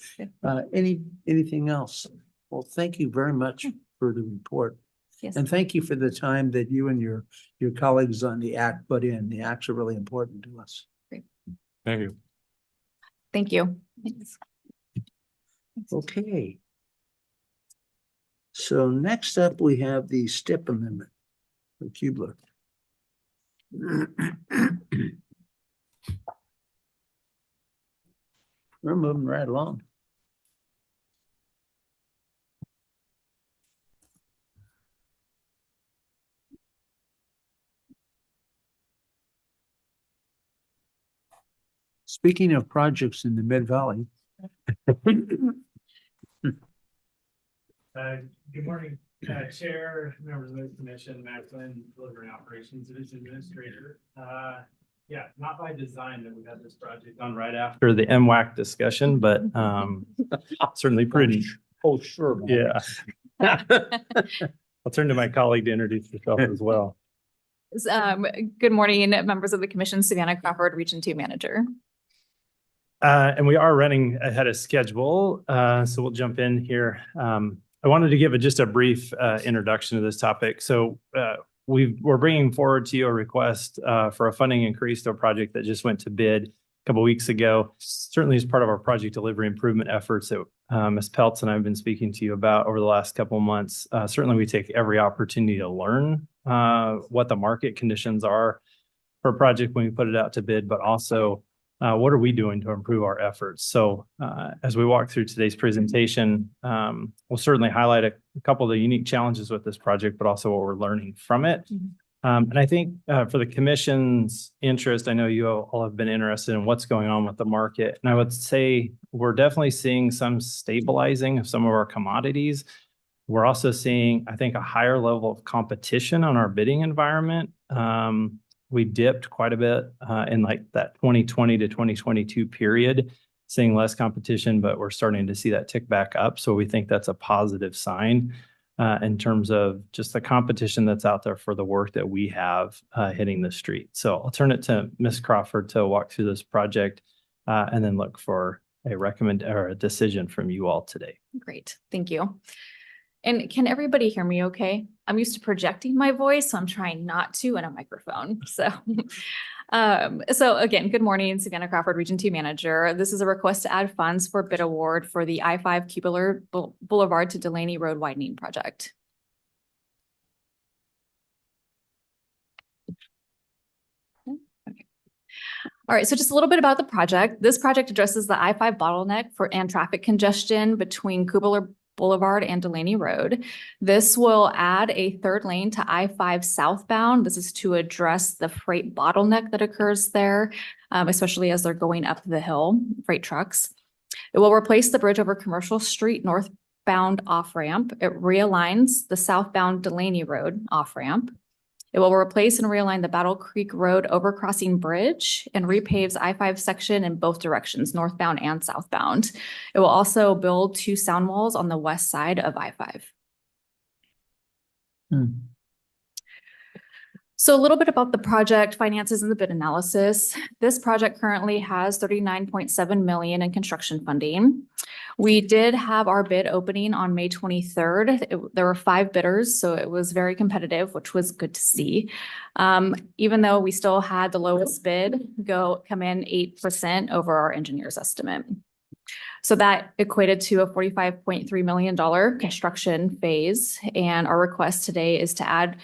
Anything else? Well, thank you very much for the report. Yes. And thank you for the time that you and your colleagues on the ACT put in. The ACTs are really important to us. Thank you. Thank you. Thanks. Okay. So next up, we have the STIP amendment for Kubler. We're moving right along. Speaking of projects in the Mid-Valley. Good morning, Chair, members of the Commission, Matt Flynn, Delivery Operations Division Administrator. Yeah, not by design that we had this project on right after the MWAC discussion, but certainly pretty. Oh, sure. Yeah. I'll turn to my colleague to introduce herself as well. Good morning, members of the commission. Savannah Crawford, Region 2 Manager. And we are running ahead of schedule, so we'll jump in here. I wanted to give just a brief introduction to this topic. So we're bringing forward to you a request for a funding increase to a project that just went to bid a couple of weeks ago. Certainly as part of our project delivery improvement efforts that Ms. Peltz and I have been speaking to you about over the last couple of months. Certainly we take every opportunity to learn what the market conditions are for a project when we put it out to bid, but also what are we doing to improve our efforts? So as we walk through today's presentation, we'll certainly highlight a couple of the unique challenges with this project, but also what we're learning from it. And I think for the commission's interest, I know you all have been interested in what's going on with the market. And I would say we're definitely seeing some stabilizing of some of our commodities. We're also seeing, I think, a higher level of competition on our bidding environment. We dipped quite a bit in like that 2020 to 2022 period, seeing less competition, but we're starting to see that tick back up. So we think that's a positive sign in terms of just the competition that's out there for the work that we have hitting the street. So I'll turn it to Ms. Crawford to walk through this project and then look for a decision from you all today. Great, thank you. And can everybody hear me okay? I'm used to projecting my voice, so I'm trying not to in a microphone. So, so again, good morning, Savannah Crawford, Region 2 Manager. This is a request to add funds for bid award for the I-5 Cubular Boulevard to Delaney Road widening project. Okay. All right, so just a little bit about the project. This project addresses the I-5 bottleneck and traffic congestion between Cubular Boulevard and Delaney Road. This will add a third lane to I-5 southbound. This is to address the freight bottleneck that occurs there, especially as they're going up the hill, freight trucks. It will replace the bridge over Commercial Street northbound off-ramp. It realigns the southbound Delaney Road off-ramp. It will replace and realign the Battle Creek Road overcrossing bridge and repaves I-5 section in both directions, northbound and southbound. It will also build 2 sound walls on the west side of I-5. So a little bit about the project finances and the bid analysis. This project currently has $39.7 million in construction funding. We did have our bid opening on May 23rd. There were 5 bidders, so it was very competitive, which was good to see. Even though we still had the lowest bid come in 8% over our engineer's estimate. So that equated to a $45.3 million construction phase. And our request today is to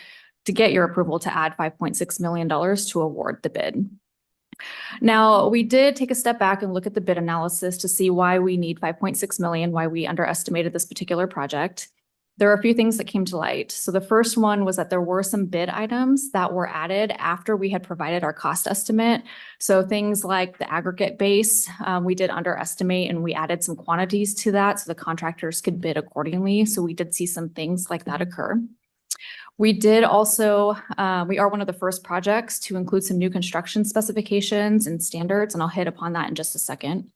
get your approval to add $5.6 million to award the bid. Now, we did take a step back and look at the bid analysis to see why we need $5.6 million, why we underestimated this particular project. There are a few things that came to light. So the first one was that there were some bid items that were added after we had provided our cost estimate. So things like the aggregate base, we did underestimate and we added some quantities to that so the contractors could bid accordingly. So we did see some things like that occur. We did also, we are one of the first projects to include some new construction specifications and standards, and I'll hit upon that in just a second.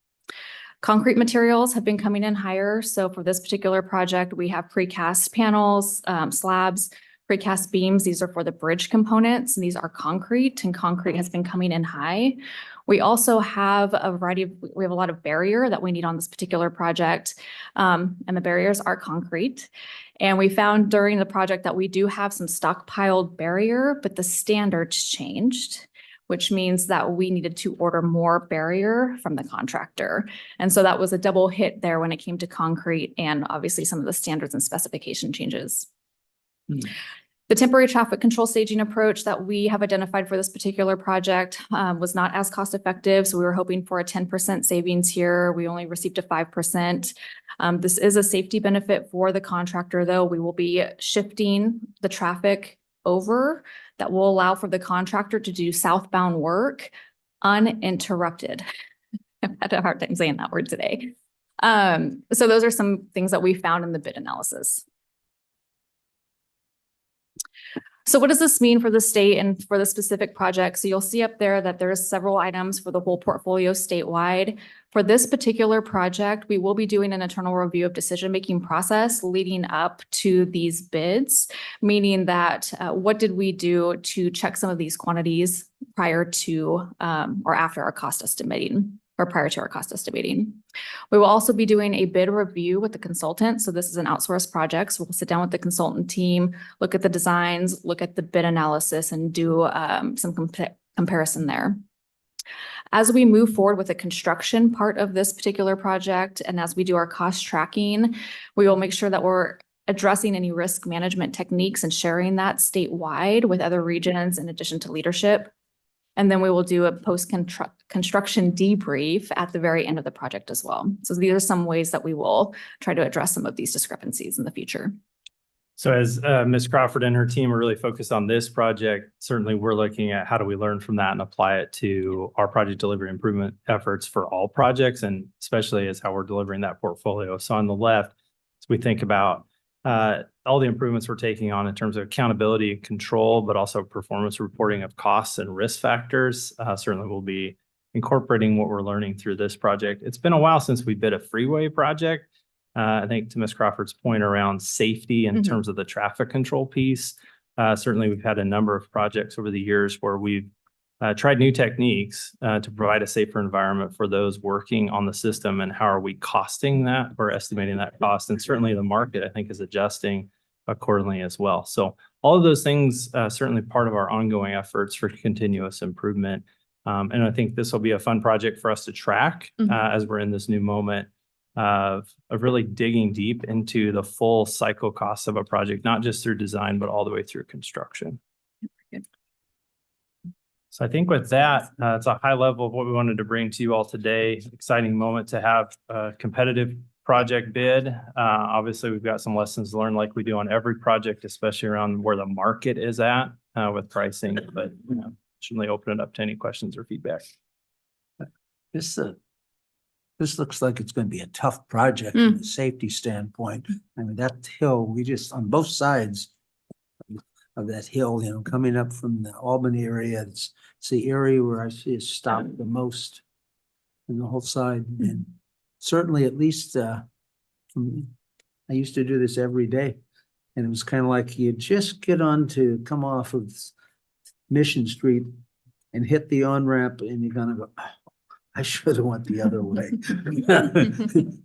Concrete materials have been coming in higher. So for this particular project, we have precast panels, slabs, precast beams. These are for the bridge components, and these are concrete, and concrete has been coming in high. We also have we have a lot of barrier that we need on this particular project, and the barriers are concrete. And we found during the project that we do have some stockpiled barrier, but the standards changed, which means that we needed to order more barrier from the contractor. And so that was a double hit there when it came to concrete and obviously some of the standards and specification changes. The temporary traffic control staging approach that we have identified for this particular project was not as cost effective. So we were hoping for a 10% savings here. We only received a 5%. This is a safety benefit for the contractor though. We will be shifting the traffic over that will allow for the contractor to do southbound work uninterrupted. I've had a hard time saying that word today. So those are some things that we found in the bid analysis. So what does this mean for the state and for the specific project? So you'll see up there that there's several items for the whole portfolio statewide. For this particular project, we will be doing an internal review of decision-making process leading up to these bids, meaning that what did we do to check some of these quantities prior to or after our cost estimating, or prior to our cost estimating. We will also be doing a bid review with the consultant. So this is an outsourced project. So we'll sit down with the consultant team, look at the designs, look at the bid analysis, and do some comparison there. As we move forward with the construction part of this particular project, and as we do our cost tracking, we will make sure that we're addressing any risk management techniques and sharing that statewide with other regions in addition to leadership. And then we will do a post-construction debrief at the very end of the project as well. So these are some ways that we will try to address some of these discrepancies in the future. So as Ms. Crawford and her team are really focused on this project, certainly we're looking at how do we learn from that and apply it to our project delivery improvement efforts for all projects, and especially as how we're delivering that portfolio. So on the left, as we think about all the improvements we're taking on in terms of accountability and control, but also performance reporting of costs and risk factors. Certainly we'll be incorporating what we're learning through this project. It's been a while since we bid a freeway project. I think to Ms. Crawford's point around safety in terms of the traffic control piece, certainly we've had a number of projects over the years where we've tried new techniques to provide a safer environment for those working on the system, and how are we costing that or estimating that cost. And certainly the market, I think, is adjusting accordingly as well. So all of those things certainly part of our ongoing efforts for continuous improvement. And I think this will be a fun project for us to track as we're in this new moment of really digging deep into the full cycle costs of a project, not just through design, but all the way through construction. So I think with that, it's a high level of what we wanted to bring to you all today. Exciting moment to have a competitive project bid. Obviously, we've got some lessons learned like we do on every project, especially around where the market is at with pricing, but certainly open it up to any questions or feedback. This looks like it's going to be a tough project from a safety standpoint. I mean, that hill, we just, on both sides of that hill, coming up from the Albany area, it's the area where I see it stop the most in the whole side. And certainly, at least, I used to do this every day. And it was kind of like you just come off of Mission Street and hit the on-ramp, and you're going to go, I should have went the other way.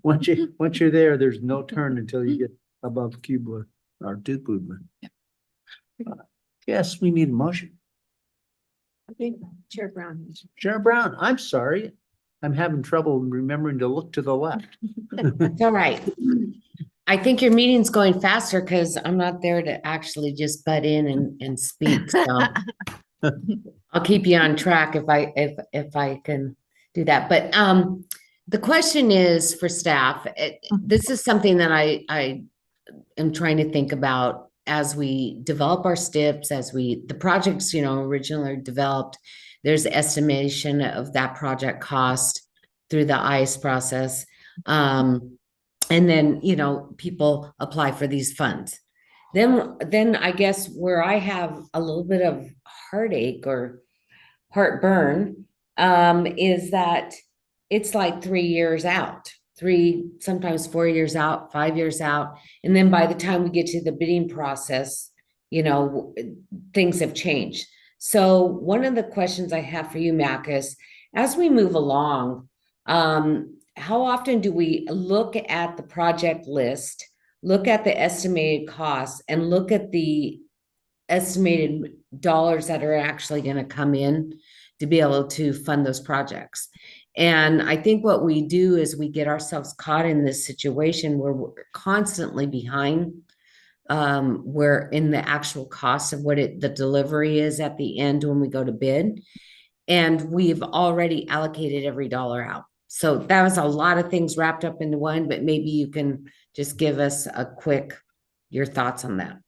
Once you're there, there's no turn until you get above Cuba or Dubuque. Yes, we need a motion. I think Chair Brown. Chair Brown, I'm sorry. I'm having trouble remembering to look to the left. It's all right. I think your meeting's going faster because I'm not there to actually just butt in and speak. So I'll keep you on track if I can do that. But the question is for staff. This is something that I am trying to think about as we develop our STIPs, the projects, originally developed. There's estimation of that project cost through the ICE process. And then, people apply for these funds. Then I guess where I have a little bit of heartache or heartburn is that it's like 3 years out, sometimes 4 years out, 5 years out. And then by the time we get to the bidding process, things have changed. So one of the questions I have for you, Mac, is as we move along, how often do we look at the project list, look at the estimated costs, and look at the estimated dollars that are actually going to come in to be able to fund those projects? And I think what we do is we get ourselves caught in this situation where we're constantly behind where in the actual cost of what the delivery is at the end when we go to bid. And we've already allocated every dollar out. So that was a lot of things wrapped up into one, but maybe you can just give us your thoughts on that.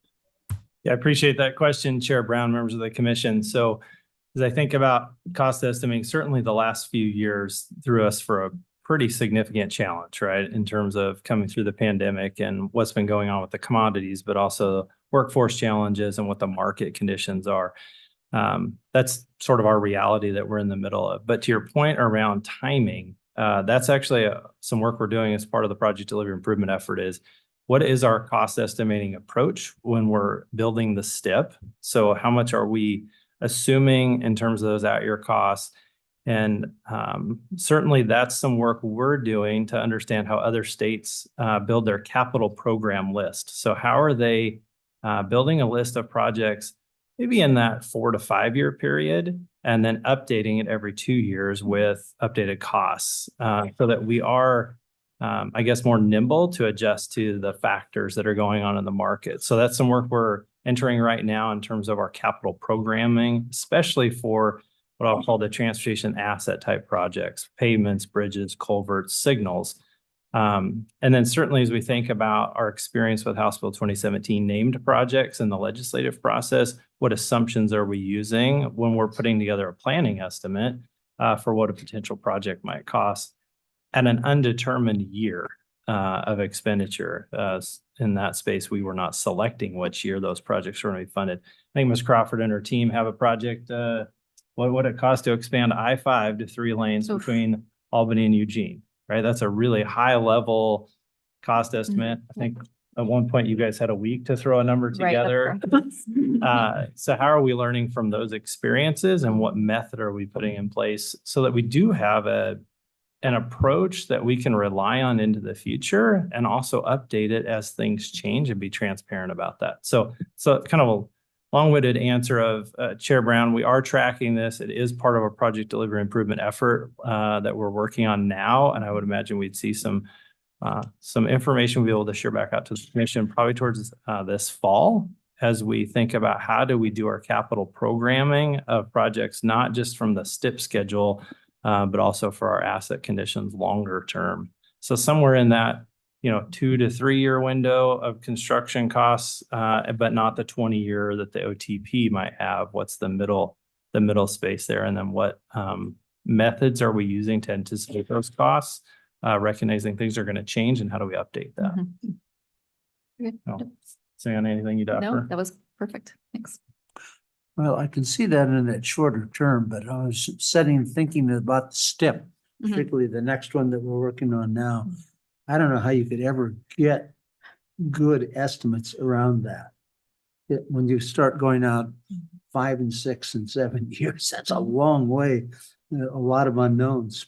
Yeah, I appreciate that question, Chair Brown, members of the commission. So as I think about cost estimating, certainly the last few years threw us for a pretty significant challenge, right? In terms of coming through the pandemic and what's been going on with the commodities, but also workforce challenges and what the market conditions are. That's sort of our reality that we're in the middle of. But to your point around timing, that's actually some work we're doing as part of the project delivery improvement effort is what is our cost estimating approach when we're building the STIP? So how much are we assuming in terms of those out-year costs? And certainly that's some work we're doing to understand how other states build their capital program list. So how are they building a list of projects maybe in that 4 to 5 year period, and then updating it every 2 years with updated costs so that we are, I guess, more nimble to adjust to the factors that are going on in the market. So that's some work we're entering right now in terms of our capital programming, especially for what I'll call the transportation asset type projects, pavements, bridges, culverts, signals. And then certainly as we think about our experience with House Bill 2017 named projects in the legislative process, what assumptions are we using when we're putting together a planning estimate for what a potential project might cost at an undetermined year of expenditure? In that space, we were not selecting which year those projects were going to be funded. I think Ms. Crawford and her team have a project. What would it cost to expand I-5 to 3 lanes between Albany and Eugene? Right, that's a really high level cost estimate. I think at one point you guys had a week to throw a number together. So how are we learning from those experiences, and what method are we putting in place so that we do have an approach that we can rely on into the future, and also update it as things change and be transparent about that. So kind of a long-winded answer of Chair Brown, we are tracking this. It is part of our project delivery improvement effort that we're working on now. And I would imagine we'd see some information we'll be able to share back out to the commission probably towards this fall, as we think about how do we do our capital programming of projects, not just from the STIP schedule, but also for our asset conditions longer term. So somewhere in that 2 to 3 year window of construction costs, but not the 20 year that the OTP might have. What's the middle space there? And then what methods are we using to anticipate those costs, recognizing things are going to change, and how do we update that? Sam, anything you'd offer? No, that was perfect. Thanks. Well, I can see that in that shorter term, but I was thinking about the STIP, particularly the next one that we're working on now. I don't know how you could ever get good estimates around that. When you start going out 5 and 6 and 7 years, that's a long way, a lot of unknowns.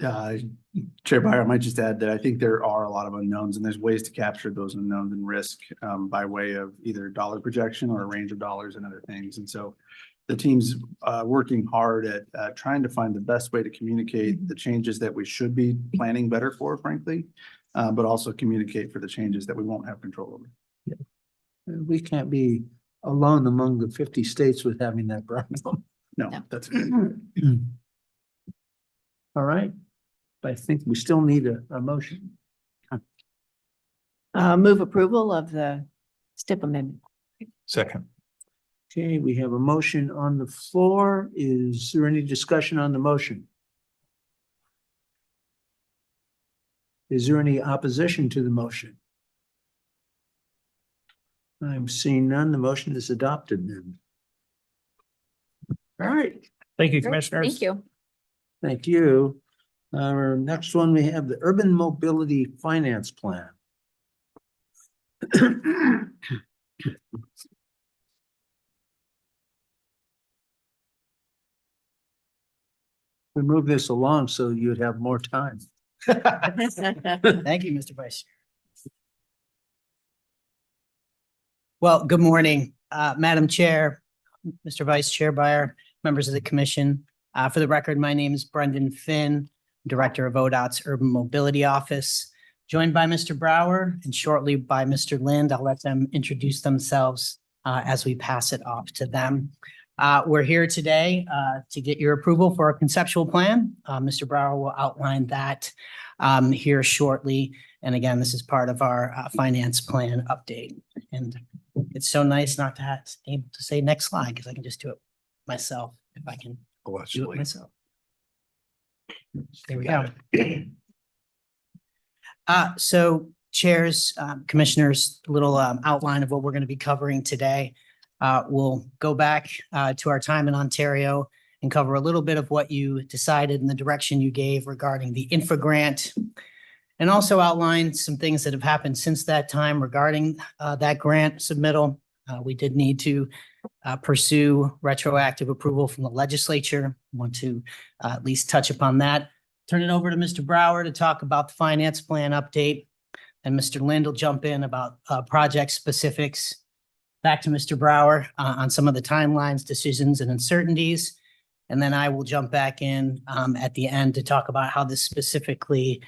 Chair Byer, I might just add that I think there are a lot of unknowns, and there's ways to capture those unknowns and risk by way of either dollar projection or a range of dollars and other things. And so the team's working hard at trying to find the best way to communicate the changes that we should be planning better for, frankly, but also communicate for the changes that we won't have control over. Yeah. We can't be alone among the 50 states with having that problem. No, that's good. All right. But I think we still need a motion. Move approval of the STIP amendment. Second. Okay, we have a motion on the floor. Is there any discussion on the motion? Is there any opposition to the motion? I'm seeing none. The motion is adopted then. All right. Thank you, commissioners. Thank you. Thank you. Our next one, we have the Urban Mobility Finance Plan. We move this along so you'd have more time. Thank you, Mr. Vice Chair. Well, good morning, Madam Chair, Mr. Vice Chair Byer, members of the commission. For the record, my name is Brendan Finn, Director of ODOT's Urban Mobility Office, joined by Mr. Brower and shortly by Mr. Lind. I'll let them introduce themselves as we pass it off to them. We're here today to get your approval for a conceptual plan. Mr. Brower will outline that here shortly. And again, this is part of our finance plan update. And it's so nice not to have able to say next slide because I can just do it myself if I can do it myself. There we go. So chairs, commissioners, a little outline of what we're going to be covering today. We'll go back to our time in Ontario and cover a little bit of what you decided and the direction you gave regarding the infra grant, and also outline some things that have happened since that time regarding that grant submittal. We did need to pursue retroactive approval from the legislature. Want to at least touch upon that. Turn it over to Mr. Brower to talk about the finance plan update, and Mr. Lind will jump in about project specifics. Back to Mr. Brower on some of the timelines, decisions, and uncertainties. And then I will jump back in at the end to talk about how this specifically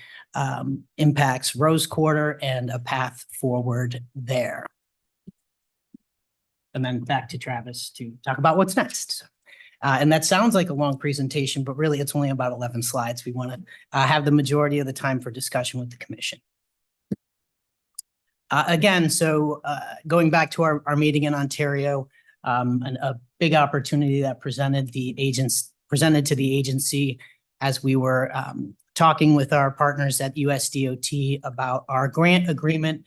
impacts Rose Quarter and a path forward there. And then back to Travis to talk about what's next. And that sounds like a long presentation, but really it's only about 11 slides. We want to have the majority of the time for discussion with the commission. Again, so going back to our meeting in Ontario, a big opportunity that presented to the agency as we were talking with our partners at USDOT about our grant agreement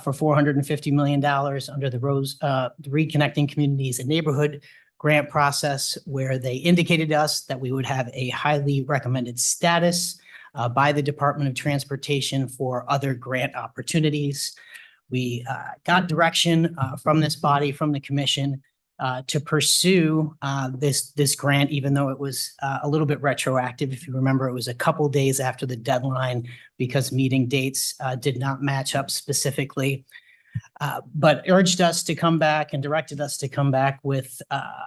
for $450 million under the Reconnecting Communities and Neighborhood grant process, where they indicated to us that we would have a highly recommended status by the Department of Transportation for other grant opportunities. We got direction from this body, from the commission, to pursue this grant, even though it was a little bit retroactive. If you remember, it was a couple days after the deadline because meeting dates did not match up specifically, but urged us to come back and directed us to come back with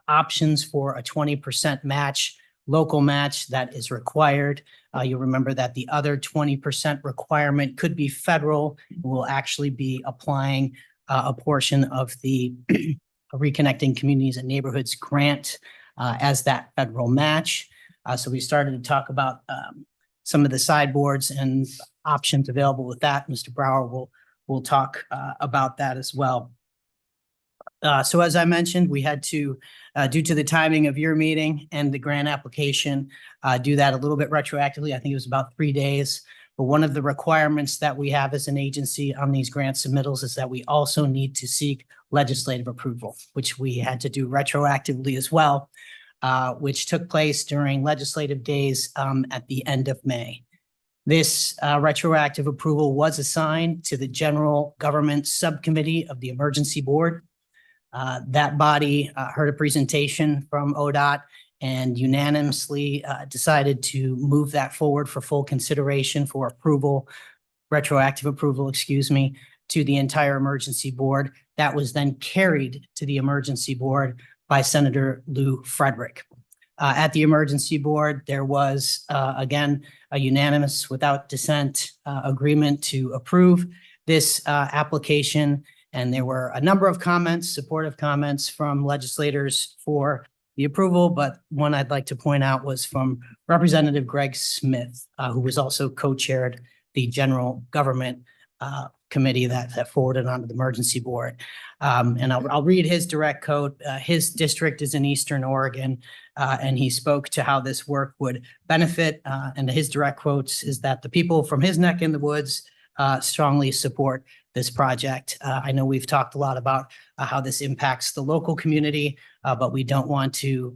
options for a 20% match, local match that is required. You'll remember that the other 20% requirement could be federal. We'll actually be applying a portion of the Reconnecting Communities and Neighborhoods grant as that federal match. So we started to talk about some of the sideboards and options available with that. Mr. Brower will talk about that as well. So as I mentioned, we had to, due to the timing of your meeting and the grant application, do that a little bit retroactively. I think it was about 3 days. But one of the requirements that we have as an agency on these grant submittals is that we also need to seek legislative approval, which we had to do retroactively as well, which took place during legislative days at the end of May. This retroactive approval was assigned to the General Government Subcommittee of the Emergency Board. That body heard a presentation from ODOT and unanimously decided to move that forward for full consideration for approval, retroactive approval, excuse me, to the entire emergency board. That was then carried to the emergency board by Senator Lou Frederick. At the emergency board, there was, again, a unanimous, without dissent, agreement to approve this application. And there were a number of comments, supportive comments from legislators for the approval, but one I'd like to point out was from Representative Greg Smith, who was also co-chaired the General Government Committee that forwarded onto the emergency board. And I'll read his direct quote. His district is in Eastern Oregon, and he spoke to how this work would benefit. And his direct quotes is that the people from his neck in the woods strongly support this project. I know we've talked a lot about how this impacts the local community, but we don't want to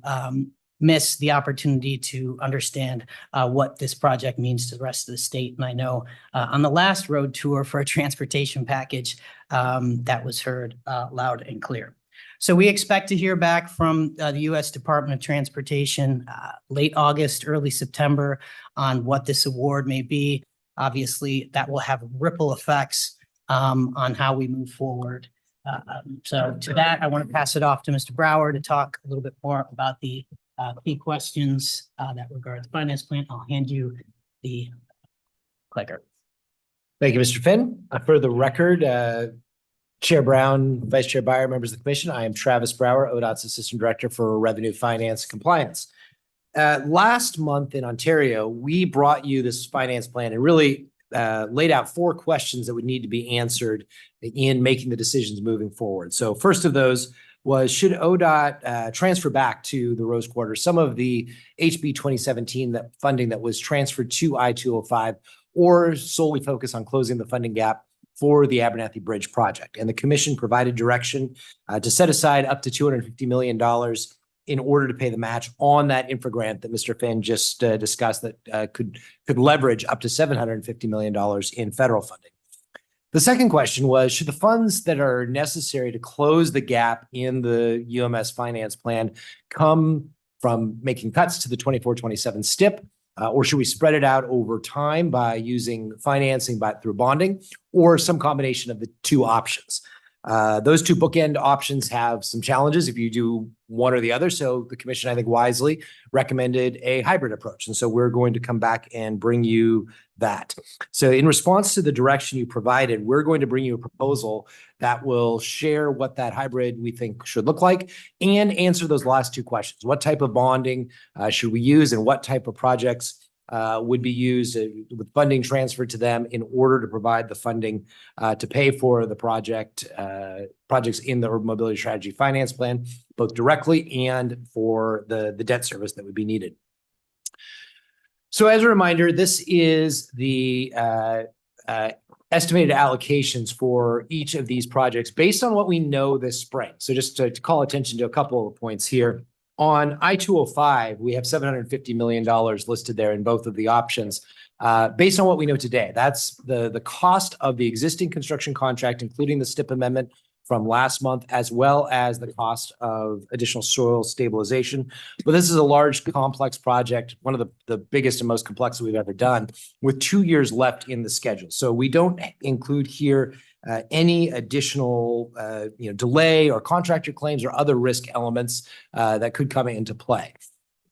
miss the opportunity to understand what this project means to the rest of the state. And I know on the last road tour for a transportation package, that was heard loud and clear. So we expect to hear back from the U.S. Department of Transportation late August, early September on what this award may be. Obviously, that will have ripple effects on how we move forward. So to that, I want to pass it off to Mr. Brower to talk a little bit more about the key questions that regard the finance plan. I'll hand you the clicker. Thank you, Mr. Finn. For the record, Chair Brown, Vice Chair Byer, members of the commission, I am Travis Brower, ODOT's Assistant Director for Revenue, Finance, and Compliance. Last month in Ontario, we brought you this finance plan, and really laid out 4 questions that would need to be answered in making the decisions moving forward. So first of those was, should ODOT transfer back to the Rose Quarter some of the HB 2017 funding that was transferred to I-205, or solely focus on closing the funding gap for the Abernathy Bridge project? And the commission provided direction to set aside up to $250 million in order to pay the match on that infra grant that Mr. Finn just discussed, that could leverage up to $750 million in federal funding. The second question was, should the funds that are necessary to close the gap in the UMS finance plan come from making cuts to the 24-27 STIP, or should we spread it out over time by using financing through bonding, or some combination of the 2 options? Those 2 bookend options have some challenges if you do one or the other. So the commission, I think, wisely recommended a hybrid approach. And so we're going to come back and bring you that. So in response to the direction you provided, we're going to bring you a proposal that will share what that hybrid we think should look like and answer those last 2 questions. What type of bonding should we use, and what type of projects would be used with funding transferred to them in order to provide the funding to pay for the projects in the Urban Mobility Strategy Finance Plan, both directly and for the debt service that would be needed. So as a reminder, this is the estimated allocations for each of these projects based on what we know this spring. So just to call attention to a couple of points here. On I-205, we have $750 million listed there in both of the options. Based on what we know today, that's the cost of the existing construction contract, including the STIP amendment from last month, as well as the cost of additional soil stabilization. But this is a large, complex project, one of the biggest and most complex we've ever done, with 2 years left in the schedule. So we don't include here any additional delay or contractor claims or other risk elements that could come into play.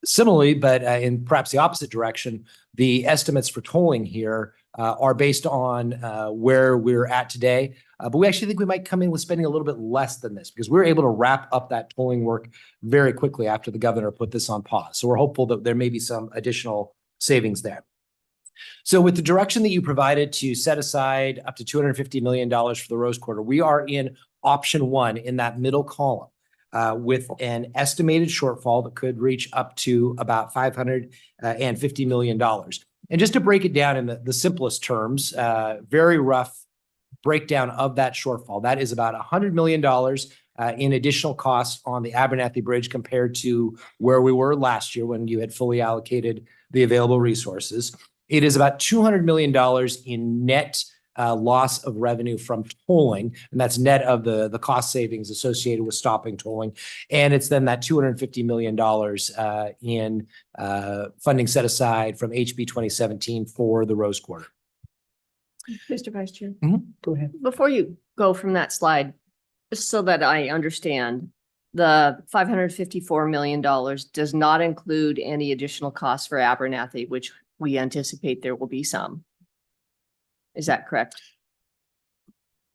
Similarly, but in perhaps the opposite direction, the estimates for tolling here are based on where we're at today. But we actually think we might come in with spending a little bit less than this, because we're able to wrap up that tolling work very quickly after the governor put this on pause. So we're hopeful that there may be some additional savings there. So with the direction that you provided to set aside up to $250 million for the Rose Quarter, we are in option 1 in that middle column with an estimated shortfall that could reach up to about $550 million. And just to break it down in the simplest terms, very rough breakdown of that shortfall, that is about $100 million in additional costs on the Abernathy Bridge compared to where we were last year when you had fully allocated the available resources. It is about $200 million in net loss of revenue from tolling, and that's net of the cost savings associated with stopping tolling. And it's then that $250 million in funding set aside from HB 2017 for the Rose Quarter. Mr. Vice Chair. Go ahead. Before you go from that slide, just so that I understand, the $554 million does not include any additional costs for Abernathy, which we anticipate there will be some. Is that correct?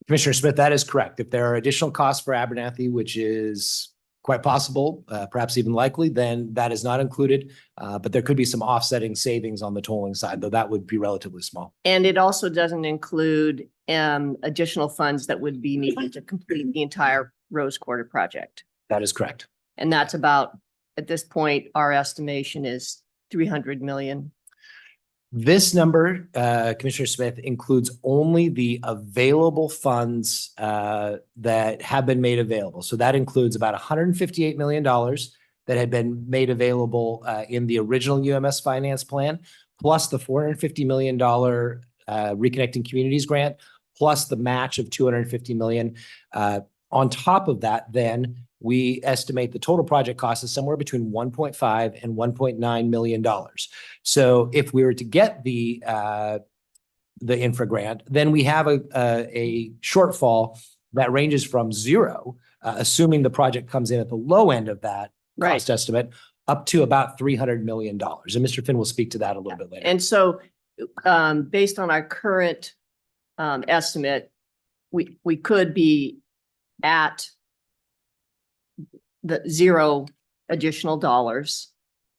Commissioner Smith, that is correct. If there are additional costs for Abernathy, which is quite possible, perhaps even likely, then that is not included. But there could be some offsetting savings on the tolling side, though that would be relatively small. And it also doesn't include additional funds that would be needed to complete the entire Rose Quarter project. That is correct. And that's about, at this point, our estimation is $300 million. This number, Commissioner Smith, includes only the available funds that have been made available. So that includes about $158 million that had been made available in the original UMS finance plan, plus the $450 million Reconnecting Communities grant, plus the match of $250 million. On top of that, then, we estimate the total project cost is somewhere between $1.5 and $1.9 million. So if we were to get the infra grant, then we have a shortfall that ranges from 0, assuming the project comes in at the low end of that cost estimate, up to about $300 million. And Mr. Finn will speak to that a little bit later. And so based on our current estimate, we could be at the 0 additional dollars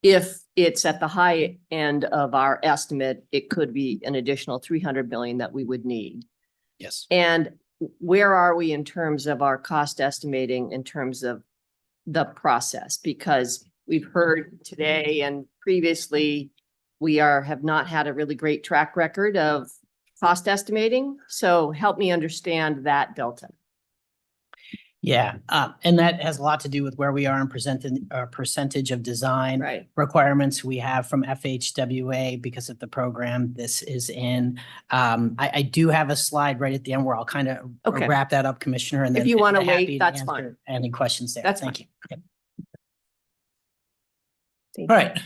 if it's at the high end of our estimate, it could be an additional 300 million that we would need. Yes. And where are we in terms of our cost estimating in terms of the process? Because we've heard today and previously, we have not had a really great track record of cost estimating. So help me understand that delta. Yeah, and that has a lot to do with where we are in percentage of design requirements we have from FHWA because of the program this is in. I do have a slide right at the end where I'll kind of wrap that up, Commissioner, and then if you want to happy wait, that's fine. answer any questions there. That's Thank you. Yep. All right.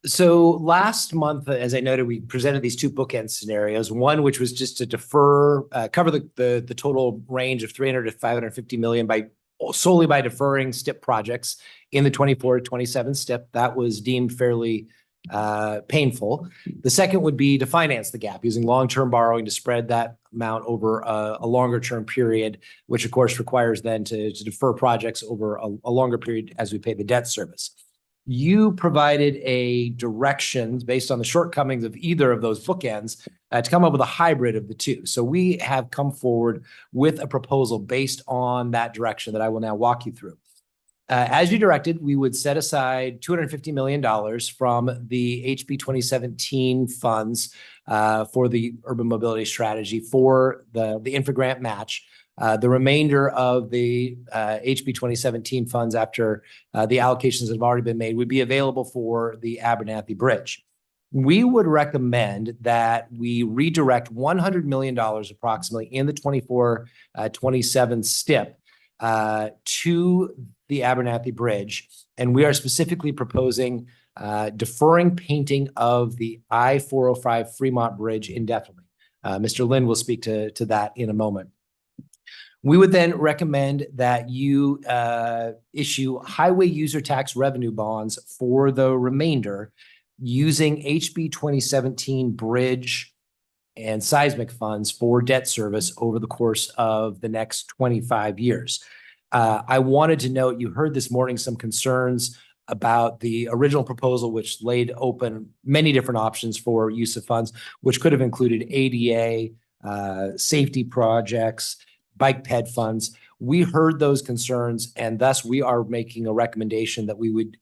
So last month, as I noted, we presented these two bookend scenarios. One, which was just to defer, cover the total range of 300 to 550 million solely by deferring STIP projects in the 24-27 STIP. That was deemed fairly painful. The second would be to finance the gap using long-term borrowing to spread that amount over a longer term period, which of course requires then to defer projects over a longer period as we pay the debt service. You provided a direction based on the shortcomings of either of those bookends to come up with a hybrid of the two. So we have come forward with a proposal based on that direction that I will now walk you through. As you directed, we would set aside $250 million from the HB 2017 funds for the urban mobility strategy for the infra grant match. The remainder of the HB 2017 funds after the allocations that have already been made would be available for the Abernathy Bridge. We would recommend that we redirect $100 million approximately in the 24-27 STIP to the Abernathy Bridge. And we are specifically proposing deferring painting of the I-405 Fremont Bridge indefinitely. Mr. Lynn will speak to that in a moment. We would then recommend that you issue highway user tax revenue bonds for the remainder using HB 2017 bridge and seismic funds for debt service over the course of the next 25 years. I wanted to note, you heard this morning some concerns about the original proposal, which laid open many different options for use of funds, which could have included ADA, safety projects, bike ped funds. We heard those concerns, and thus we are making a recommendation that we would,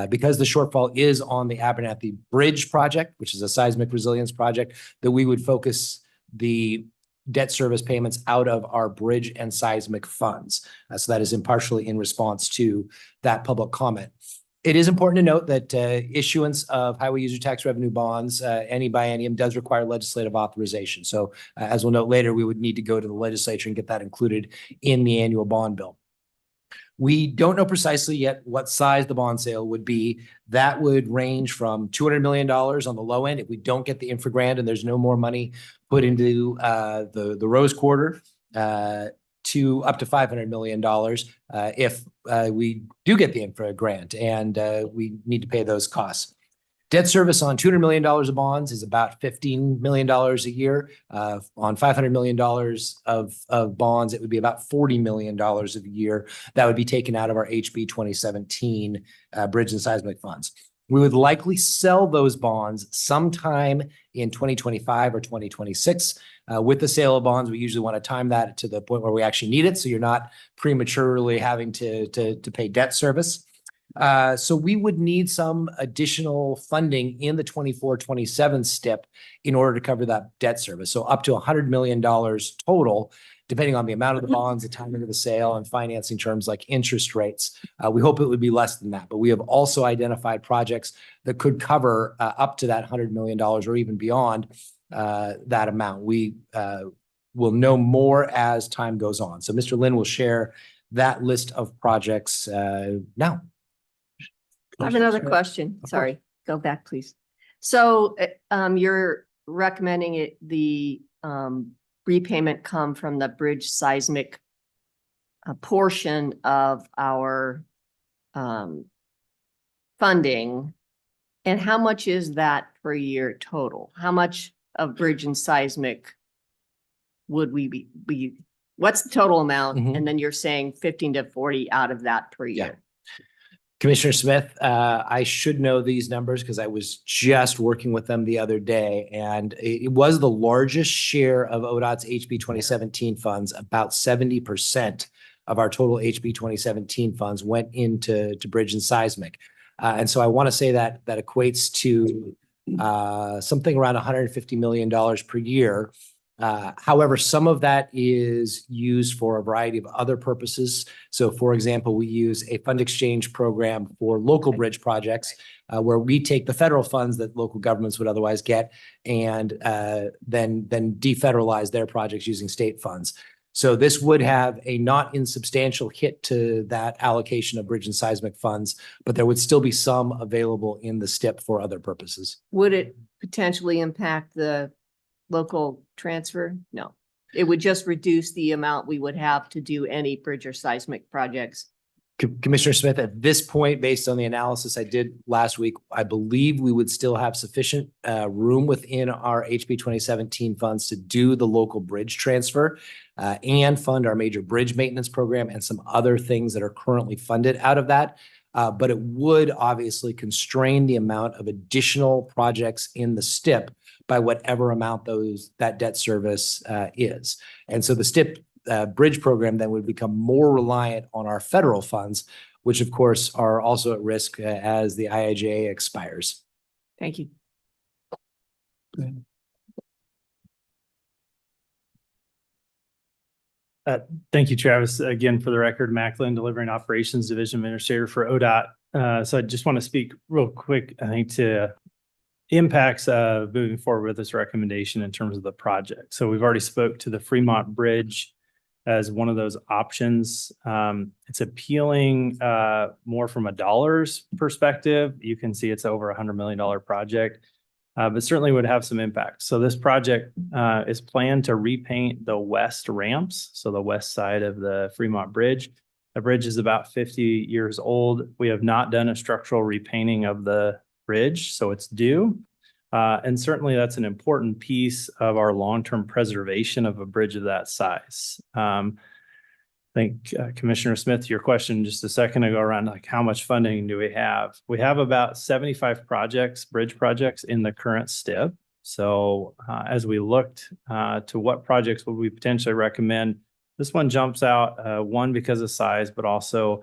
because the shortfall is on the Abernathy Bridge project, which is a seismic resilience project, that we would focus the debt service payments out of our bridge and seismic funds. So that is impartially in response to that public comment. It is important to note that issuance of highway user tax revenue bonds, any biennium, does require legislative authorization. So as we'll note later, we would need to go to the legislature and get that included in the annual bond bill. We don't know precisely yet what size the bond sale would be. That would range from $200 million on the low end if we don't get the infra grant and there's no more money put into the Rose Quarter, to up to $500 million if we do get the infra grant and we need to pay those costs. Debt service on $200 million of bonds is about $15 million a year. On $500 million of bonds, it would be about $40 million a year. That would be taken out of our HB 2017 bridge and seismic funds. We would likely sell those bonds sometime in 2025 or 2026. With the sale of bonds, we usually want to time that to the point where we actually need it, so you're not prematurely having to pay debt service. So we would need some additional funding in the 24-27 STIP in order to cover that debt service. So up to $100 million total, depending on the amount of the bonds, the timing of the sale, and financing terms like interest rates. We hope it would be less than that, but we have also identified projects that could cover up to that $100 million or even beyond that amount. We will know more as time goes on. So Mr. Lynn will share that list of projects now. I have another question. Sorry, go back, please. So you're recommending the repayment come from the bridge seismic portion of our funding. And how much is that per year total? How much of bridge and seismic would we be What's the total amount? Mhm. And then you're saying 15 to 40 out of that per year. Commissioner Smith, I should know these numbers because I was just working with them the other day, and it was the largest share of ODOT's HB 2017 funds. About 70% of our total HB 2017 funds went into bridge and seismic. And so I want to say that that equates to something around $150 million per year. However, some of that is used for a variety of other purposes. So for example, we use a fund exchange program for local bridge projects where we take the federal funds that local governments would otherwise get and then defederalize their projects using state funds. So this would have a not insubstantial hit to that allocation of bridge and seismic funds, but there would still be some available in the STIP for other purposes. Would it potentially impact the local transfer? No, it would just reduce the amount we would have to do any bridge or seismic projects. Commissioner Smith, at this point, based on the analysis I did last week, I believe we would still have sufficient room within our HB 2017 funds to do the local bridge transfer and fund our major bridge maintenance program and some other things that are currently funded out of that. But it would obviously constrain the amount of additional projects in the STIP by whatever amount that debt service is. And so the STIP bridge program then would become more reliant on our federal funds, which of course are also at risk as the IIJA expires. Thank you. Thank you, Travis. Again, for the record, Macklin, Delivering Operations Division Administrator for ODOT. So I just want to speak real quick, I think, to impacts of moving forward with this recommendation in terms of the project. So we've already spoke to the Fremont Bridge as one of those options. It's appealing more from a dollars perspective. You can see it's over $100 million project, but certainly would have some impact. So this project is planned to repaint the west ramps, so the west side of the Fremont Bridge. The bridge is about 50 years old. We have not done a structural repainting of the bridge, so it's due. And certainly that's an important piece of our long-term preservation of a bridge of that size. I think Commissioner Smith, your question just a second ago around like how much funding do we have? We have about 75 projects, bridge projects in the current STIP. So as we looked to what projects would we potentially recommend, this one jumps out, one because of size, but also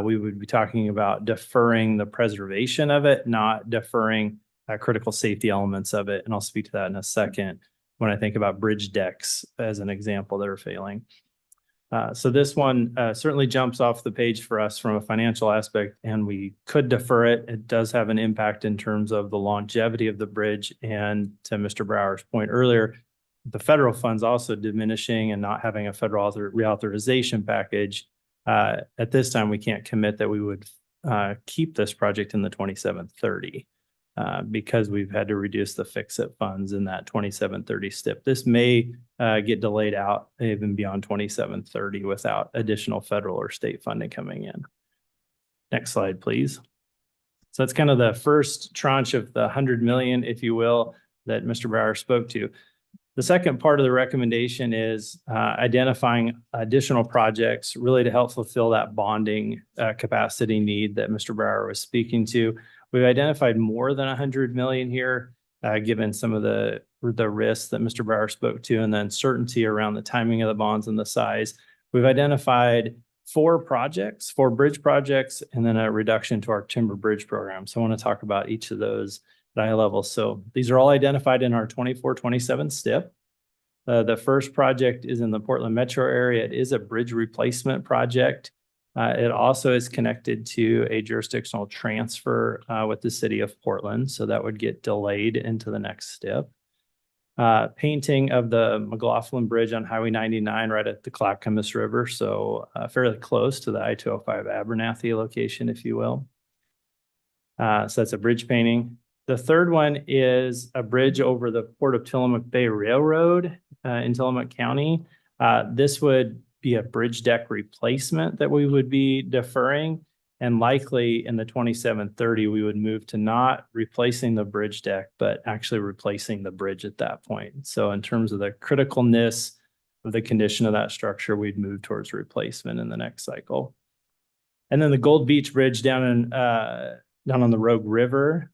we would be talking about deferring the preservation of it, not deferring critical safety elements of it. And I'll speak to that in a second when I think about bridge decks as an example that are failing. So this one certainly jumps off the page for us from a financial aspect, and we could defer it. It does have an impact in terms of the longevity of the bridge. And to Mr. Brower's point earlier, the federal funds also diminishing and not having a federal reauthorization package. At this time, we can't commit that we would keep this project in the 2730 because we've had to reduce the fix-it funds in that 2730 STIP. This may get delayed out even beyond 2730 without additional federal or state funding coming in. Next slide, please. So that's kind of the first tranche of the 100 million, if you will, that Mr. Brower spoke to. The second part of the recommendation is identifying additional projects really to help fulfill that bonding capacity need that Mr. Brower was speaking to. We've identified more than 100 million here, given some of the risks that Mr. Brower spoke to and the uncertainty around the timing of the bonds and the size. We've identified 4 projects, 4 bridge projects, and then a reduction to our timber bridge program. So I want to talk about each of those at a high level. So these are all identified in our 24-27 STIP. The first project is in the Portland metro area. It is a bridge replacement project. It also is connected to a jurisdictional transfer with the city of Portland. So that would get delayed into the next STIP. Painting of the McLaughlin Bridge on Highway 99 right at the Clackamas River. So fairly close to the I-205 Abernathy location, if you will. So that's a bridge painting. The third one is a bridge over the Port of Tillamook Bay Railroad in Tillamook County. This would be a bridge deck replacement that we would be deferring, and likely in the 2730 we would move to not replacing the bridge deck but actually replacing the bridge at that point. So in terms of the criticalness the condition of that structure, we'd move towards replacement in the next cycle. And then the Gold Beach Bridge down on the Rogue River.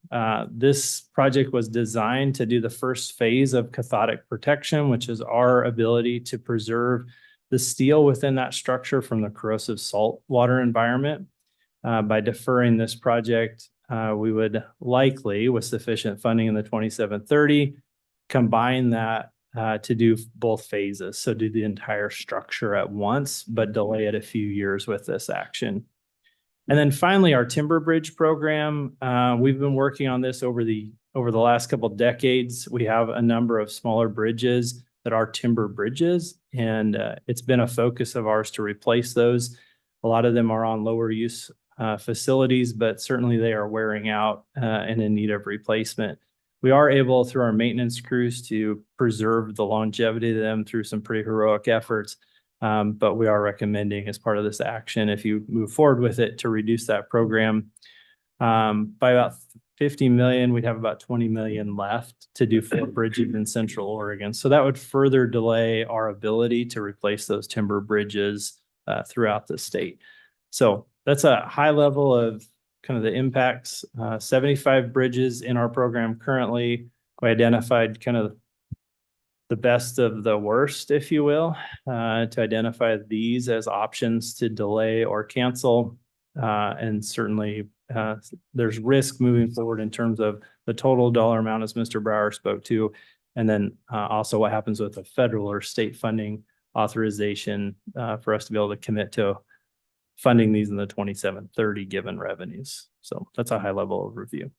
This project was designed to do the first phase of cathodic protection, which is our ability to preserve the steel within that structure from the corrosive salt water environment. By deferring this project, we would likely, with sufficient funding in the 27-30, combine that to do both phases. So do the entire structure at once, but delay it a few years with this action. And then finally, our timber bridge program. We've been working on this over the last couple of decades. We have a number of smaller bridges that are timber bridges, and it's been a focus of ours to replace those. A lot of them are on lower use facilities, but certainly they are wearing out and in need of replacement. We are able, through our maintenance crews, to preserve the longevity of them through some pretty heroic efforts. But we are recommending, as part of this action, if you move forward with it, to reduce that program by about 50 million. We'd have about 20 million left to do 4 bridges in Central Oregon. So that would further delay our ability to replace those timber bridges throughout the state. So that's a high level of kind of the impacts. 75 bridges in our program currently. We identified kind of the best of the worst, if you will, to identify these as options to delay or cancel. And certainly there's risk moving forward in terms of the total dollar amount, as Mr. Brower spoke to, and then also what happens with the federal or state funding authorization for us to be able to commit to funding these in the 27-30 given revenues. So that's a high level overview.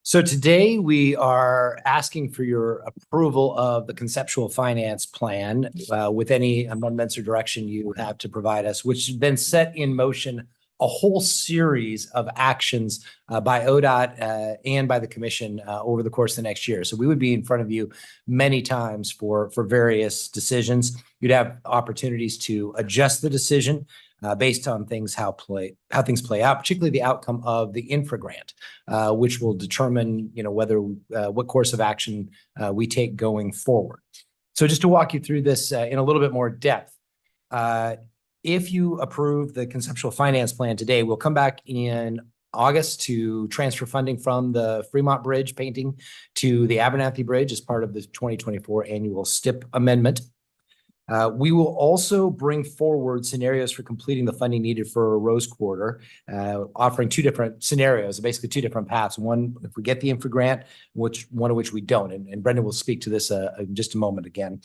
So today we are asking for your approval of the conceptual finance plan with any amendments or direction you have to provide us, which has been set in motion a whole series of actions by ODOT and by the commission over the course of the next year. So we would be in front of you many times for various decisions. You'd have opportunities to adjust the decision based on how things play out, particularly the outcome of the infra grant, which will determine, whether what course of action we take going forward. So just to walk you through this in a little bit more depth, if you approve the conceptual finance plan today, we'll come back in August to transfer funding from the Fremont Bridge painting to the Abernathy Bridge as part of the 2024 annual STIP amendment. We will also bring forward scenarios for completing the funding needed for Rose Quarter, offering 2 different scenarios, basically 2 different paths. One, if we get the infra grant, one of which we don't. And Brendan will speak to this in just a moment again.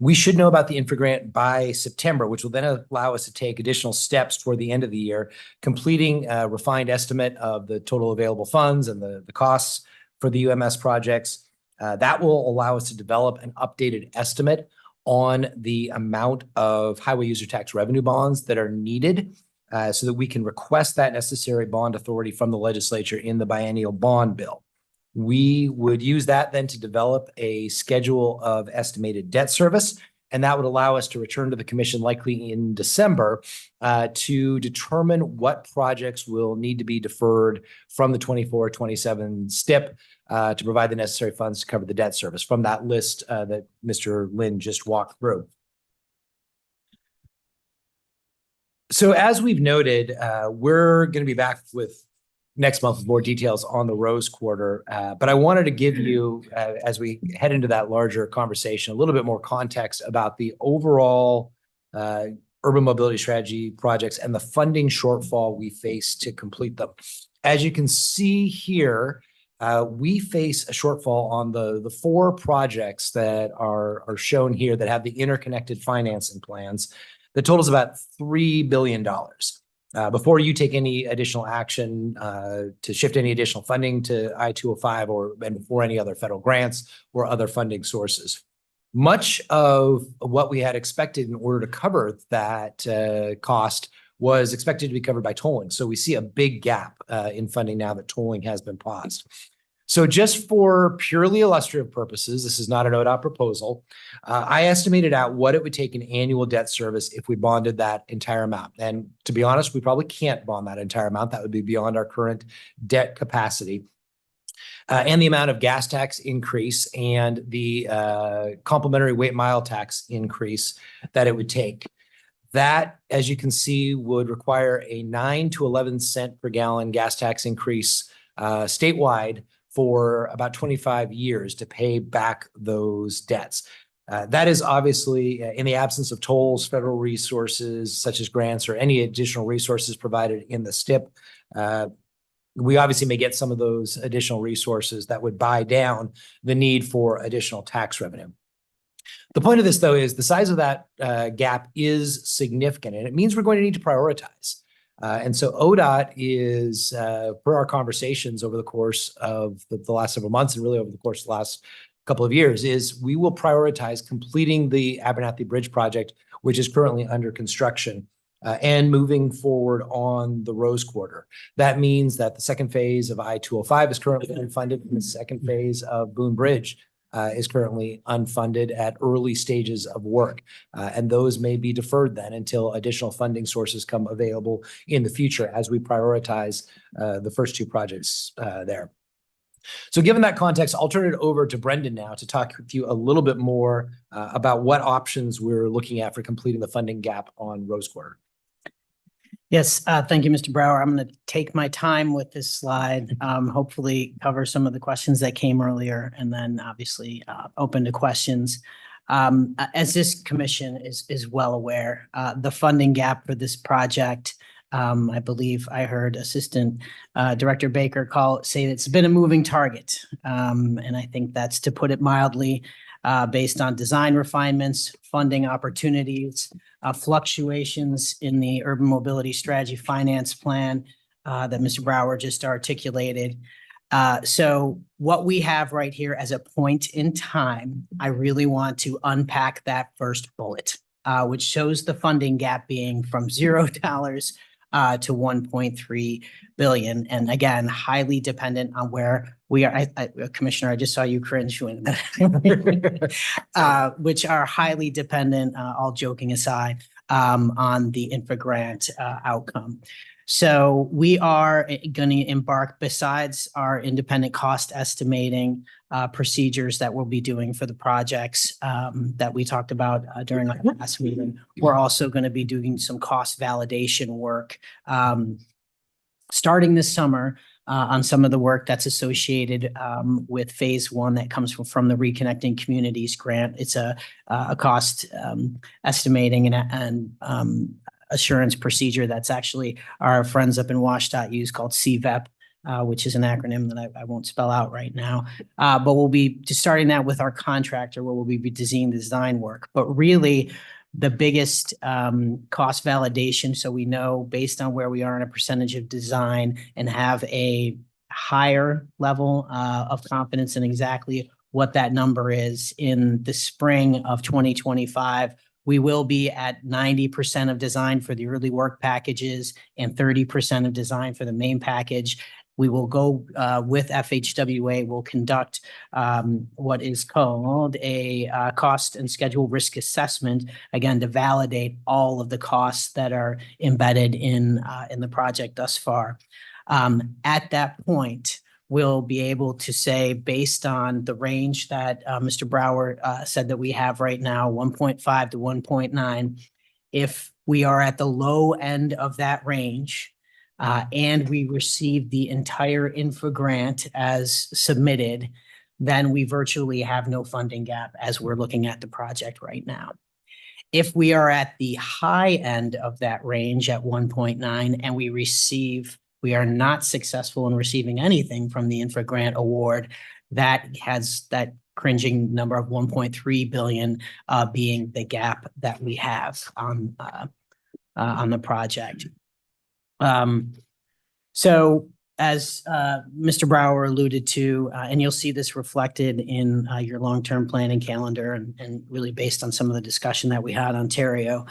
We should know about the infra grant by September, which will then allow us to take additional steps toward the end of the year, completing a refined estimate of the total available funds and the costs for the UMS projects. That will allow us to develop an updated estimate on the amount of highway user tax revenue bonds that are needed so that we can request that necessary bond authority from the legislature in the biennial bond bill. We would use that then to develop a schedule of estimated debt service, and that would allow us to return to the commission likely in December to determine what projects will need to be deferred from the 24-27 STIP to provide the necessary funds to cover the debt service from that list that Mr. Lynn just walked through. So as we've noted, we're going to be back with next month with more details on the Rose Quarter. But I wanted to give you, as we head into that larger conversation, a little bit more context about the overall urban mobility strategy projects and the funding shortfall we face to complete them. As you can see here, we face a shortfall on the 4 projects that are shown here that have the interconnected financing plans. The total is about $3 billion. Before you take any additional action to shift any additional funding to I-205 and before any other federal grants or other funding sources. Much of what we had expected in order to cover that cost was expected to be covered by tolling. So we see a big gap in funding now that tolling has been paused. So just for purely illustrative purposes, this is not an ODOT proposal. I estimated out what it would take in annual debt service if we bonded that entire amount. And to be honest, we probably can't bond that entire amount. That would be beyond our current debt capacity. and the amount of gas tax increase and the complementary weight mile tax increase that it would take. That, as you can see, would require a 9 to 11 cent per gallon gas tax increase statewide for about 25 years to pay back those debts. That is obviously in the absence of tolls, federal resources such as grants or any additional resources provided in the STIP. We obviously may get some of those additional resources that would buy down the need for additional tax revenue. The point of this, though, is the size of that gap is significant, and it means we're going to need to prioritize. And so ODOT is, per our conversations over the course of the last several months and really over the course of the last couple of years, is we will prioritize completing the Abernathy Bridge project, which is currently under construction, and moving forward on the Rose Quarter. That means that the second phase of I-205 is currently unfunded, and the second phase of Boone Bridge is currently unfunded at early stages of work. And those may be deferred then until additional funding sources come available in the future as we prioritize the first two projects there. So given that context, I'll turn it over to Brendan now to talk with you a little bit more about what options we're looking at for completing the funding gap on Rose Quarter. Yes, thank you, Mr. Brower. I'm going to take my time with this slide, hopefully cover some of the questions that came earlier, and then obviously open to questions. As this commission is well aware, the funding gap for this project, I believe I heard Assistant Director Baker say it's been a moving target. And I think that's, to put it mildly, based on design refinements, funding opportunities, fluctuations in the urban mobility strategy finance plan that Mr. Brower just articulated. So what we have right here as a point in time, I really want to unpack that first bullet, which shows the funding gap being from $0 to 1.3 billion. And again, highly dependent on where we are. Commissioner, I just saw you cringe when which are highly dependent, all joking aside, on the infra grant outcome. So we are going to embark, besides our independent cost estimating procedures that we'll be doing for the projects that we talked about during our last meeting. We're also going to be doing some cost validation work starting this summer on some of the work that's associated with phase one that comes from the Reconnecting Communities grant. It's a cost estimating and assurance procedure that's actually our friends up in WashDOT use, called CVEP, which is an acronym that I won't spell out right now. But we'll be just starting that with our contractor, where we'll be designing design work. But really, the biggest cost validation, so we know based on where we are in a percentage of design and have a higher level of confidence in exactly what that number is in the spring of 2025. We will be at 90% of design for the early work packages and 30% of design for the main package. We will go with FHWA, we'll conduct what is called a cost and schedule risk assessment, again, to validate all of the costs that are embedded in the project thus far. At that point, we'll be able to say, based on the range that Mr. Brower said that we have right now, 1.5 to 1.9, if we are at the low end of that range, and we receive the entire infra grant as submitted, then we virtually have no funding gap as we're looking at the project right now. If we are at the high end of that range at 1.9 and we are not successful in receiving anything from the infra grant award, that has that cringing number of 1.3 billion being the gap that we have on the project. So as Mr. Brower alluded to, and you'll see this reflected in your long-term planning calendar and really based on some of the discussion that we had on Ontario,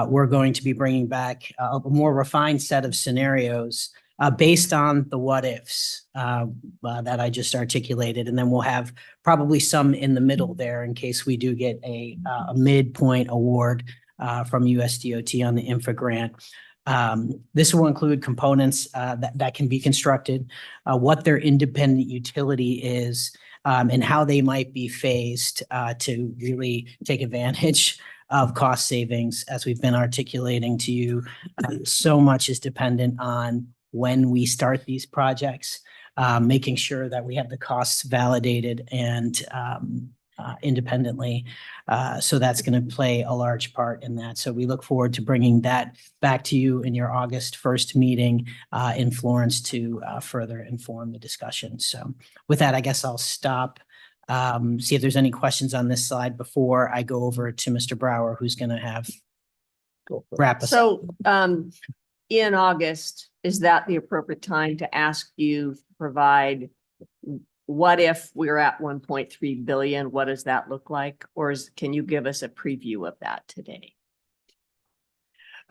we're going to be bringing back a more refined set of scenarios based on the what ifs that I just articulated. And then we'll have probably some in the middle there in case we do get a midpoint award from USDOT on the infra grant. This will include components that can be constructed, what their independent utility is, and how they might be phased to really take advantage of cost savings. As we've been articulating to you, so much is dependent on when we start these projects, making sure that we have the costs validated and independently. So that's going to play a large part in that. So we look forward to bringing that back to you in your August 1st meeting in Florence to further inform the discussion. So with that, I guess I'll stop. See if there's any questions on this slide before I go over to Mr. Brower, who's going to wrap us up. So in August, is that the appropriate time to ask you to provide, what if we're at 1.3 billion? What does that look like? Or can you give us a preview of that today?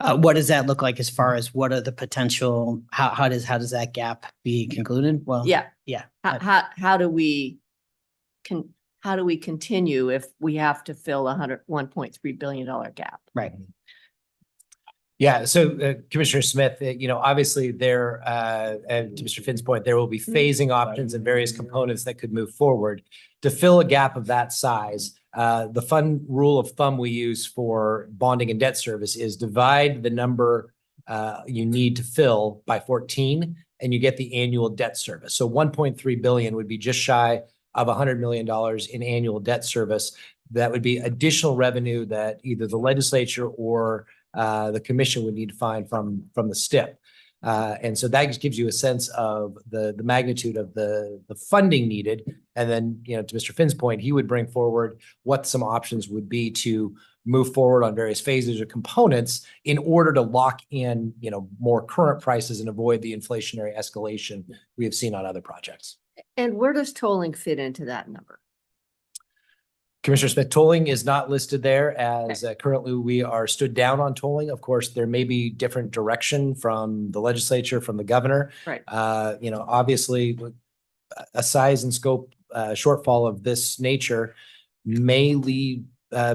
What does that look like as far as what are the potential, how does that gap be concluded? Well, Yeah. yeah. How do we continue if we have to fill $1.3 billion gap? Right. Yeah, so Commissioner Smith, obviously there, and to Mr. Finn's point, there will be phasing options and various components that could move forward. To fill a gap of that size, the rule of thumb we use for bonding and debt service is divide the number you need to fill by 14 and you get the annual debt service. So 1.3 billion would be just shy of $100 million in annual debt service. That would be additional revenue that either the legislature or the commission would need to find from the STIP. And so that just gives you a sense of the magnitude of the funding needed. And then, to Mr. Finn's point, he would bring forward what some options would be to move forward on various phases or components in order to lock in, more current prices and avoid the inflationary escalation we have seen on other projects. And where does tolling fit into that number? Commissioner Smith, tolling is not listed there as currently we are stood down on tolling. Of course, there may be different direction from the legislature, from the governor. Right. Obviously a size and scope shortfall of this nature may lead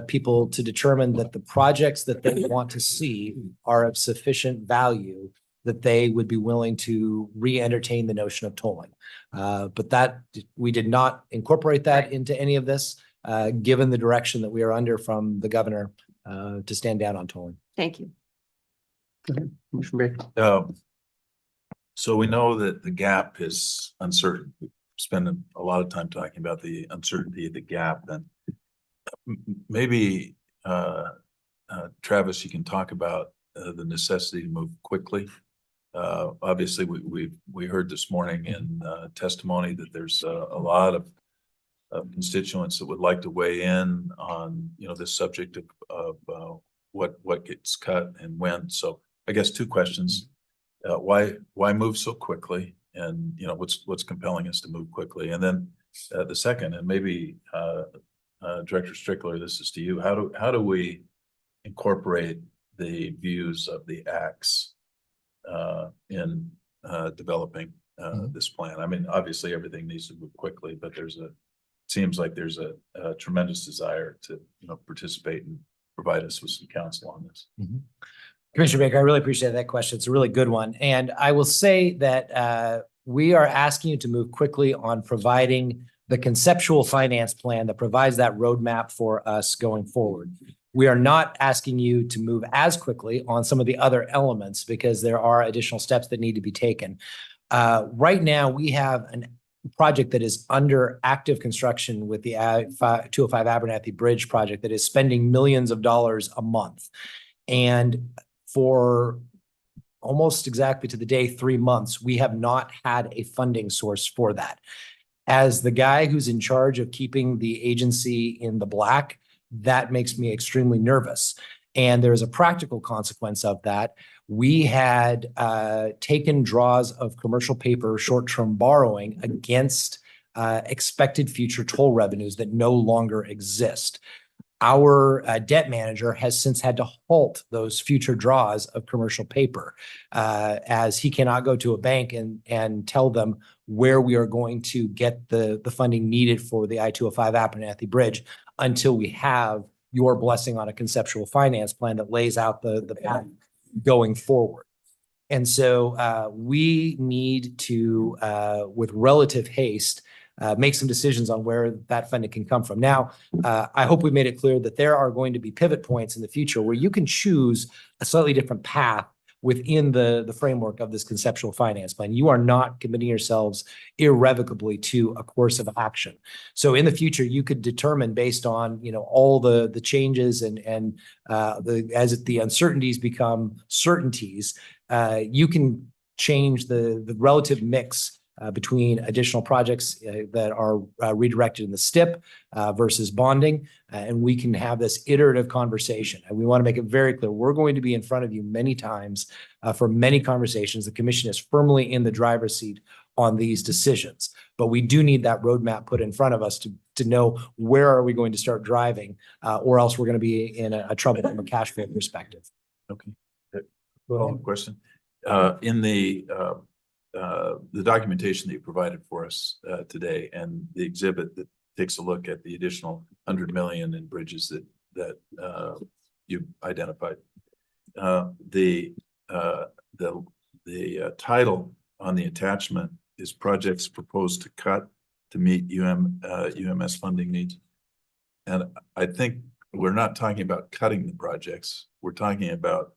people to determine that the projects that they want to see are of sufficient value that they would be willing to re-entertain the notion of tolling. But that we did not incorporate that into any of this. Given the direction that we are under from the governor to stand down on tolling. Thank you. So we know that the gap is uncertain. We spend a lot of time talking about the uncertainty of the gap. And maybe, Travis, you can talk about the necessity to move quickly. Obviously, we heard this morning in testimony that there's a lot of constituents that would like to weigh in on, this subject of what gets cut and when. So I guess two questions. Why move so quickly? And, what's compelling us to move quickly? And then the second, and maybe Director Strickler, this is to you. How do we incorporate the views of the ACTs in developing this plan? I mean, obviously everything needs to move quickly, but seems like there's a tremendous desire to, participate and provide us with some counsel on this. Commissioner Baker, I really appreciate that question. It's a really good one. And I will say that we are asking you to move quickly on providing the conceptual finance plan that provides that roadmap for us going forward. We are not asking you to move as quickly on some of the other elements because there are additional steps that need to be taken. Right now, we have a project that is under active construction with the 205 Abernathy Bridge project that is spending millions of dollars a month. And for almost exactly to the day, 3 months, we have not had a funding source for that. As the guy who's in charge of keeping the agency in the black, that makes me extremely nervous. And there's a practical consequence of that. We had taken draws of commercial paper short-term borrowing against expected future toll revenues that no longer exist. Our debt manager has since had to halt those future draws of commercial paper as he cannot go to a bank and tell them where we are going to get the funding needed for the I-205 Abernathy Bridge until we have your blessing on a conceptual finance plan that lays out the path going forward. And so we need to, with relative haste, make some decisions on where that funding can come from. Now, I hope we made it clear that there are going to be pivot points in the future where you can choose a slightly different path within the framework of this conceptual finance plan. You are not committing yourselves irrevocably to a course of action. So in the future, you could determine based on, all the changes and as the uncertainties become certainties, you can change the relative mix between additional projects that are redirected in the STIP versus bonding. And we can have this iterative conversation. And we want to make it very clear, we're going to be in front of you many times for many conversations. The commission is firmly in the driver's seat on these decisions. But we do need that roadmap put in front of us to know where are we going to start driving, or else we're going to be in a trouble from a cash flow perspective. Okay. Well, question. In the documentation that you provided for us today and the exhibit that takes a look at the additional 100 million in bridges that you've identified, the title on the attachment is projects proposed to cut to meet UMS funding needs. And I think we're not talking about cutting the projects. We're talking about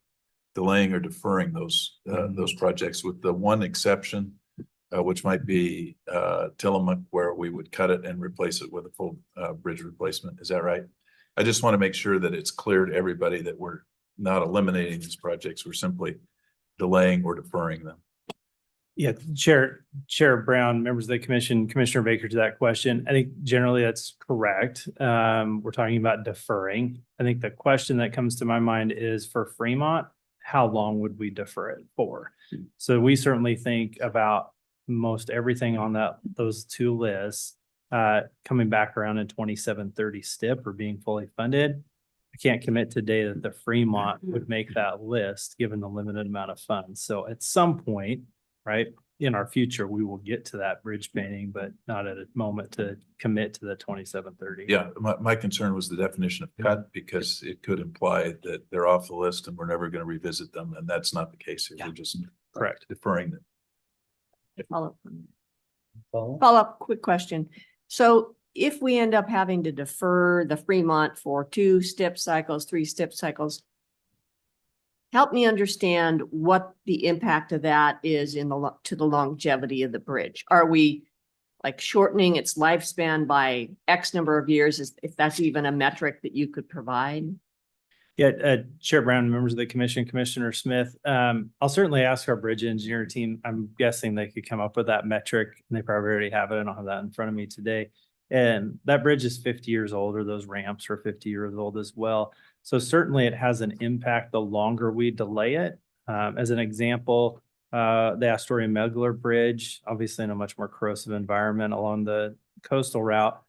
delaying or deferring those projects, with the one exception, which might be Tillamook, where we would cut it and replace it with a full bridge replacement. Is that right? I just want to make sure that it's clear to everybody that we're not eliminating these projects. We're simply delaying or deferring them. Yeah, Chair Brown, members of the commission, Commissioner Baker, to that question, I think generally that's correct. We're talking about deferring. I think the question that comes to my mind is, for Fremont, how long would we defer it for? So we certainly think about most everything on those two lists coming back around in 2730 STIP or being fully funded. I can't commit today that the Fremont would make that list given the limited amount of funds. So at some point, right, in our future, we will get to that bridge painting, but not at a moment to commit to the 2730. Yeah, my concern was the definition of cut, because it could imply that they're off the list and we're never going to revisit them. And that's not the case here. We're just correct deferring them. Follow-up quick question. So if we end up having to defer the Fremont for 2 STIP cycles, 3 STIP cycles, help me understand what the impact of that is to the longevity of the bridge. Are we like shortening its lifespan by X number of years, if that's even a metric that you could provide? Yeah, Chair Brown, members of the commission, Commissioner Smith, I'll certainly ask our bridge engineer team. I'm guessing they could come up with that metric, and they probably already have it. I don't have that in front of me today. And that bridge is 50 years old, or those ramps are 50 years old as well. So certainly it has an impact the longer we delay it. As an example, the Astoria Megler Bridge, obviously in a much more corrosive environment along the coastal route,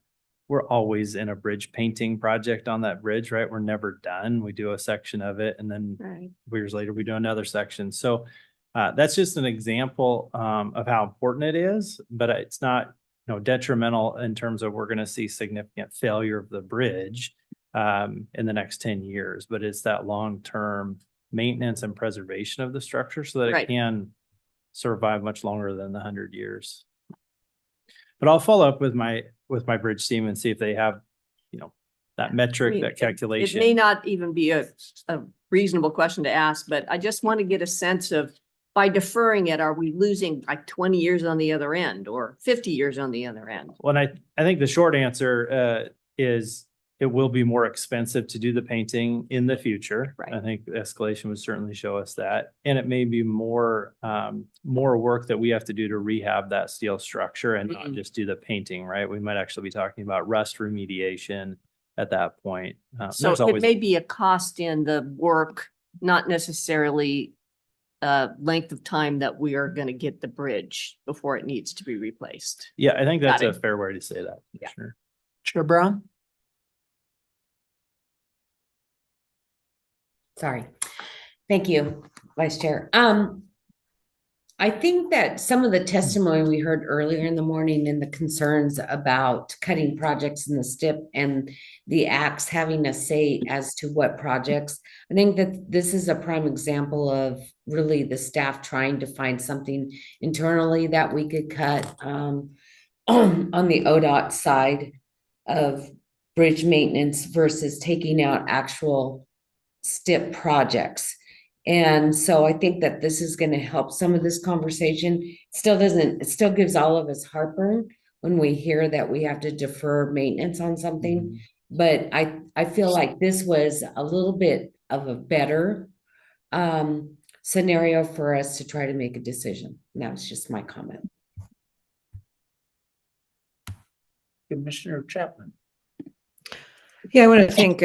we're always in a bridge painting project on that bridge, right? We're never done. We do a section of it, and then years later we do another section. So that's just an example of how important it is, but it's not detrimental in terms of we're going to see significant failure of the bridge in the next 10 years, but it's that long-term maintenance and preservation of the structure so that it can survive much longer than the 100 years. But I'll follow up with my bridge team and see if they have, that metric, that calculation. It may not even be a reasonable question to ask, but I just want to get a sense of, by deferring it, are we losing like 20 years on the other end or 50 years on the other end? Well, I think the short answer is it will be more expensive to do the painting in the future. I think the escalation would certainly show us that. And it may be more work that we have to do to rehab that steel structure and not just do the painting, right? We might actually be talking about rust remediation at that point. So it may be a cost in the work, not necessarily length of time that we are going to get the bridge before it needs to be replaced. Yeah, I think that's a fair way to say that. Yeah. Sure. Chair Brown? Sorry. Thank you, Vice Chair. I think that some of the testimony we heard earlier in the morning and the concerns about cutting projects in the STIP and the acts having a say as to what projects, I think that this is a prime example of really the staff trying to find something internally that we could cut on the ODOT side of bridge maintenance versus taking out actual STIP projects. And so I think that this is going to help some of this conversation. It still gives all of us heartburn when we hear that we have to defer maintenance on something. But I feel like this was a little bit of a better scenario for us to try to make a decision. And that was just my comment. Commissioner Chapman. Yeah, I want to thank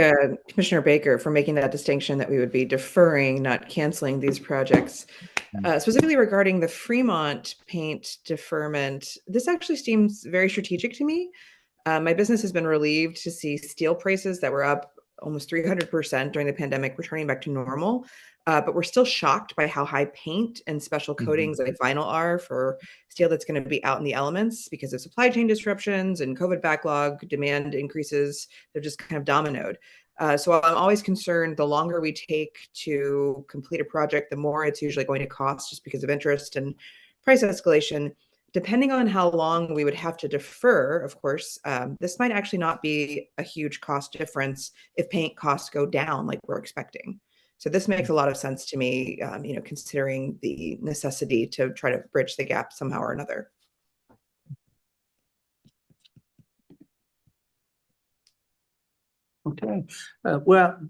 Commissioner Baker for making that distinction that we would be deferring, not canceling these projects. Specifically regarding the Fremont paint deferment, this actually seems very strategic to me. My business has been relieved to see steel prices that were up almost 300% during the pandemic returning back to normal. But we're still shocked by how high paint and special coatings like vinyl are for steel that's going to be out in the elements because of supply chain disruptions and COVID backlog, demand increases. They're just kind of dominoed. So I'm always concerned the longer we take to complete a project, the more it's usually going to cost just because of interest and price escalation. Depending on how long we would have to defer, of course, this might actually not be a huge cost difference if paint costs go down like we're expecting. So this makes a lot of sense to me, considering the necessity to try to bridge the gap somehow or another. Okay. Well,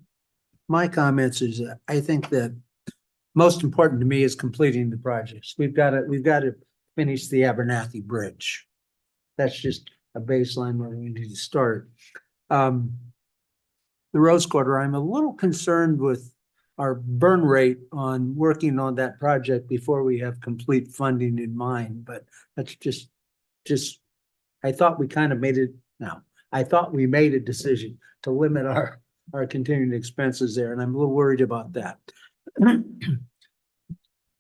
my comments is I think that most important to me is completing the projects. We've got to finish the Abernathy Bridge. That's just a baseline where we need to start. The Rose Quarter, I'm a little concerned with our burn rate on working on that project before we have complete funding in mind, but that's just, I thought we kind of made it now. I thought we made a decision to limit our continuing expenses there, and I'm a little worried about that.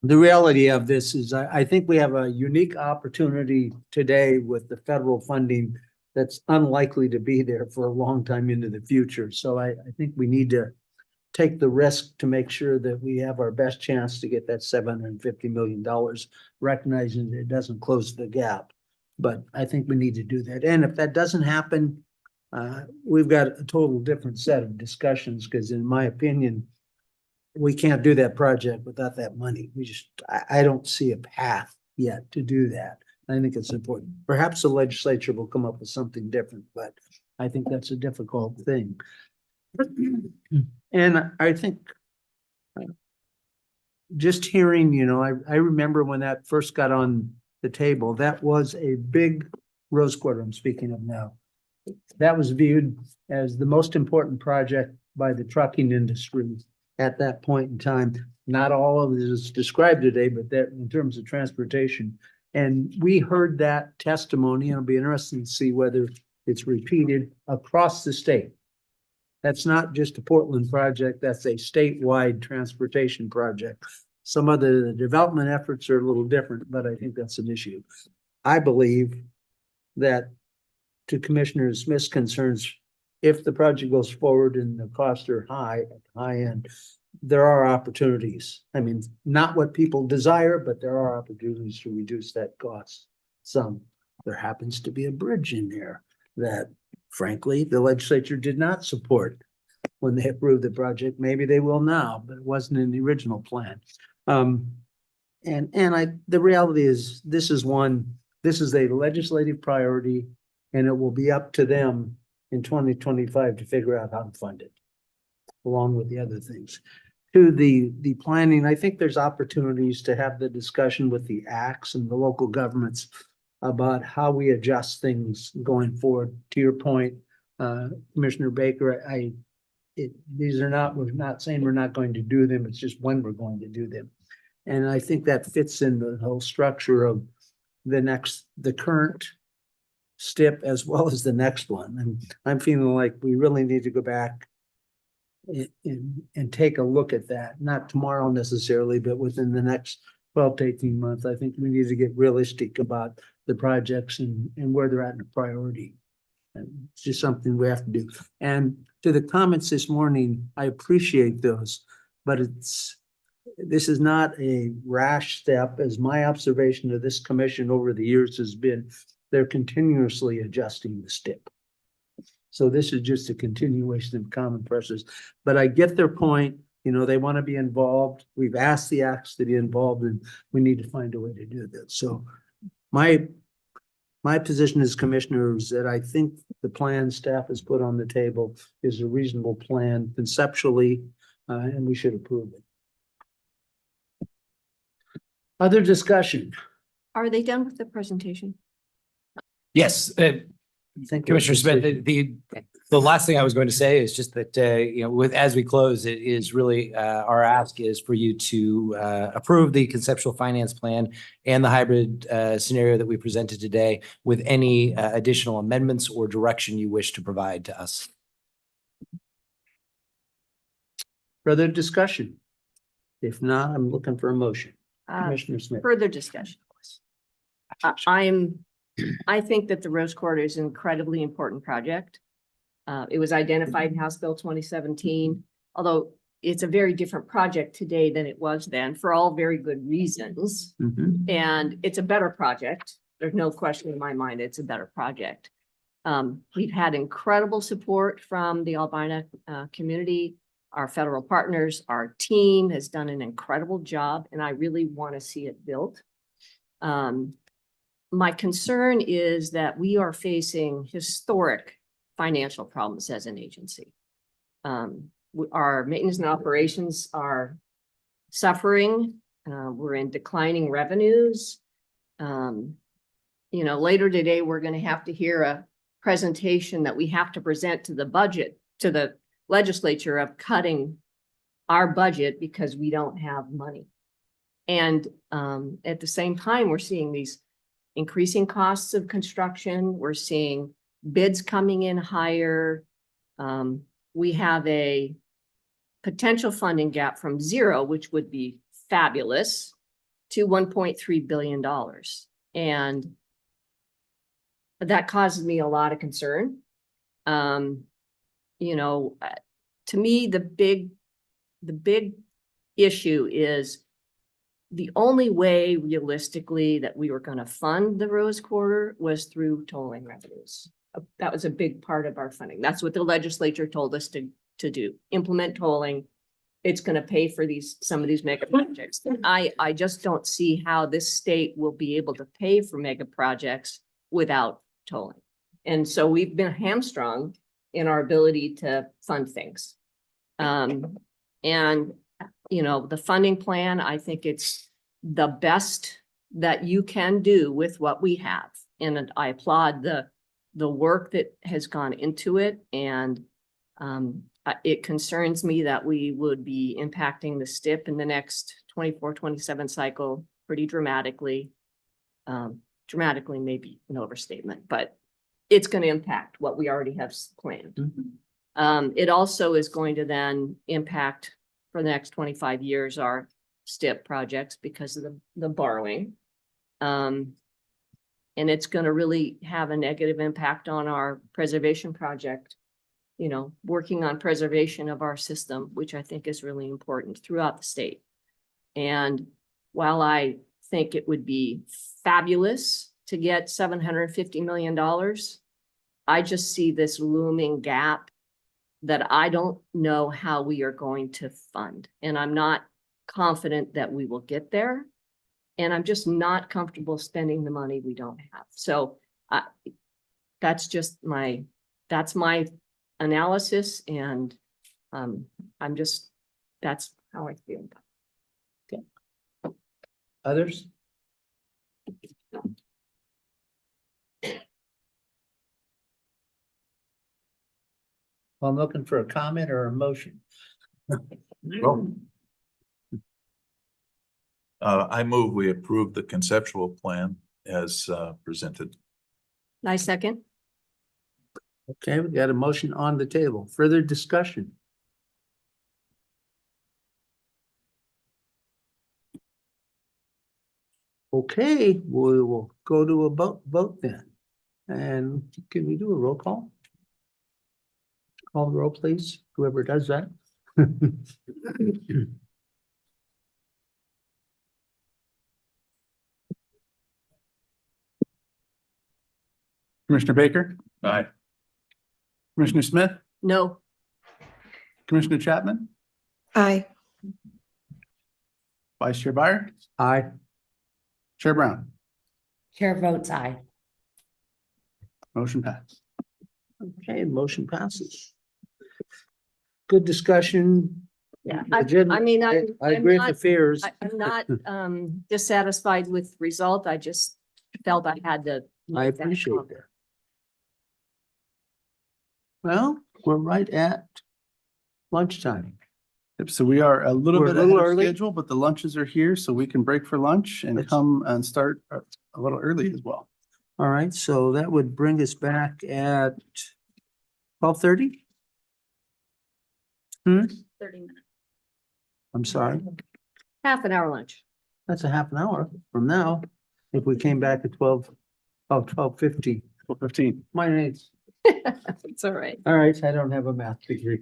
The reality of this is I think we have a unique opportunity today with the federal funding that's unlikely to be there for a long time into the future. So I think we need to take the risk to make sure that we have our best chance to get that $750 million, recognizing that it doesn't close the gap. But I think we need to do that. And if that doesn't happen, we've got a total different set of discussions, because in my opinion, we can't do that project without that money. I don't see a path yet to do that. I think it's important. Perhaps the legislature will come up with something different, but I think that's a difficult thing. And I think just hearing, I remember when that first got on the table, that was a big Rose Quarter I'm speaking of now. That was viewed as the most important project by the trucking industry at that point in time. Not all of it is described today, but that in terms of transportation. And we heard that testimony, and it'll be interesting to see whether it's repeated across the state. That's not just a Portland project, that's a statewide transportation project. Some of the development efforts are a little different, but I think that's an issue. I believe that, to Commissioner Smith's concerns, if the project goes forward and the costs are high at the high end, there are opportunities. I mean, not what people desire, but there are opportunities to reduce that cost some. There happens to be a bridge in there that, frankly, the legislature did not support when they approved the project. Maybe they will now, but it wasn't in the original plan. The reality is this is a legislative priority, and it will be up to them in 2025 to figure out how to fund it, along with the other things. To the planning, I think there's opportunities to have the discussion with the ACTs and the local governments about how we adjust things going forward. To your point, Commissioner Baker, we're not saying we're not going to do them, it's just when we're going to do them. And I think that fits in the whole structure of the current STIP as well as the next one. And I'm feeling like we really need to go back and take a look at that, not tomorrow necessarily, but within the next 12 to 18 months. I think we need to get realistic about the projects and where they're at in the priority. And it's just something we have to do. And to the comments this morning, I appreciate those, but this is not a rash step, as my observation of this commission over the years has been, they're continuously adjusting the STIP. So this is just a continuation of common pressures, but I get their point. You know, they want to be involved. We've asked the acts to be involved and we need to find a way to do that. So my position as commissioner is that I think the plan staff has put on the table is a reasonable plan conceptually, and we should approve it. Other discussion? Are they done with the presentation? Yes, Commissioner Smith, the last thing I was going to say is just that, you know, as we close, it is really, our ask is for you to approve the conceptual finance plan and the hybrid scenario that we presented today with any additional amendments or direction you wish to provide to us. Further discussion? If not, I'm looking for a motion. Commissioner Smith. Further discussion. I think that the Rose Quarter is an incredibly important project. It was identified in House Bill 2017, although it's a very different project today than it was then for all very good reasons. And it's a better project. There's no question in my mind, it's a better project. We've had incredible support from the Albina community, our federal partners, our team has done an incredible job, and I really want to see it built. My concern is that we are facing historic financial problems as an agency. Our maintenance and operations are suffering. We're in declining revenues. You know, later today, we're going to have to hear a presentation that we have to present to the budget, to the legislature, of cutting our budget because we don't have money. And at the same time, we're seeing these increasing costs of construction. We're seeing bids coming in higher. We have a potential funding gap from 0, which would be fabulous, to $1.3 billion. And that causes me a lot of concern. You know, to me, the big issue is the only way realistically that we were going to fund the Rose Quarter was through tolling revenues. That was a big part of our funding. That's what the legislature told us to do, implement tolling. It's going to pay for some of these mega projects. I just don't see how this state will be able to pay for mega projects without tolling. And so we've been hamstrung in our ability to fund things. And you know, the funding plan, I think it's the best that you can do with what we have. And I applaud the work that has gone into it. And it concerns me that we would be impacting the STIP in the next 24-27 cycle pretty dramatically. Dramatically may be an overstatement, but it's going to impact what we already have planned. It also is going to then impact for the next 25 years our STIP projects because of the borrowing. And it's going to really have a negative impact on our preservation project, you know, working on preservation of our system, which I think is really important throughout the state. And while I think it would be fabulous to get $750 million, I just see this looming gap that I don't know how we are going to fund. And I'm not confident that we will get there. And I'm just not comfortable spending the money we don't have. So that's just that's my analysis. And that's how I feel. Okay. Others? Well, I'm looking for a comment or a motion. I move we approve the conceptual plan as presented. I second. Okay, we got a motion on the table. Further discussion? Okay, we will go to a vote then. And can we do a roll call? Call the roll, please, whoever does that. Commissioner Baker, Aye. Commissioner Smith, No. Commissioner Chapman, Aye. Vice Chair Byer, Aye. Chair Brown. Chair votes aye. Motion passed. Okay, motion passes. Good discussion. Yeah, I agree I'm with not- the fears. I'm not dissatisfied with the result. I just felt I had to. I make that appreciate comment. that. Well, we're right at lunchtime. Yep, so we are a little We're bit a little ahead of early. schedule, but the lunches are here, so we can break for lunch and come and start a little early as well. All right, so that would bring us back at 12:30? 30 minutes. I'm sorry, Half an hour lunch. that's a half an hour from now. If we came back at 12:50. 12:15. My name's, It's all right. all right, I don't have a math degree.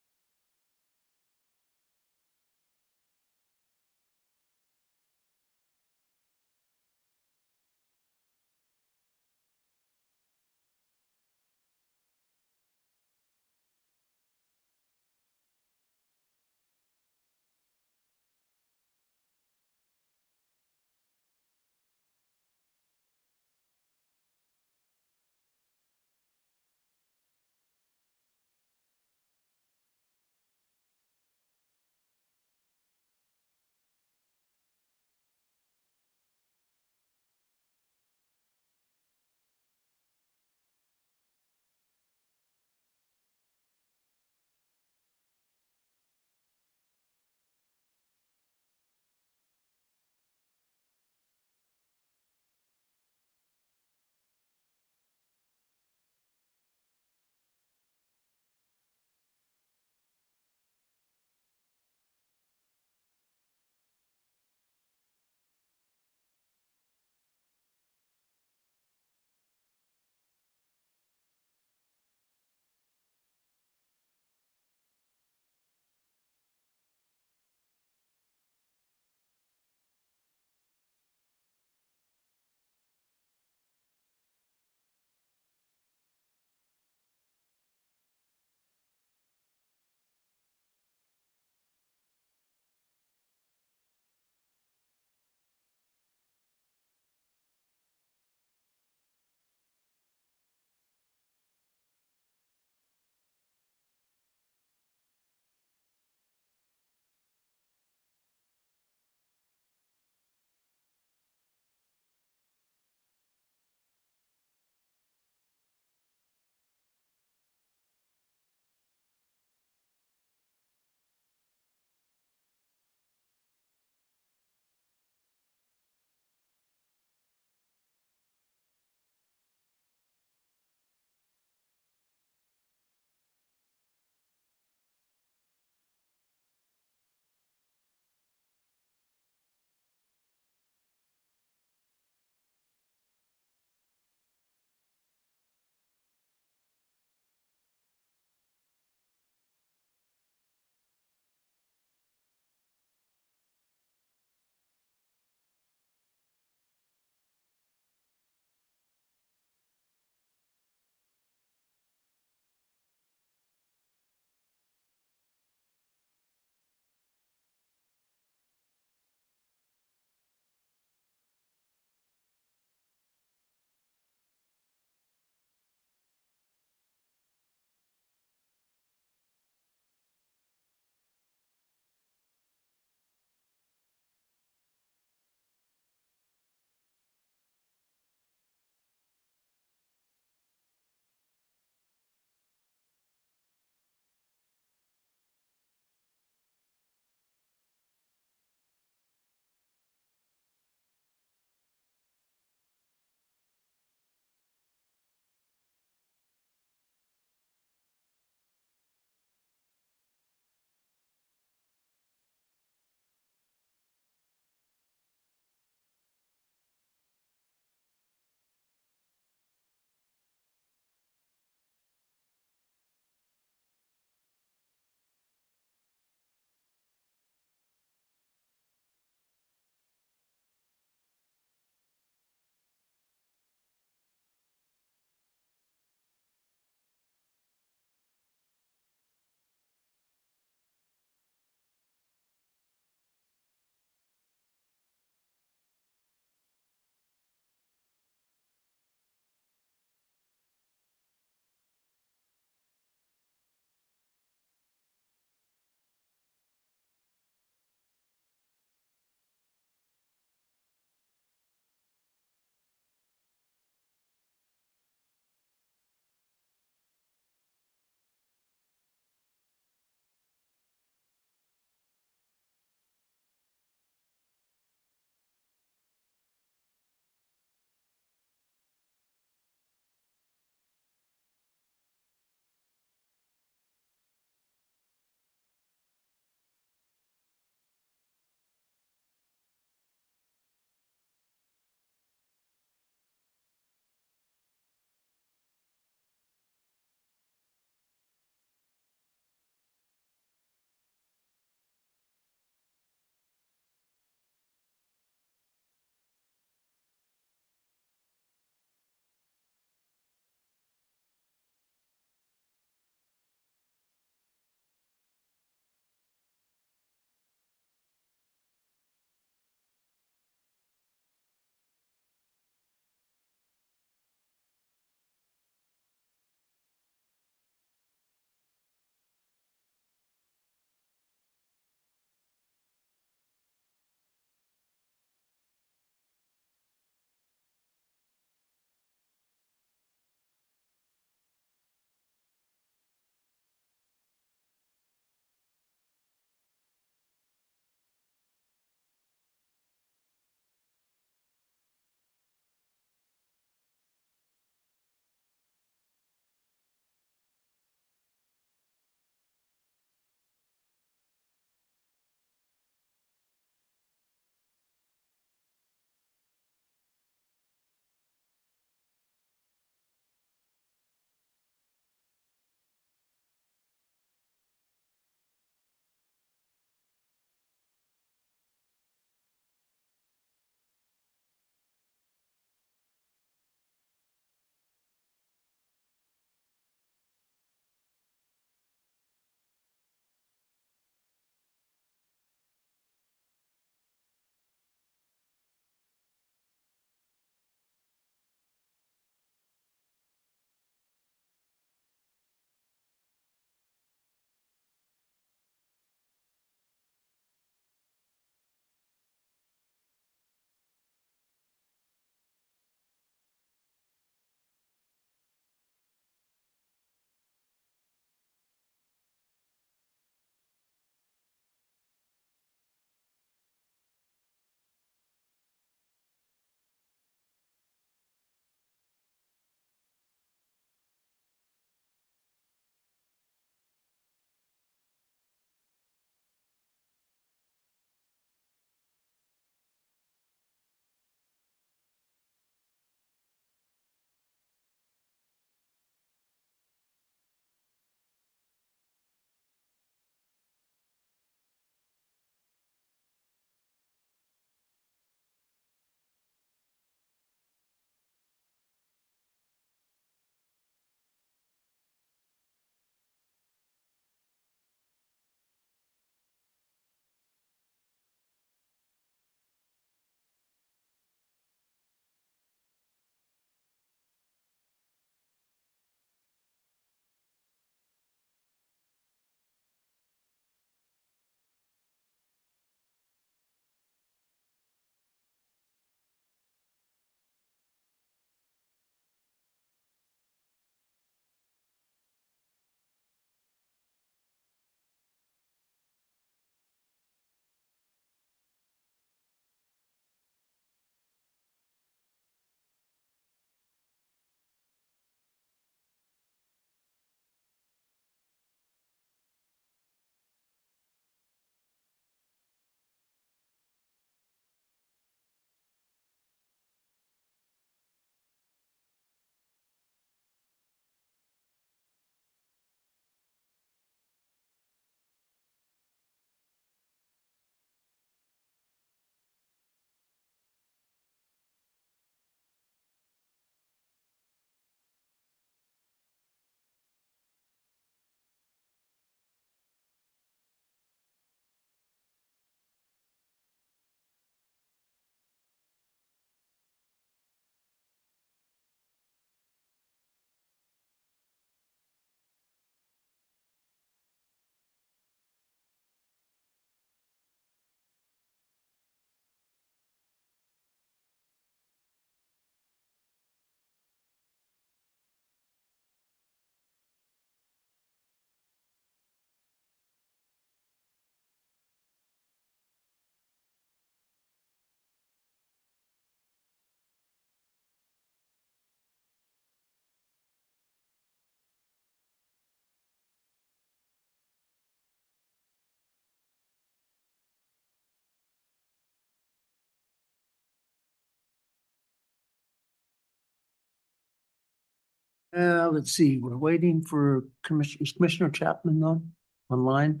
Let's see, we're waiting for Commissioner Chapman online.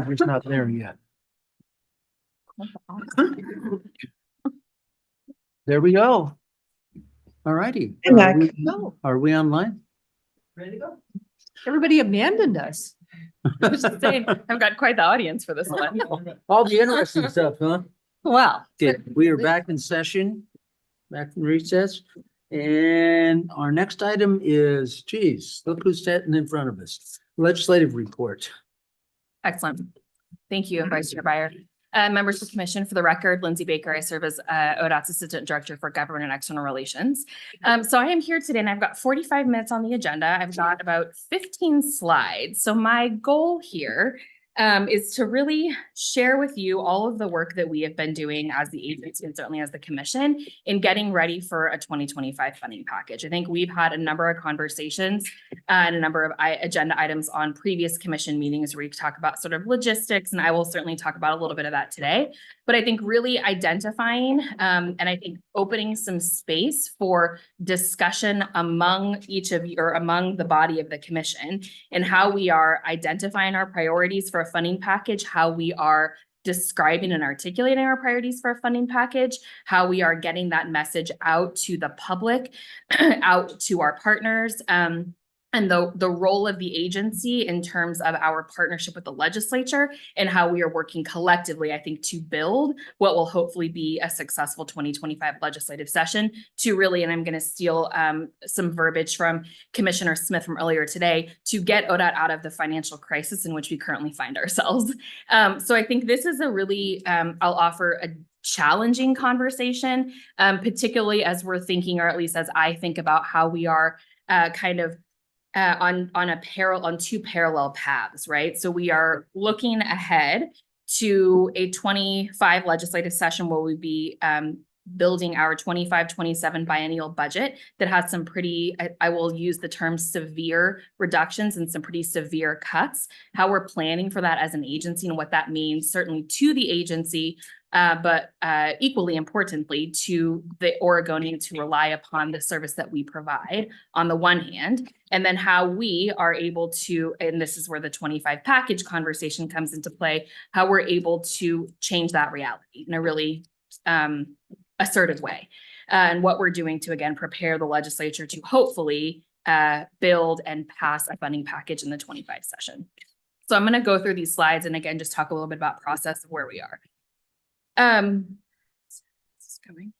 He's not there yet. There we go. All righty. Are we online? Ready to go? Everybody abandoned us. I was just saying, I've got quite the audience for this one. All the interesting stuff, huh? Well. Okay, we are back in session, back from recess. And our next item is, geez, look who's sitting in front of us. Legislative report. Excellent. Thank you, Vice Chair Byer. Members of the commission, for the record, Lindsay Baker. I serve as ODOT's Assistant Director for Government and External Relations. So I am here today and I've got 45 minutes on the agenda. I've got about 15 slides. So my goal here is to really share with you all of the work that we have been doing as the agency and certainly as the commission in getting ready for a 2025 funding package. I think we've had a number of conversations and a number of agenda items on previous commission meetings where we talk about sort of logistics, and I will certainly talk about a little bit of that today. But I think really identifying and I think opening some space for discussion among each of you or among the body of the commission and how we are identifying our priorities for a funding package, how we are describing and articulating our priorities for a funding package, how we are getting that message out to the public, out to our partners, and the role of the agency in terms of our partnership with the legislature and how we are working collectively, I think, to build what will hopefully be a successful 2025 legislative session to really, and I'm going to steal some verbiage from Commissioner Smith from earlier today, to get ODOT out of the financial crisis in which we currently find ourselves. So I think this is a really, I'll offer a challenging conversation, particularly as we're thinking, or at least as I think about how we are on two parallel paths, right? So we are looking ahead to a 25 legislative session where we'll be building our 25-27 biennial budget that has some pretty, I will use the term severe reductions and some pretty severe cuts, how we're planning for that as an agency and what that means certainly to the agency, but equally importantly to the Oregonian to rely upon the service that we provide on the one hand, and then how we are able to, and this is where the 25 package conversation comes into play, how we're able to change that reality in a really assertive way. And what we're doing to, again, prepare the legislature to hopefully build and pass a funding package in the 25 session. So I'm going to go through these slides and again, just talk a little bit about process of where we are. This is coming.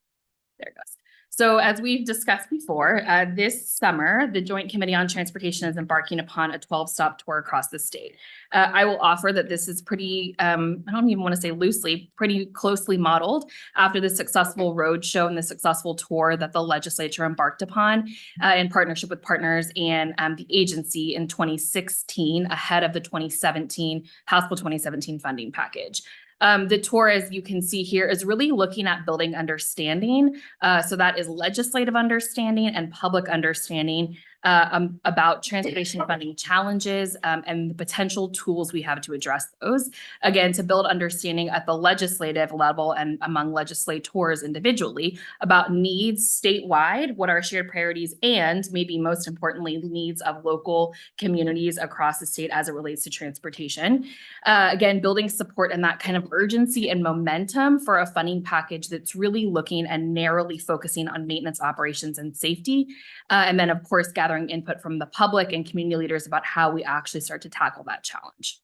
There it goes. So as we've discussed before, this summer, the Joint Committee on Transportation is embarking upon a 12-stop tour across the state. I will offer that this is pretty, I don't even want to say loosely, pretty closely modeled after the successful road show and the successful tour that the legislature embarked upon in partnership with partners and the agency in 2016 ahead of the 2017 House Bill 2017 funding package. The tour, as you can see here, is really looking at building understanding. So that is legislative understanding and public understanding about transportation funding challenges and the potential tools we have to address those. Again, to build understanding at the legislative level and among legislators individually about needs statewide, what are shared priorities, and maybe most importantly, needs of local communities across the state as it relates to transportation. Again, building support and that kind of urgency and momentum for a funding package that's really looking and narrowly focusing on maintenance, operations, and safety. And then, of course, gathering input from the public and community leaders about how we actually start to tackle that challenge.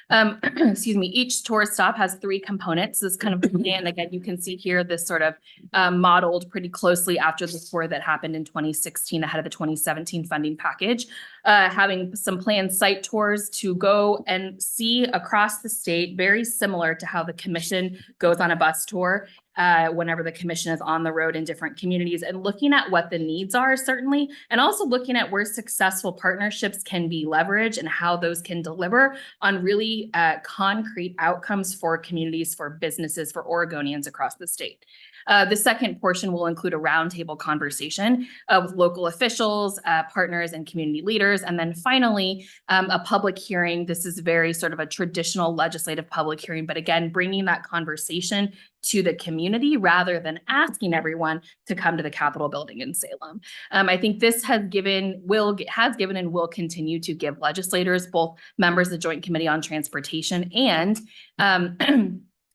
Excuse me, each tour stop has 3 components. This kind of, and again, you can see here this sort of modeled pretty closely after the tour that happened in 2016 ahead of the 2017 funding package, having some planned site tours to go and see across the state, very similar to how the commission goes on a bus tour whenever the commission is on the road in different communities, and looking at what the needs are certainly, and also looking at where successful partnerships can be leveraged and how those can deliver on really concrete outcomes for communities, for businesses, for Oregonians across the state. The second portion will include a roundtable conversation with local officials, partners, and community leaders. And then finally, a public hearing. This is very sort of a traditional legislative public hearing, but again, bringing that conversation to the community rather than asking everyone to come to the Capitol building in Salem. I think this has given and will continue to give legislators, both members of the Joint Committee on Transportation and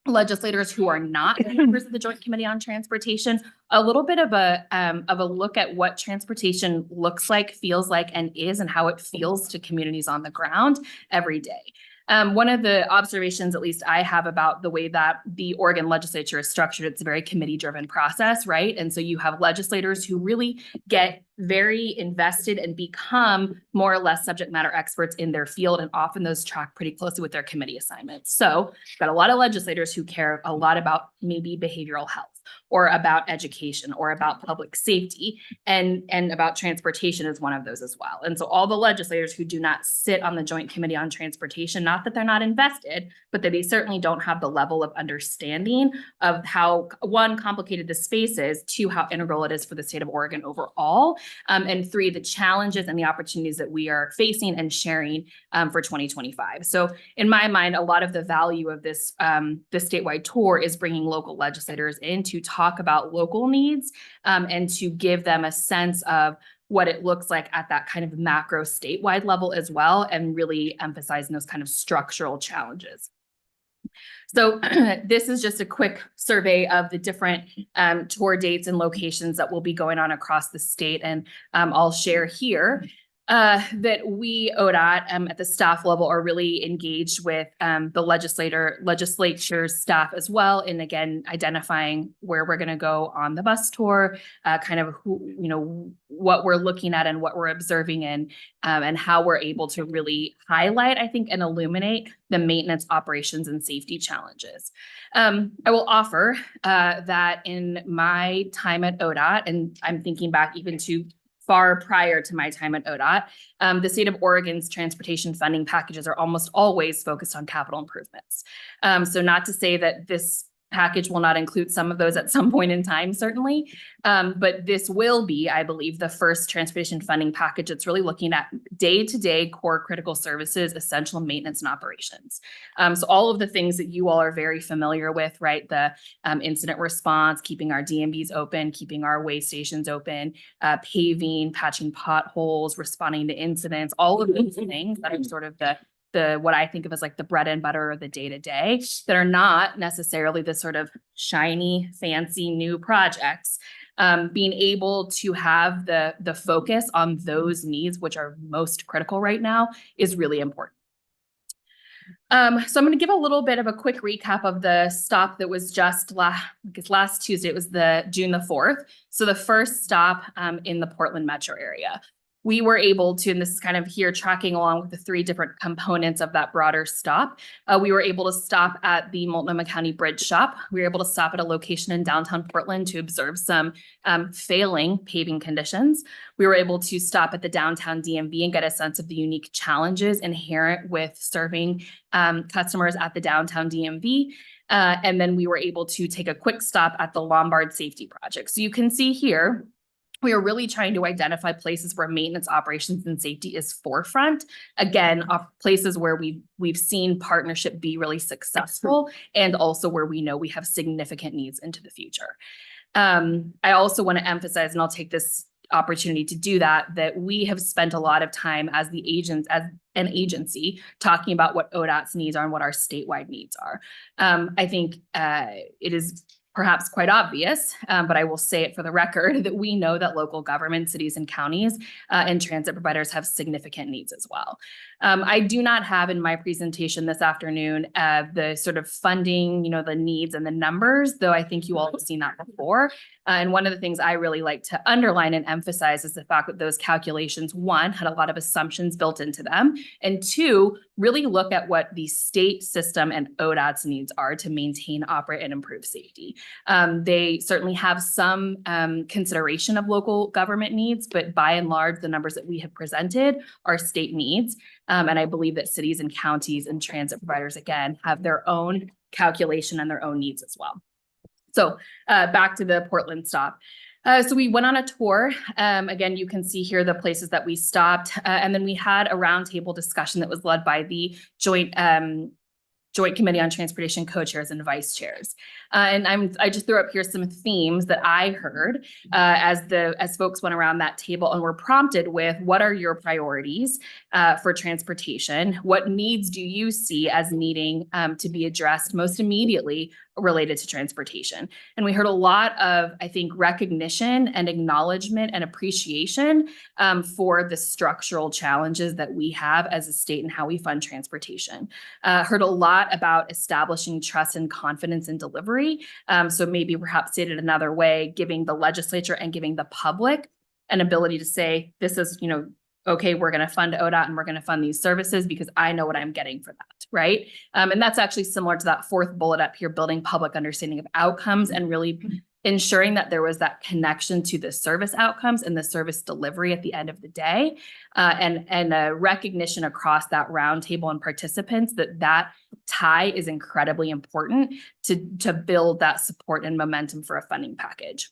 legislators who are not members of the Joint Committee on Transportation, a little bit of a look at what transportation looks like, feels like, and is, and how it feels to communities on the ground every day. One of the observations, at least I have, about the way that the Oregon legislature is structured, it's a very committee-driven process, right? And so you have legislators who really get very invested and become more or less subject matter experts in their field, and often those track pretty closely with their committee assignments. So we've got a lot of legislators who care a lot about maybe behavioral health, or about education, or about public safety, and about transportation is one of those as well. And so all the legislators who do not sit on the Joint Committee on Transportation, not that they're not invested, but that they certainly don't have the level of understanding of how, one, complicated the space is, two, how integral it is for the state of Oregon overall, and three, the challenges and the opportunities that we are facing and sharing for 2025. So in my mind, a lot of the value of this statewide tour is bringing local legislators in to talk about local needs and to give them a sense of what it looks like at that kind of macro statewide level as well, and really emphasizing those kind of structural challenges. So this is just a quick survey of the different tour dates and locations that will be going on across the state. And I'll share here that we, ODOT, at the staff level, are really engaged with the legislature's staff as well. And again, identifying where we're going to go on the bus tour, kind of who, what we're looking at and what we're observing in, and how we're able to really highlight, I think, and illuminate the maintenance, operations, and safety challenges. I will offer that in my time at ODOT, and I'm thinking back even to far prior to my time at ODOT, the state of Oregon's transportation funding packages are almost always focused on capital improvements. So not to say that this package will not include some of those at some point in time, certainly. But this will be, I believe, the first transportation funding package that's really looking at day-to-day core critical services, essential maintenance and operations. So all of the things that you all are very familiar with, right? The incident response, keeping our DMVs open, keeping our way stations open, paving, patching potholes, responding to incidents, all of those things that are sort of the what I think of as like the bread and butter of the day-to-day, that are not necessarily the sort of shiny, fancy new projects. Being able to have the focus on those needs, which are most critical right now, is really important. So I'm going to give a little bit of a quick recap of the stop that was just last Tuesday. It was the June the 4th. So the first stop in the Portland metro area. We were able to, and this is kind of here tracking along with the three different components of that broader stop. We were able to stop at the Multnomah County Bridge Shop. We were able to stop at a location in downtown Portland to observe some failing paving conditions. We were able to stop at the downtown DMV and get a sense of the unique challenges inherent with serving customers at the downtown DMV. And then we were able to take a quick stop at the Lombard Safety Project. So you can see here, we are really trying to identify places where maintenance, operations, and safety is forefront. Again, places where we've seen partnership be really successful, and also where we know we have significant needs into the future. I also want to emphasize, and I'll take this opportunity to do that we have spent a lot of time as an agency talking about what ODOT's needs are and what our statewide needs are. I think it is perhaps quite obvious, but I will say it for the record, that we know that local government, cities and counties and transit providers have significant needs as well. I do not have in my presentation this afternoon the sort of funding, the needs and the numbers, though I think you all have seen that before. And one of the things I really like to underline and emphasize is the fact that those calculations, one, had a lot of assumptions built into them, and two, really look at what the state system and ODOT's needs are to maintain, operate, and improve safety. They certainly have some consideration of local government needs, but by and large, the numbers that we have presented are state needs. And I believe that cities and counties and transit providers, again, have their own calculation and their own needs as well. So back to the Portland stop. So we went on a tour. Again, you can see here the places that we stopped. And then we had a roundtable discussion that was led by the Joint Committee on Transportation co-chairs and vice chairs. And I just threw up here some themes that I heard as folks went around that table and were prompted with, what are your priorities for transportation? What needs do you see as needing to be addressed most immediately related to transportation? And we heard a lot of, I think, recognition and acknowledgement and appreciation for the structural challenges that we have as a state and how we fund transportation. Heard a lot about establishing trust and confidence in delivery. So maybe perhaps stated another way, giving the legislature and giving the public an ability to say, this is, okay, we're going to fund ODOT and we're going to fund these services because I know what I'm getting for that, right? And that's actually similar to that fourth bullet up here, building public understanding of outcomes and really ensuring that there was that connection to the service outcomes and the service delivery at the end of the day, and a recognition across that roundtable and participants that tie is incredibly important to build that support and momentum for a funding package.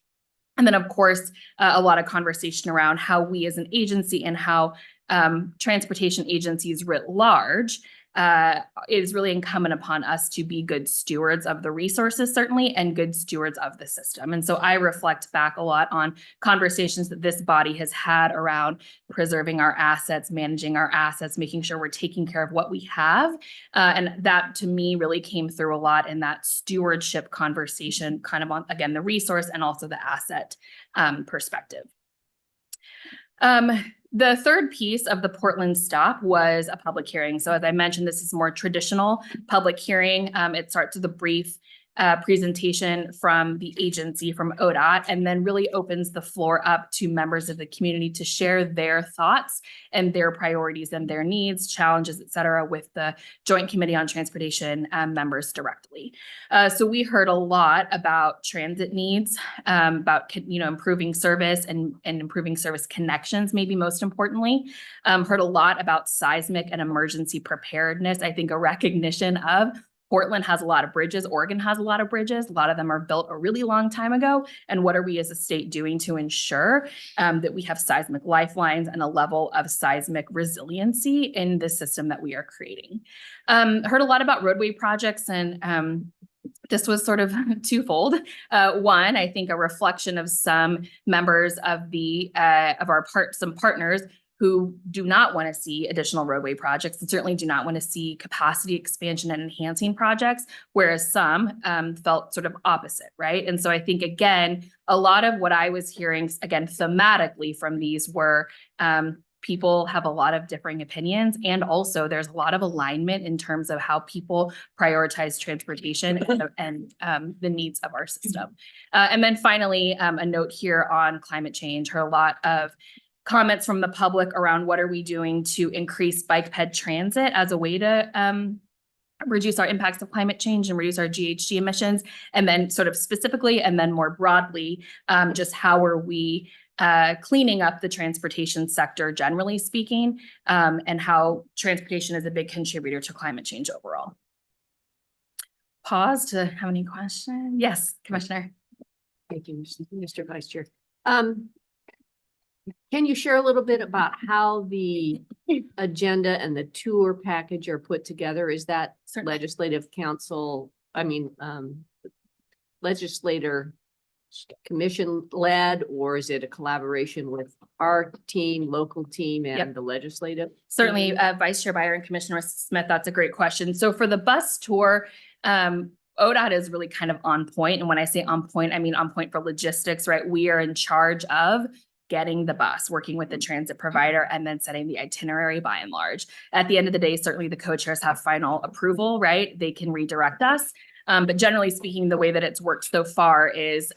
And then, of course, a lot of conversation around how we as an agency and how transportation agencies writ large is really incumbent upon us to be good stewards of the resources, certainly, and good stewards of the system. And so I reflect back a lot on conversations that this body has had around preserving our assets, managing our assets, making sure we're taking care of what we have. And that, to me, really came through a lot in that stewardship conversation, kind of on, again, the resource and also the asset perspective. The third piece of the Portland stop was a public hearing. So as I mentioned, this is a more traditional public hearing. It starts with a brief presentation from the agency, from ODOT, and then really opens the floor up to members of the community to share their thoughts and their priorities and their needs, challenges, et cetera, with the Joint Committee on Transportation members directly. So we heard a lot about transit needs, about improving service and improving service connections, maybe most importantly. Heard a lot about seismic and emergency preparedness. I think a recognition of Portland has a lot of bridges. Oregon has a lot of bridges. A lot of them are built a really long time ago. And what are we as a state doing to ensure that we have seismic lifelines and a level of seismic resiliency in the system that we are creating? Heard a lot about roadway projects, and this was sort of twofold. One, I think a reflection of some members of some partners who do not want to see additional roadway projects and certainly do not want to see capacity expansion and enhancing projects, whereas some felt sort of opposite, right? And so I think, again, a lot of what I was hearing, again, thematically from these were people have a lot of differing opinions, and also there's a lot of alignment in terms of how people prioritize transportation and the needs of our system. And then finally, a note here on climate change. Heard a lot of comments from the public around what are we doing to increase bike ped transit as a way to reduce our impacts of climate change and reduce our GHG emissions, and then sort of specifically and then more broadly, just how are we cleaning up the transportation sector, generally speaking, and how transportation is a big contributor to climate change overall. Pause to have any questions. Yes, Commissioner. Thank you, Mr. Vice Chair. Can you share a little bit about how the agenda and the tour package are put together? Is that legislative council, legislator commission led, or is it a collaboration with our team, local team, and the legislative? Certainly, Vice Chair Byer and Commissioner Smith, that's a great question. So for the bus tour, ODOT is really kind of on point. And when I say on point, I mean on point for logistics, right? We are in charge of getting the bus, working with the transit provider, and then setting the itinerary by and large. At the end of the day, certainly the co-chairs have final approval, right? They can redirect us. But generally speaking, the way that it's worked so far is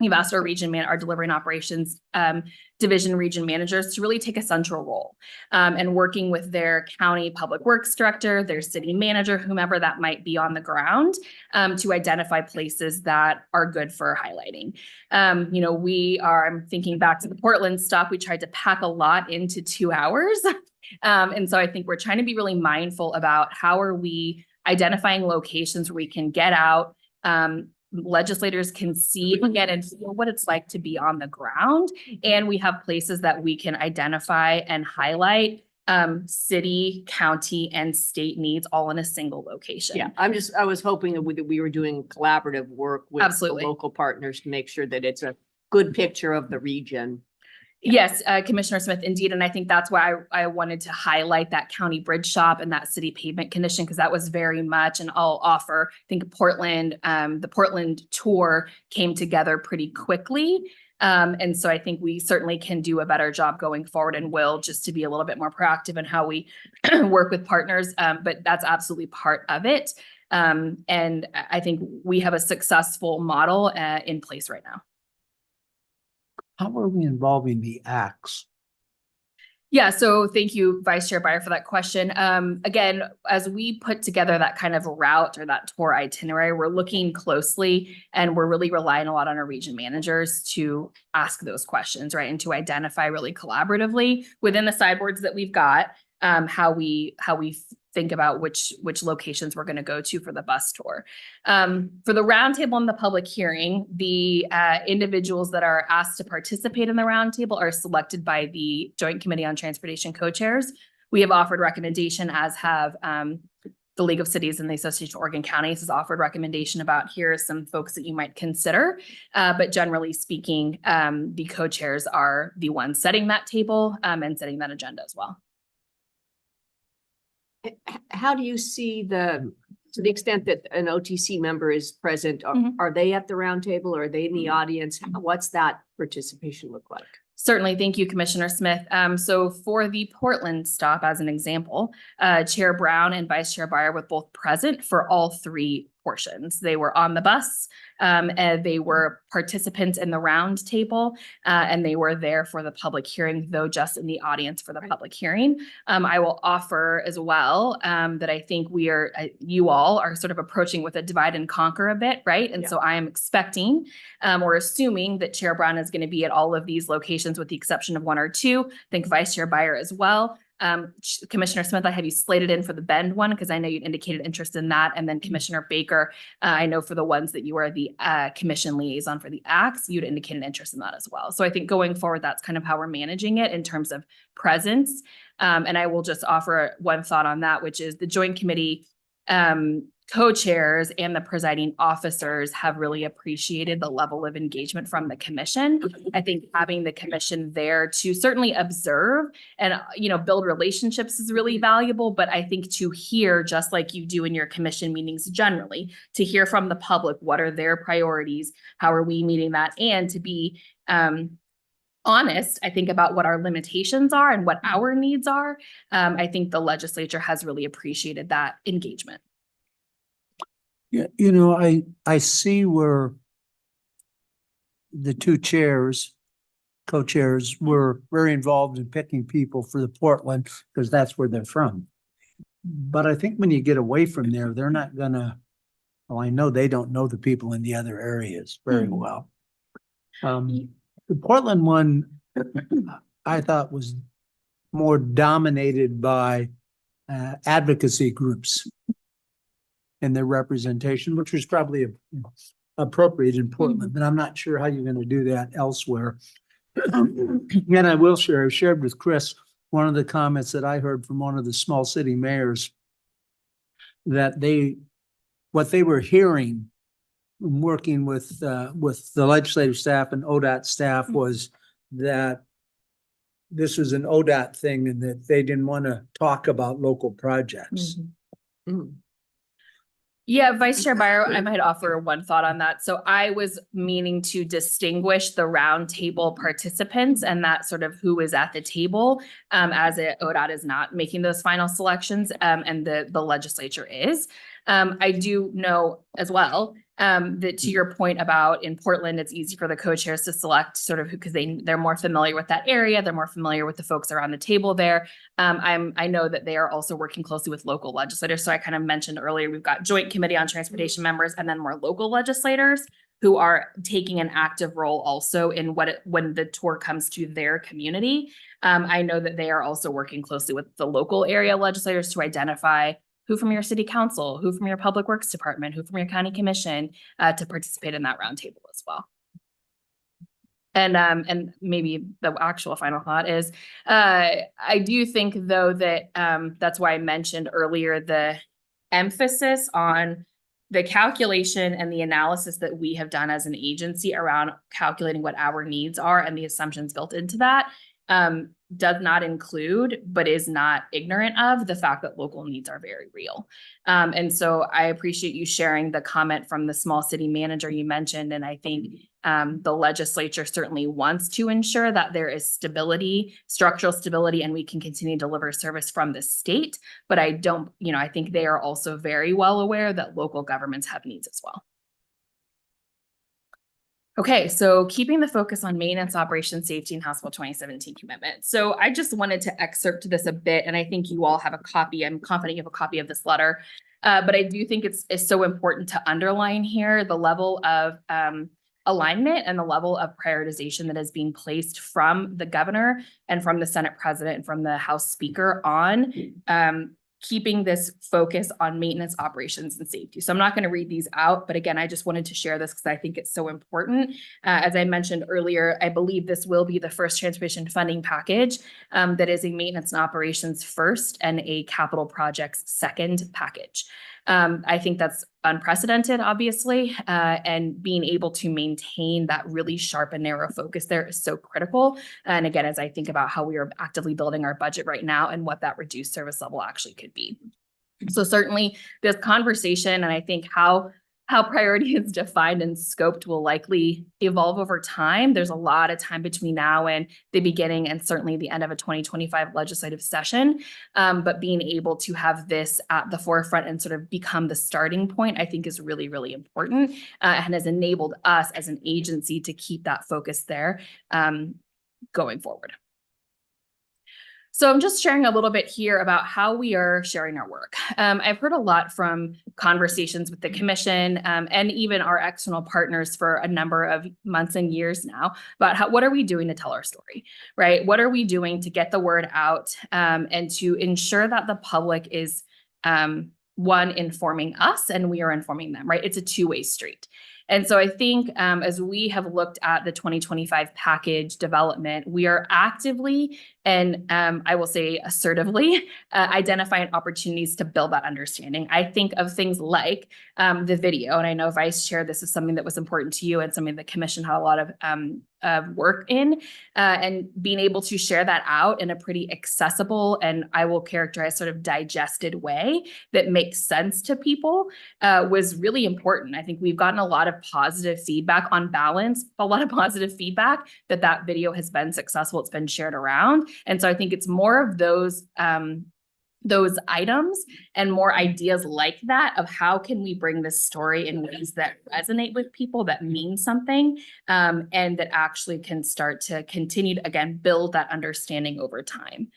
we've asked our delivering operations division region managers to really take a central role and working with their county public works director, their city manager, whomever that might be on the ground, to identify places that are good for highlighting. I'm thinking back to the Portland stop, we tried to pack a lot into 2 hours. And so I think we're trying to be really mindful about how are we identifying locations where we can get out, legislators can see again and feel what it's like to be on the ground. And we have places that we can identify and highlight city, county, and state needs all in a single location. Yeah, I was hoping that we were doing collaborative work with the Absolutely. local partners to make sure that it's a good picture of the region. Yes, Commissioner Smith, indeed. And I think that's why I wanted to highlight that county bridge shop and that city pavement condition, because that was very much, and I'll offer, I think Portland, the Portland tour came together pretty quickly. And so I think we certainly can do a better job going forward and will, just to be a little bit more proactive in how we work with partners. But that's absolutely part of it. And I think we have a successful model in place right now. How are we involving the acts? Yeah, so thank you, Vice Chair Byer, for that question. Again, as we put together that kind of route or that tour itinerary, we're looking closely and we're really relying a lot on our region managers to ask those questions, right? And to identify really collaboratively within the sideboards that we've got, how we think about which locations we're going to go to for the bus tour. For the roundtable and the public hearing, the individuals that are asked to participate in the roundtable are selected by the Joint Committee on Transportation co-chairs. We have offered recommendation, as have the League of Cities and the Association of Oregon Counties has offered recommendation about here are some folks that you might consider. But generally speaking, the co-chairs are the ones setting that table and setting that agenda as well. How do you see to the extent that an OTC member is present, are they at the roundtable or are they in the audience? What's that participation look like? Certainly. Thank you, Commissioner Smith. So for the Portland stop, as an example, Chair Brown and Vice Chair Byer were both present for all three portions. They were on the bus, and they were participants in the round table, and they were there for the public hearing, though just in the audience for the public hearing. I will offer as well that I think you all are sort of approaching with a divide and conquer a bit, right? And so I am expecting or assuming that Chair Brown is going to be at all of these locations with the exception of one or two. I think Vice Chair Byer as well. Commissioner Smith, I have you slated in for the Bend one because I know you indicated interest in that. And then Commissioner Baker, I know for the ones that you are the commission liaison for the acts, you'd indicated interest in that as well. So I think going forward, that's kind of how we're managing it in terms of presence. And I will just offer one thought on that, which is the Joint Committee co-chairs and the presiding officers have really appreciated the level of engagement from the commission. I think having the commission there to certainly observe and, build relationships is really valuable. But I think to hear, just like you do in your commission meetings generally, to hear from the public, what are their priorities? How are we meeting that? And to be honest, I think, about what our limitations are and what our needs are. I think the legislature has really appreciated that engagement. Yeah, I see where the two co-chairs were very involved in picking people for the Portland because that's where they're from. But I think when you get away from there, they're not gonna, I know they don't know the people in the other areas very well. The Portland one, I thought was more dominated by advocacy groups and their representation, which was probably appropriate in Portland, but I'm not sure how you're going to do that elsewhere. And I will share, I shared with Chris one of the comments that I heard from one of the small city mayors that what they were hearing working with the legislative staff and ODOT staff was that this was an ODOT thing and that they didn't want to talk about local projects. Yeah, Vice Chair Byer, I might offer one thought on that. So I was meaning to distinguish the roundtable participants and that sort of who is at the table, as ODOT is not making those final selections, and the legislature is. I do know as well that to your point about in Portland, it's easy for the co-chairs to select sort of because they're more familiar with that area. They're more familiar with the folks around the table there. I know that they are also working closely with local legislators. So I kind of mentioned earlier, we've got Joint Committee on Transportation members and then more local legislators who are taking an active role also in when the tour comes to their community. I know that they are also working closely with the local area legislators to identify who from your city council, who from your public works department, who from your county commission to participate in that roundtable as well. And maybe the actual final thought is, I do think though that that's why I mentioned earlier the emphasis on the calculation and the analysis that we have done as an agency around calculating what our needs are and the assumptions built into that does not include, but is not ignorant of the fact that local needs are very real. And so I appreciate you sharing the comment from the small city manager you mentioned. And I think the legislature certainly wants to ensure that there is stability, structural stability, and we can continue to deliver service from the state. But I don't, I think they are also very well aware that local governments have needs as well. Okay, so keeping the focus on maintenance, operations, safety, and House Bill 2017 commitment. So I just wanted to excerpt this a bit, and I think you all have a copy. I'm confident you have a copy of this letter, but I do think it's so important to underline here the level of alignment and the level of prioritization that is being placed from the governor and from the Senate president and from the House Speaker on keeping this focus on maintenance, operations, and safety. So I'm not going to read these out, but again, I just wanted to share this because I think it's so important. As I mentioned earlier, I believe this will be the first transportation funding package that is a maintenance and operations first and a capital projects second package. I think that's unprecedented, obviously, and being able to maintain that really sharp and narrow focus there is so critical. And again, as I think about how we are actively building our budget right now and what that reduced service level actually could be. So certainly this conversation, and I think how priority is defined and scoped will likely evolve over time. There's a lot of time between now and the beginning and certainly the end of a 2025 legislative session. But being able to have this at the forefront and sort of become the starting point, I think is really, really important and has enabled us as an agency to keep that focus there going forward. So I'm just sharing a little bit here about how we are sharing our work. I've heard a lot from conversations with the commission and even our external partners for a number of months and years now about what are we doing to tell our story, right? What are we doing to get the word out and to ensure that the public is one, informing us and we are informing them, right? It's a two-way street. And so I think as we have looked at the 2025 package development, we are actively and I will say assertively identifying opportunities to build that understanding. I think of things like the video, and I know Vice Chair, this is something that was important to you and something the commission had a lot of work in, and being able to share that out in a pretty accessible and I will characterize sort of digested way that makes sense to people was really important. I think we've gotten a lot of positive feedback on balance, a lot of positive feedback that video has been successful. It's been shared around. And so I think it's more of those items and more ideas like that of how can we bring this story in ways that resonate with people, that mean something, and that actually can start to continue to, again, build that understanding over time.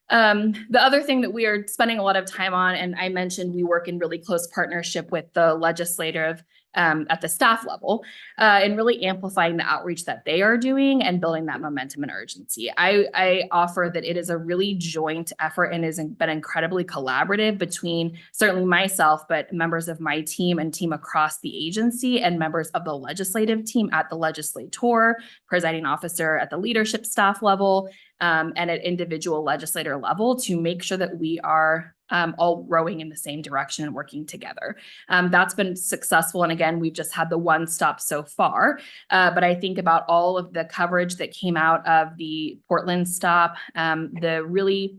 The other thing that we are spending a lot of time on, and I mentioned we work in really close partnership with the legislative at the staff level and really amplifying the outreach that they are doing and building that momentum and urgency. I offer that it is a really joint effort and has been incredibly collaborative between certainly myself, but members of my team and team across the agency and members of the legislative team at the legislator, presiding officer at the leadership staff level, and at individual legislator level to make sure that we are all rowing in the same direction and working together. That's been successful. And again, we've just had the one stop so far. But I think about all of the coverage that came out of the Portland stop, the really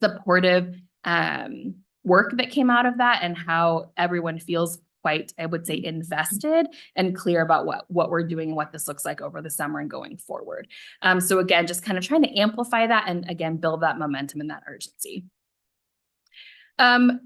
supportive work that came out of that and how everyone feels quite, I would say, invested and clear about what we're doing and what this looks like over the summer and going forward. So again, just kind of trying to amplify that and again, build that momentum and that urgency.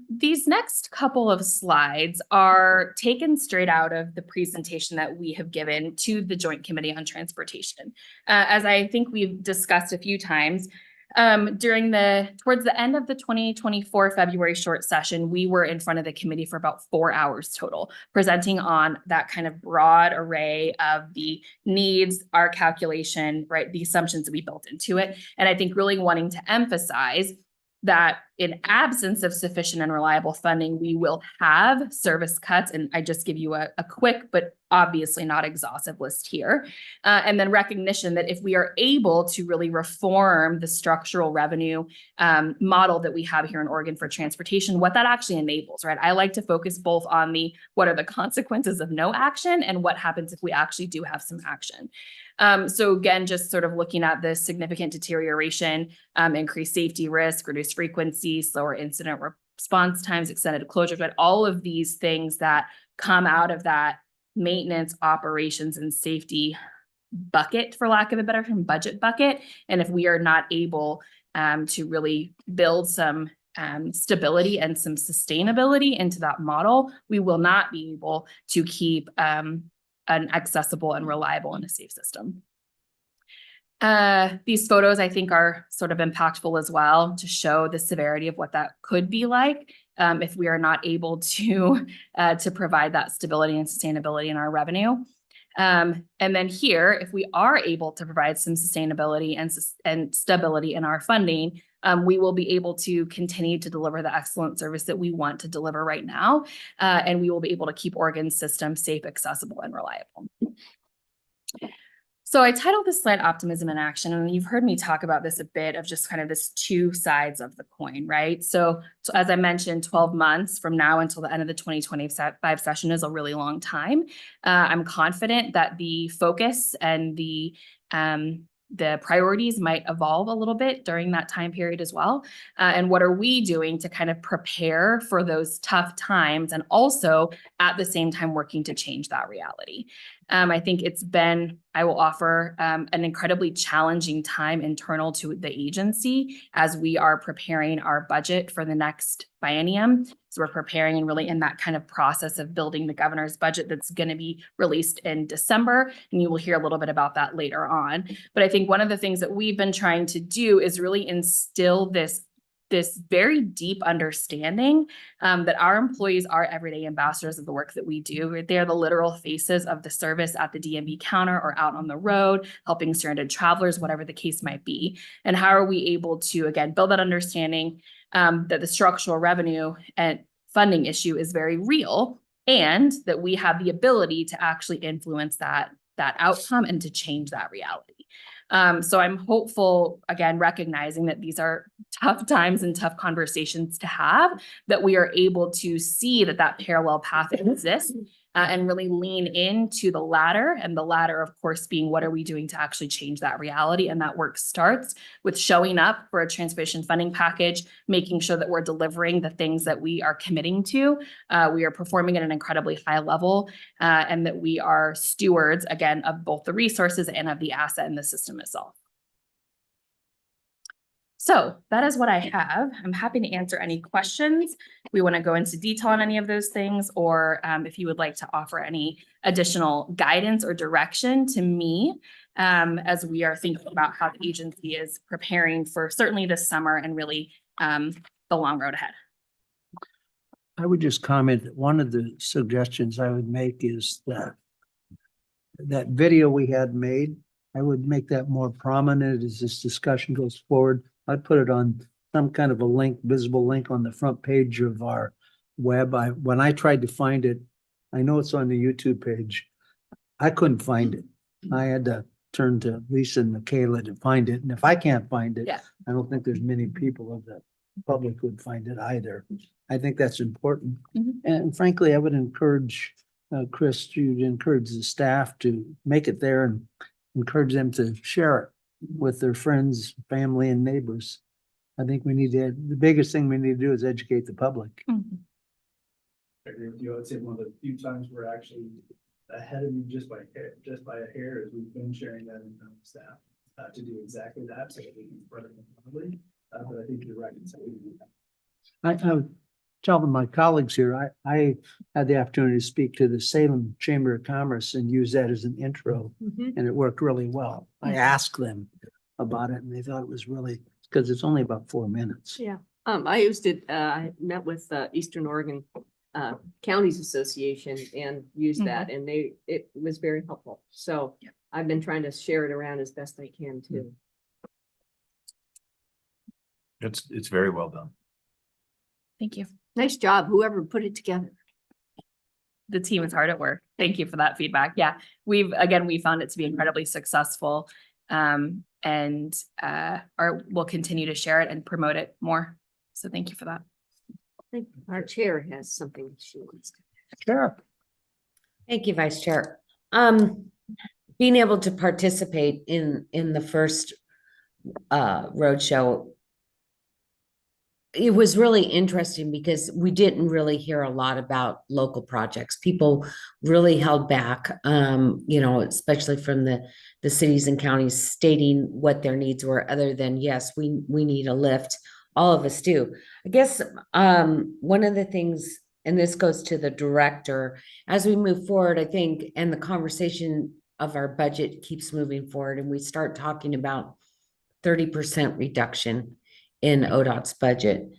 These next couple of slides are taken straight out of the presentation that we have given to the Joint Committee on Transportation. As I think we've discussed a few times, towards the end of the 2024 February short session, we were in front of the committee for about 4 hours total, presenting on that kind of broad array of the needs, our calculation, right, the assumptions that we built into it. And I think really wanting to emphasize that in absence of sufficient and reliable funding, we will have service cuts. And I just give you a quick, but obviously not exhaustive list here. And then recognition that if we are able to really reform the structural revenue model that we have here in Oregon for transportation, what that actually enables, right? I like to focus both on what are the consequences of no action and what happens if we actually do have some action. So again, just sort of looking at this significant deterioration, increased safety risk, reduced frequency, slower incident response times, extended closures, right? All of these things that come out of that maintenance, operations, and safety bucket, for lack of a better term, budget bucket. And if we are not able to really build some stability and some sustainability into that model, we will not be able to keep an accessible and reliable and a safe system. These photos, I think, are sort of impactful as well to show the severity of what that could be like if we are not able to provide that stability and sustainability in our revenue. And then here, if we are able to provide some sustainability and stability in our funding, we will be able to continue to deliver the excellent service that we want to deliver right now. And we will be able to keep Oregon's system safe, accessible, and reliable. So I titled this slide Optimism in Action, and you've heard me talk about this a bit of just kind of this two sides of the coin, right? So as I mentioned, 12 months from now until the end of the 2025 session is a really long time. I'm confident that the focus and the priorities might evolve a little bit during that time period as well. And what are we doing to kind of prepare for those tough times and also at the same time working to change that reality? I think it's been, I will offer an incredibly challenging time internal to the agency as we are preparing our budget for the next biennium. So we're preparing and really in that kind of process of building the governor's budget that's going to be released in December. And you will hear a little bit about that later on. But I think one of the things that we've been trying to do is really instill this very deep understanding that our employees are everyday ambassadors of the work that we do. They're the literal faces of the service at the DMV counter or out on the road, helping stranded travelers, whatever the case might be. And how are we able to, again, build that understanding that the structural revenue and funding issue is very real, and that we have the ability to actually influence that outcome and to change that reality. So I'm hopeful, again, recognizing that these are tough times and tough conversations to have, that we are able to see that parallel path exists and really lean into the latter. And the latter, of course, being what are we doing to actually change that reality? And that work starts with showing up for a transportation funding package, making sure that we're delivering the things that we are committing to. We are performing at an incredibly high level and that we are stewards, again, of both the resources and of the asset in the system itself. So that is what I have. I'm happy to answer any questions. We want to go into detail on any of those things, or if you would like to offer any additional guidance or direction to me as we are thinking about how the agency is preparing for certainly this summer and really the long road ahead. I would just comment that one of the suggestions I would make is that video we had made, I would make that more prominent as this discussion goes forward. I'd put it on some kind of a link, visible link on the front page of our web. When I tried to find it, I know it's on the YouTube page. I couldn't find it. I had to turn to Lisa and Michaela to find it. And if I can't find it, I don't think there's many people of the public would find it either. I think that's important. And frankly, I would encourage Chris, you'd encourage the staff to make it there and encourage them to share it with their friends, family, and neighbors. I think the biggest thing we need to do is educate the public. I agree with you. I'd say one of the few times we're actually ahead of you just by a hair is we've been sharing that in staff to do exactly that so that we can spread it broadly. But I think you're right. I would tell my colleagues here, I had the opportunity to speak to the Salem Chamber of Commerce and use that as an intro, and it worked really well. I asked them about it and they thought it was really, because it's only about 4 minutes. Yeah. I used it, I met with Eastern Oregon Counties Association and used that, and it was very helpful. So I've been trying to share it around as best I can too. It's very well done. Thank you. Nice job, whoever put it together. The team is hard at work. Thank you for that feedback. Yeah, we found it to be incredibly successful. And we'll continue to share it and promote it more. So thank you for that. I think our chair has something she wants to. Sure. Thank you, Vice Chair. Being able to participate in the first roadshow, it was really interesting because we didn't really hear a lot about local projects. People really held back, especially from the cities and counties stating what their needs were, other than, yes, we need a lift. All of us do. I guess one of the things, and this goes to the director, as we move forward, I think, and the conversation of our budget keeps moving forward, and we start talking about 30% reduction in ODOT's budget.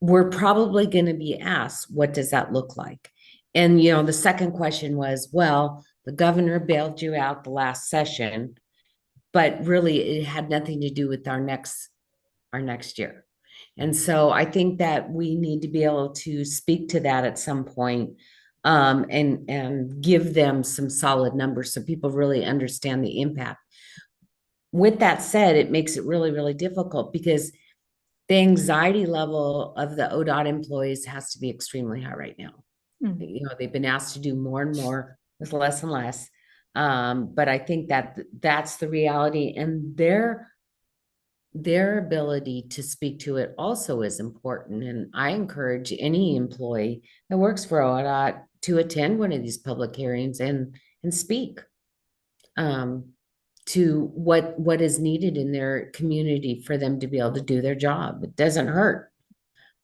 We're probably going to be asked, what does that look like? And, the second question was, well, the governor bailed you out the last session, but really it had nothing to do with our next year. And so I think that we need to be able to speak to that at some point, and give them some solid numbers so people really understand the impact. With that said, it makes it really, really difficult because the anxiety level of the ODOT employees has to be extremely high right now. They've been asked to do more and more with less and less. But I think that that's the reality, and their ability to speak to it also is important. And I encourage any employee that works for ODOT to attend one of these public hearings and speak to what is needed in their community for them to be able to do their job. It doesn't hurt.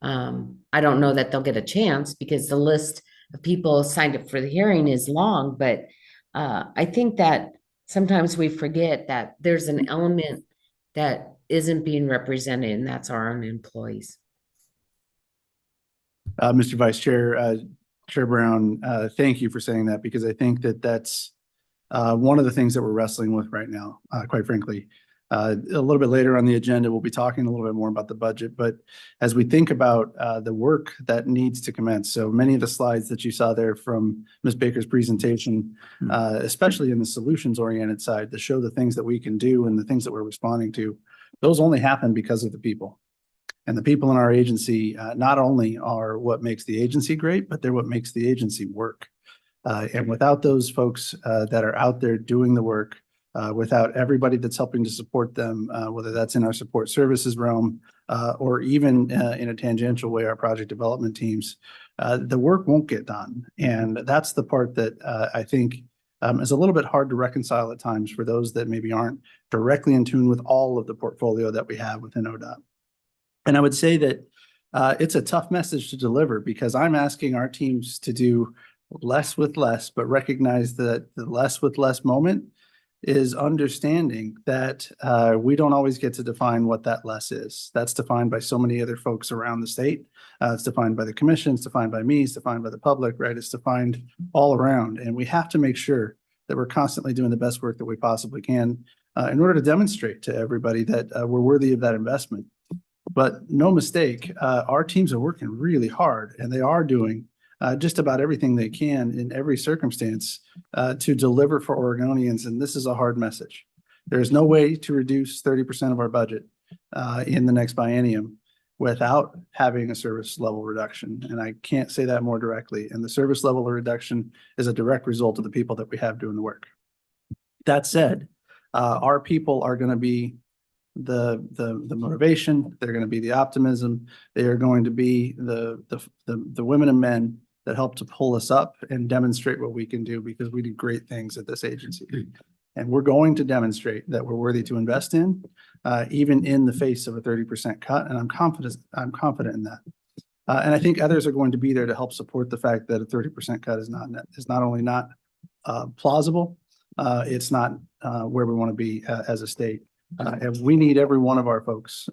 I don't know that they'll get a chance because the list of people signed up for the hearing is long, but I think that sometimes we forget that there's an element that isn't being represented, and that's our own employees. Mr. Vice Chair, Chair Brown, thank you for saying that, because I think that that's one of the things that we're wrestling with right now, quite frankly. A little bit later on the agenda, we'll be talking a little bit more about the budget, but as we think about the work that needs to commence, so many of the slides that you saw there from Ms. Baker's presentation, especially in the solutions-oriented side, to show the things that we can do and the things that we're responding to, those only happen because of the people. And the people in our agency not only are what makes the agency great, but they're what makes the agency work. And without those folks that are out there doing the work, without everybody that's helping to support them, whether that's in our support services realm or even in a tangential way, our project development teams, the work won't get done. And that's the part that I think is a little bit hard to reconcile at times for those that maybe aren't directly in tune with all of the portfolio that we have within ODOT. And I would say that it's a tough message to deliver, because I'm asking our teams to do less with less, but recognize that the less with less moment is understanding that we don't always get to define what that less is. That's defined by so many other folks around the state. It's defined by the commission, it's defined by me, it's defined by the public, right? It's defined all around. And we have to make sure that we're constantly doing the best work that we possibly can in order to demonstrate to everybody that we're worthy of that investment. But no mistake, our teams are working really hard, and they are doing just about everything they can in every circumstance to deliver for Oregonians. And this is a hard message. There's no way to reduce 30% of our budget in the next biennium without having a service level reduction. And I can't say that more directly. And the service level reduction is a direct result of the people that we have doing the work. That said, our people are going to be the motivation, they're going to be the optimism, they are going to be the women and men that help to pull us up and demonstrate what we can do, because we do great things at this agency. And we're going to demonstrate that we're worthy to invest in, even in the face of a 30% cut. And I'm confident in that. And I think others are going to be there to help support the fact that a 30% cut is not only not plausible, it's not where we want to be as a state. And we need every one of our folks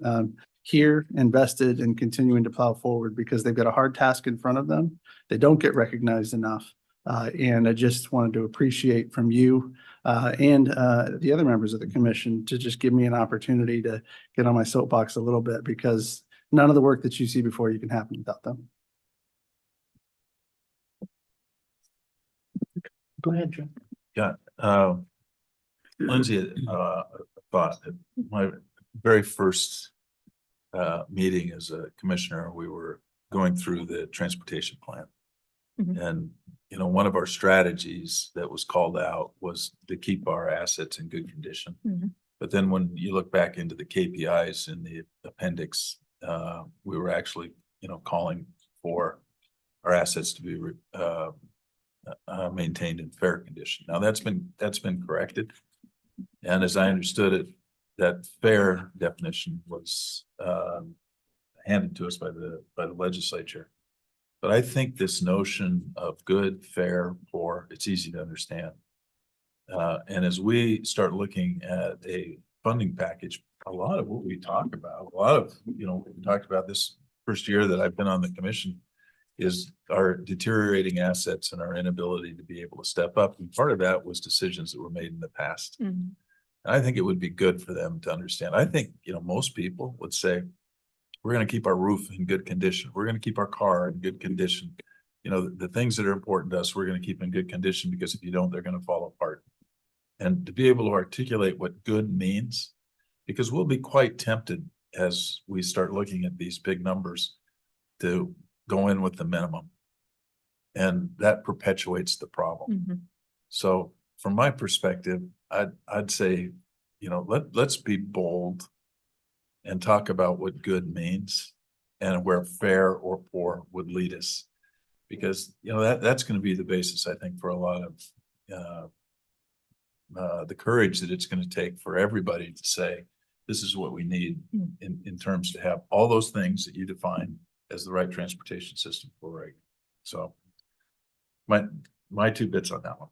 here invested in continuing to plow forward, because they've got a hard task in front of them. They don't get recognized enough. And I just wanted to appreciate from you and the other members of the commission to just give me an opportunity to get on my soapbox a little bit, because none of the work that you see before you can happen without them. Go ahead, Joe. Yeah, Lindsay, thought that my very first meeting as a commissioner, we were going through the transportation plan. And, you know, one of our strategies that was called out was to keep our assets in good condition. But then when you look back into the KPIs in the appendix, we were actually, you know, calling for our assets to be maintained in fair condition. Now that's been corrected. And as I understood it, that fair definition was handed to us by the legislature. But I think this notion of good, fair, poor, it's easy to understand. And as we start looking at a funding package, a lot of what we talk about, we talked about this first year that I've been on the commission, is our deteriorating assets and our inability to be able to step up. And part of that was decisions that were made in the past. And I think it would be good for them to understand. I think, you know, most people would say, we're going to keep our roof in good condition. We're going to keep our car in good condition. You know, the things that are important to us, we're going to keep in good condition, because if you don't, they're going to fall apart. And to be able to articulate what good means, because we'll be quite tempted as we start looking at these big numbers to go in with the minimum. And that perpetuates the problem. So from my perspective, I'd say, you know, let's be bold and talk about what good means and where fair or poor would lead us. Because, you know, that's going to be the basis, I think, for a lot of the courage that it's going to take for everybody to say, this is what we need in terms to have all those things that you define as the right transportation system for Oregon. So my 2 bits on that one.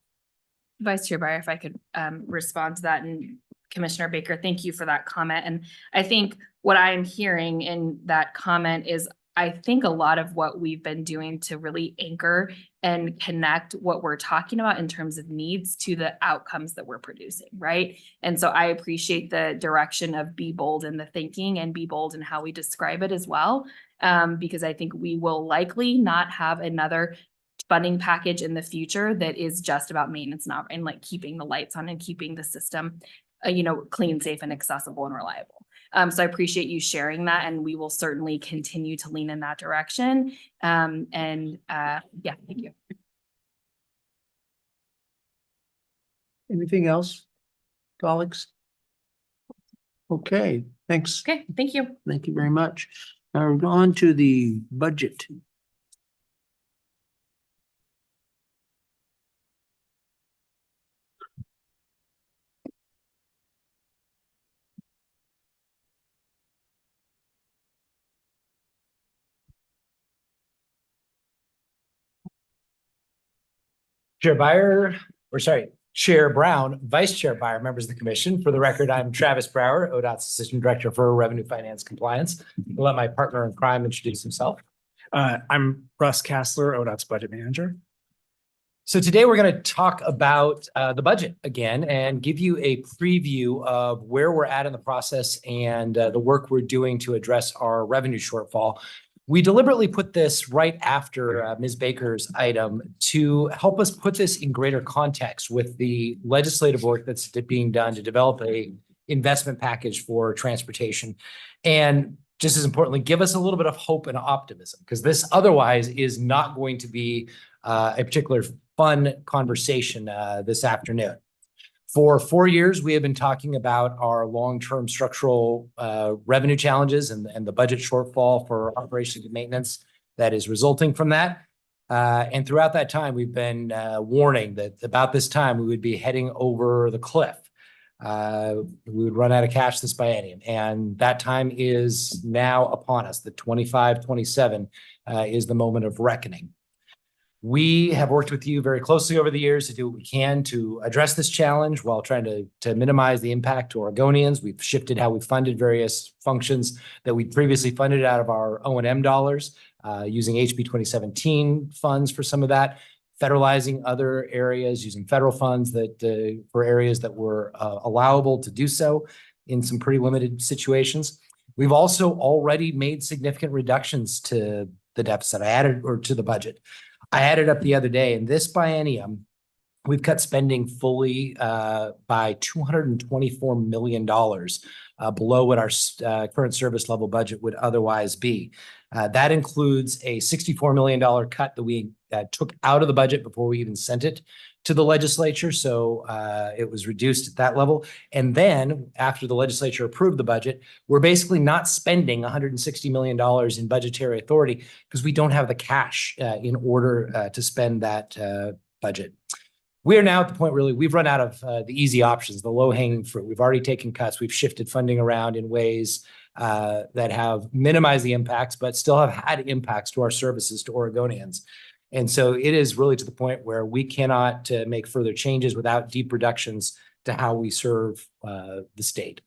Vice Chair Breyer, if I could respond to that, and Commissioner Baker, thank you for that comment. And I think what I'm hearing in that comment is, I think a lot of what we've been doing to really anchor and connect what we're talking about in terms of needs to the outcomes that we're producing, right? And so I appreciate the direction of be bold in the thinking and be bold in how we describe it as well. Because I think we will likely not have another funding package in the future that is just about maintenance and like keeping the lights on and keeping the system clean, safe, and accessible and reliable. So I appreciate you sharing that, and we will certainly continue to lean in that direction. Yeah, thank you. Anything else, colleagues? Okay, thanks. Okay, thank you. Thank you very much. Now we're on to the budget. Chair Brown, Vice Chair Byer, members of the commission. For the record, I'm Travis Brower, ODOT's Assistant Director for Revenue Finance Compliance. I'll let my partner in crime introduce himself. I'm Russ Kassler, ODOT's Budget Manager. So today we're going to talk about the budget again and give you a preview of where we're at in the process and the work we're doing to address our revenue shortfall. We deliberately put this right after Ms. Baker's item to help us put this in greater context with the legislative work that's being done to develop a investment package for transportation. And just as importantly, give us a little bit of hope and optimism, because this otherwise is not going to be a particular fun conversation this afternoon. For 4 years, we have been talking about our long-term structural revenue challenges and the budget shortfall for operations and maintenance that is resulting from that. And throughout that time, we've been warning that about this time, we would be heading over the cliff. We would run out of cash this biennium, and that time is now upon us. The 25-27 is the moment of reckoning. We have worked with you very closely over the years to do what we can to address this challenge while trying to minimize the impact to Oregonians. We've shifted how we funded various functions that we previously funded out of our O&M dollars, using HB 2017 funds for some of that. federalizing other areas, using federal funds that for areas that were allowable to do so in some pretty limited situations. We've also already made significant reductions to the deficit. To the budget. I added up the other day, and this biennium, we've cut spending fully by $224 million below what our current service level budget would otherwise be. That includes a $64 million cut that we took out of the budget before we even sent it to the legislature. So it was reduced at that level. And then after the legislature approved the budget, we're basically not spending $160 million in budgetary authority because we don't have the cash in order to spend that budget. We are now at the point, really, we've run out of the easy options, the low-hanging fruit. We've already taken cuts. We've shifted funding around in ways that have minimized the impacts, but still have had impacts to our services to Oregonians. And so it is really to the point where we cannot make further changes without deep reductions to how we serve the state.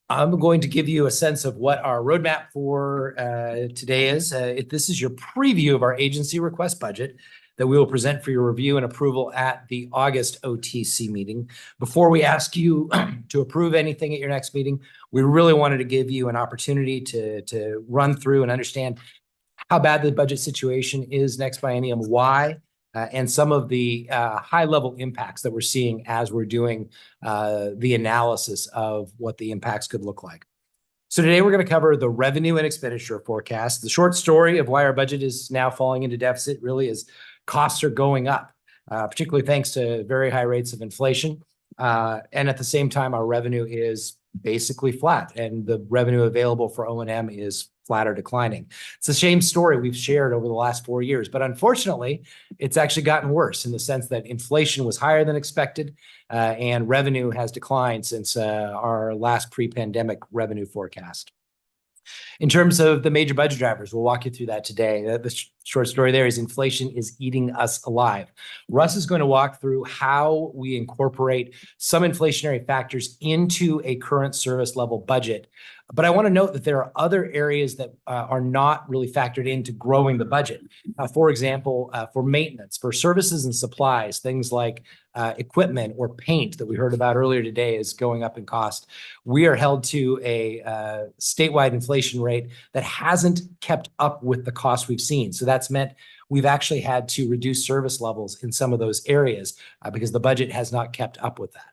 I'm going to give you a sense of what our roadmap for today is. This is your preview of our agency request budget that we will present for your review and approval at the August OTC meeting. Before we ask you to approve anything at your next meeting, we really wanted to give you an opportunity to run through and understand how bad the budget situation is next biennium, why, and some of the high-level impacts that we're seeing as we're doing the analysis of what the impacts could look like. So today we're going to cover the revenue and expenditure forecast. The short story of why our budget is now falling into deficit really is costs are going up, particularly thanks to very high rates of inflation. And at the same time, our revenue is basically flat, and the revenue available for O&M is flat or declining. It's the same story we've shared over the last 4 years, but unfortunately, it's actually gotten worse in the sense that inflation was higher than expected, and revenue has declined since our last pre-pandemic revenue forecast. In terms of the major budget drivers, we'll walk you through that today. The short story there is inflation is eating us alive. Russ is going to walk through how we incorporate some inflationary factors into a current service level budget. But I want to note that there are other areas that are not really factored into growing the budget. For example, for maintenance, for services and supplies, things like equipment or paint that we heard about earlier today is going up in cost. We are held to a statewide inflation rate that hasn't kept up with the costs we've seen. So that's meant we've actually had to reduce service levels in some of those areas because the budget has not kept up with that.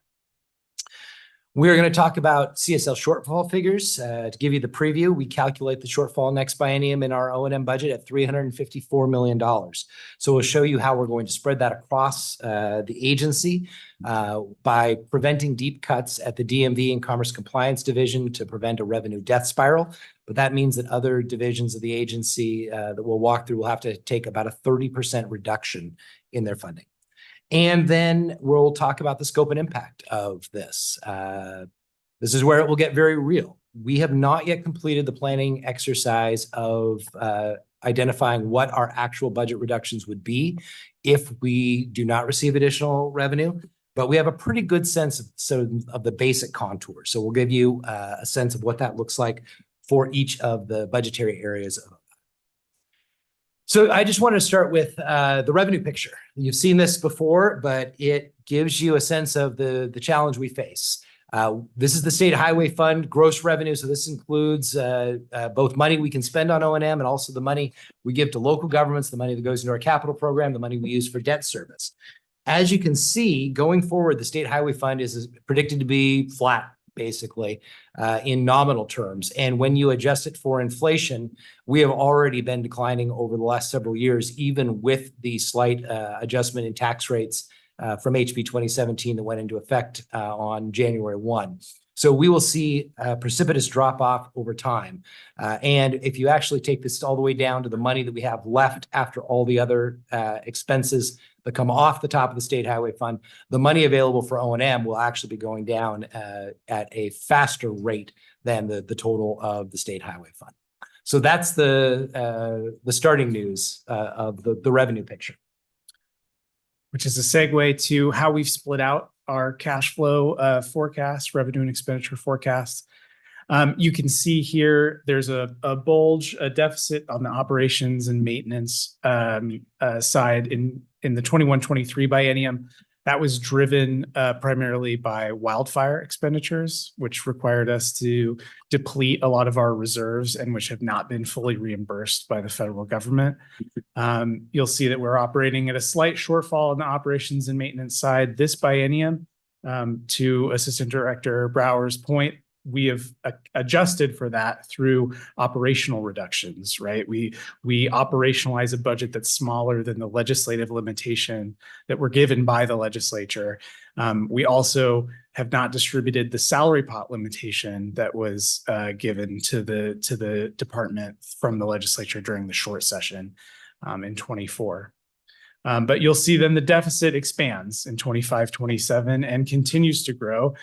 We're going to talk about CSL shortfall figures. To give you the preview, we calculate the shortfall next biennium in our O&M budget at $354 million. So we'll show you how we're going to spread that across the agency by preventing deep cuts at the DMV and Commerce Compliance Division to prevent a revenue death spiral. But that means that other divisions of the agency that we'll walk through will have to take about a 30% reduction in their funding. And then we'll talk about the scope and impact of this. This is where it will get very real. We have not yet completed the planning exercise of identifying what our actual budget reductions would be if we do not receive additional revenue, but we have a pretty good sense of the basic contours. So we'll give you a sense of what that looks like for each of the budgetary areas. So I just want to start with the revenue picture. You've seen this before, but it gives you a sense of the challenge we face. This is the State Highway Fund gross revenue. So this includes both money we can spend on O&M and also the money we give to local governments, the money that goes into our capital program, the money we use for debt service. As you can see, going forward, the State Highway Fund is predicted to be flat, basically, in nominal terms. And when you adjust it for inflation, we have already been declining over the last several years, even with the slight adjustment in tax rates from HB 2017 that went into effect on January 1. So we will see a precipitous drop off over time. And if you actually take this all the way down to the money that we have left after all the other expenses that come off the top of the State Highway Fund, the money available for O&M will actually be going down at a faster rate than the total of the State Highway Fund. So that's the starting news of the revenue picture. Which is a segue to how we've split out our cash flow forecast, revenue and expenditure forecast. You can see here, there's a bulge, a deficit on the operations and maintenance side in the 21-23 biennium. That was driven primarily by wildfire expenditures, which required us to deplete a lot of our reserves and which have not been fully reimbursed by the federal government. You'll see that we're operating at a slight shortfall on the operations and maintenance side this biennium. To Assistant Director Brower's point, we have adjusted for that through operational reductions, right? We operationalize a budget that's smaller than the legislative limitation that were given by the legislature. We also have not distributed the salary pot limitation that was given to the department from the legislature during the short session in 24. But you'll see then the deficit expands in 25-27 and continues to grow,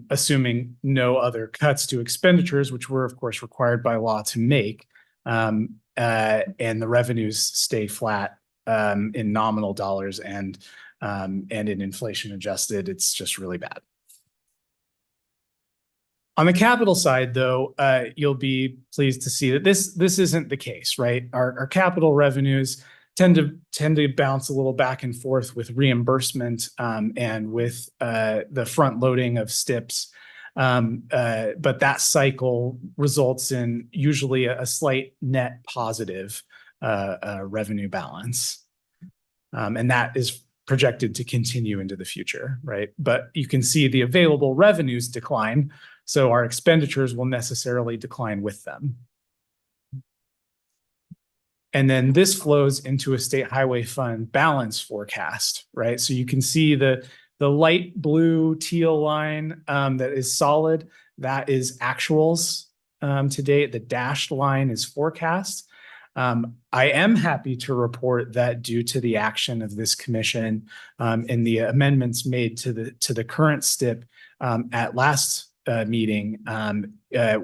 assuming no other cuts to expenditures, which we're of course required by law to make, and the revenues stay flat in nominal dollars and in inflation adjusted. It's just really bad. On the capital side, though, you'll be pleased to see that this isn't the case, right? Our capital revenues tend to bounce a little back and forth with reimbursement and with the front loading of STIPs. But that cycle results in usually a slight net positive revenue balance. And that is projected to continue into the future, right? But you can see the available revenues decline, so our expenditures will necessarily decline with them. And then this flows into a state highway fund balance forecast, right? So you can see the light blue teal line that is solid, that is actuals to date. The dashed line is forecast. I am happy to report that due to the action of this commission and the amendments made to the current STIP at last meeting,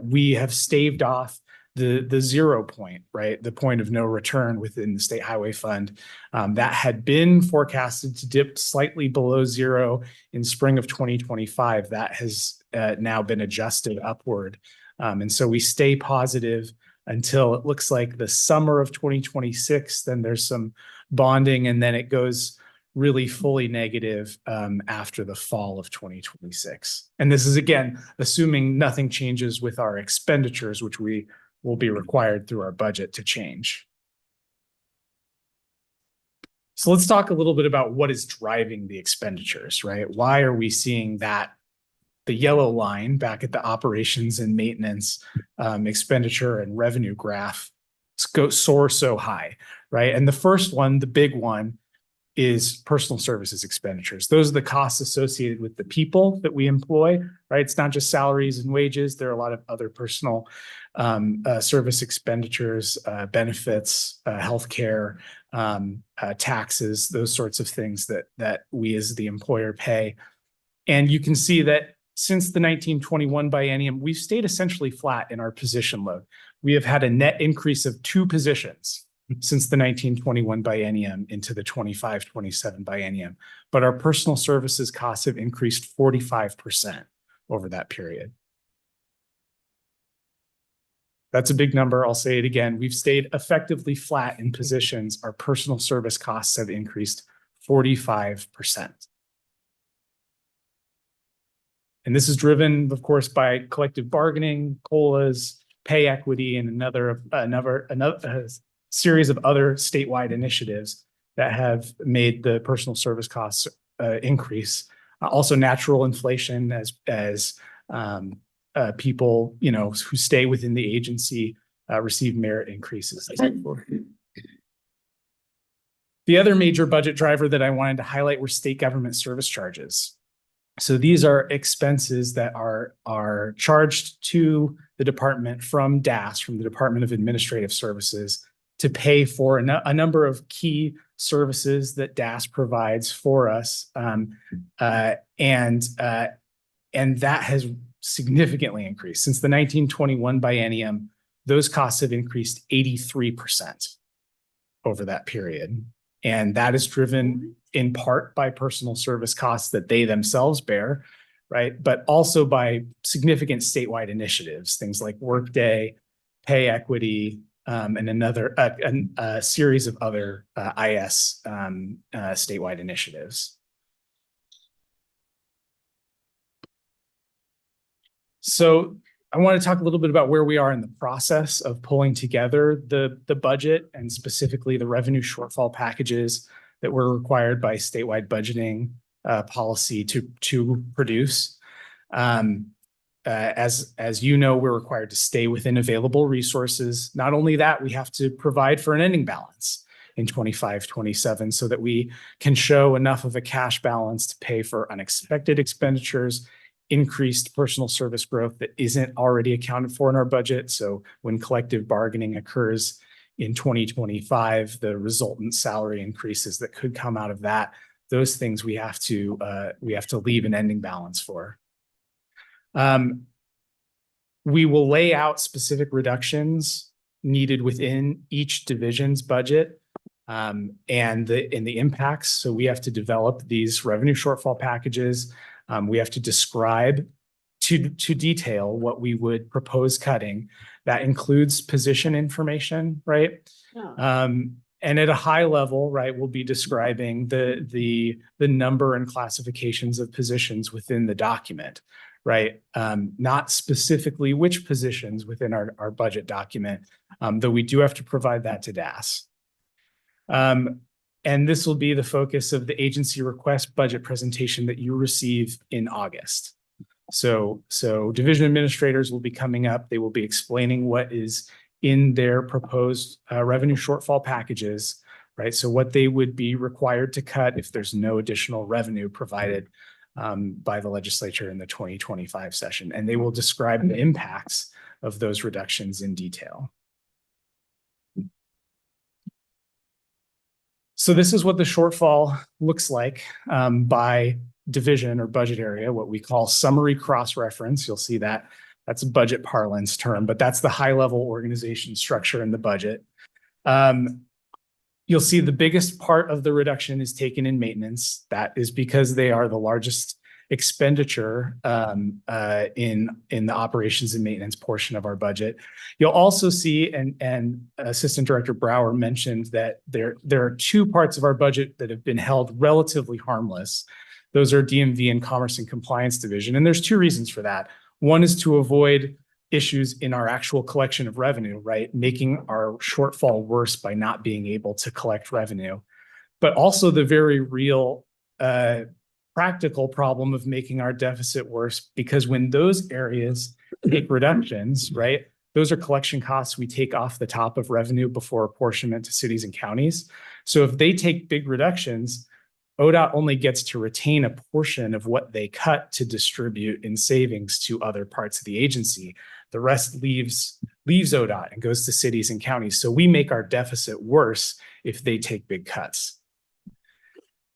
we have staved off the 0 point, right? The point of no return within the state highway fund that had been forecasted to dip slightly below 0 in spring of 2025. That has now been adjusted upward. And so we stay positive until it looks like the summer of 2026. Then there's some bonding, and then it goes really fully negative after the fall of 2026. And this is, again, assuming nothing changes with our expenditures, which we will be required through our budget to change. So let's talk a little bit about what is driving the expenditures, right? Why are we seeing that the yellow line back at the operations and maintenance expenditure and revenue graph soar so high, right? And the first one, the big one, is personal services expenditures. Those are the costs associated with the people that we employ, right? It's not just salaries and wages. There are a lot of other personal service expenditures, benefits, healthcare, taxes, those sorts of things that we as the employer pay. And you can see that since the 1921 biennium, we've stayed essentially flat in our position load. We have had a net increase of 2 positions since the 1921 biennium into the 25-27 biennium. But our personal services costs have increased 45% over that period. That's a big number. I'll say it again. We've stayed effectively flat in positions. Our personal service costs have increased 45%. And this is driven, of course, by collective bargaining, COLAs, pay equity, and another series of other statewide initiatives that have made the personal service costs increase. Also, natural inflation as people, who stay within the agency receive merit increases. The other major budget driver that I wanted to highlight were state government service charges. So these are expenses that are charged to the department from DAS, from the Department of Administrative Services, to pay for a number of key services that DAS provides for us. And that has significantly increased. Since the 1921 biennium, those costs have increased 83% over that period. And that is driven in part by personal service costs that they themselves bear, right? But also by significant statewide initiatives, things like Workday, pay equity, and a series of other IS statewide initiatives. So I want to talk a little bit about where we are in the process of pulling together the budget, and specifically the revenue shortfall packages that were required by statewide budgeting policy to produce. As you know, we're required to stay within available resources. Not only that, we have to provide for an ending balance in 25-27 so that we can show enough of a cash balance to pay for unexpected expenditures, increased personal service growth that isn't already accounted for in our budget. So when collective bargaining occurs in 2025, the resultant salary increases that could come out of that, those things we have to leave an ending balance for. We will lay out specific reductions needed within each division's budget and the impacts. So we have to develop these revenue shortfall packages. We have to describe to detail what we would propose cutting. That includes position information, right? And at a high level, right, we'll be describing the number and classifications of positions within the document, right? Not specifically which positions within our budget document, though we do have to provide that to DAS. And this will be the focus of the agency request budget presentation that you receive in August. So division administrators will be coming up. They will be explaining what is in their proposed revenue shortfall packages, right? So what they would be required to cut if there's no additional revenue provided by the legislature in the 2025 session. And they will describe the impacts of those reductions in detail. So this is what the shortfall looks like by division or budget area, what we call summary cross-reference. You'll see that that's a budget parlance term, but that's the high-level organization structure in the budget. You'll see the biggest part of the reduction is taken in maintenance. That is because they are the largest expenditure in the operations and maintenance portion of our budget. You'll also see, and Assistant Director Brower mentioned that there are two parts of our budget that have been held relatively harmless. Those are DMV and Commerce and Compliance Division. And there's two reasons for that. One is to avoid issues in our actual collection of revenue, right? Making our shortfall worse by not being able to collect revenue, but also the very real practical problem of making our deficit worse, because when those areas take reductions, right? Those are collection costs we take off the top of revenue before apportionment to cities and counties. So if they take big reductions, ODOT only gets to retain a portion of what they cut to distribute in savings to other parts of the agency. The rest leaves ODOT and goes to cities and counties. So we make our deficit worse if they take big cuts.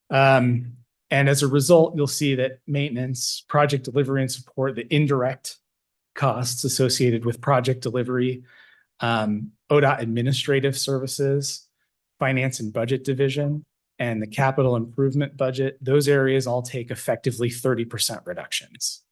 And as a result, you'll see that maintenance, project delivery and support, the indirect costs associated with project delivery, ODOT administrative services, finance and budget division, and the capital improvement budget, those areas all take effectively 30% reductions.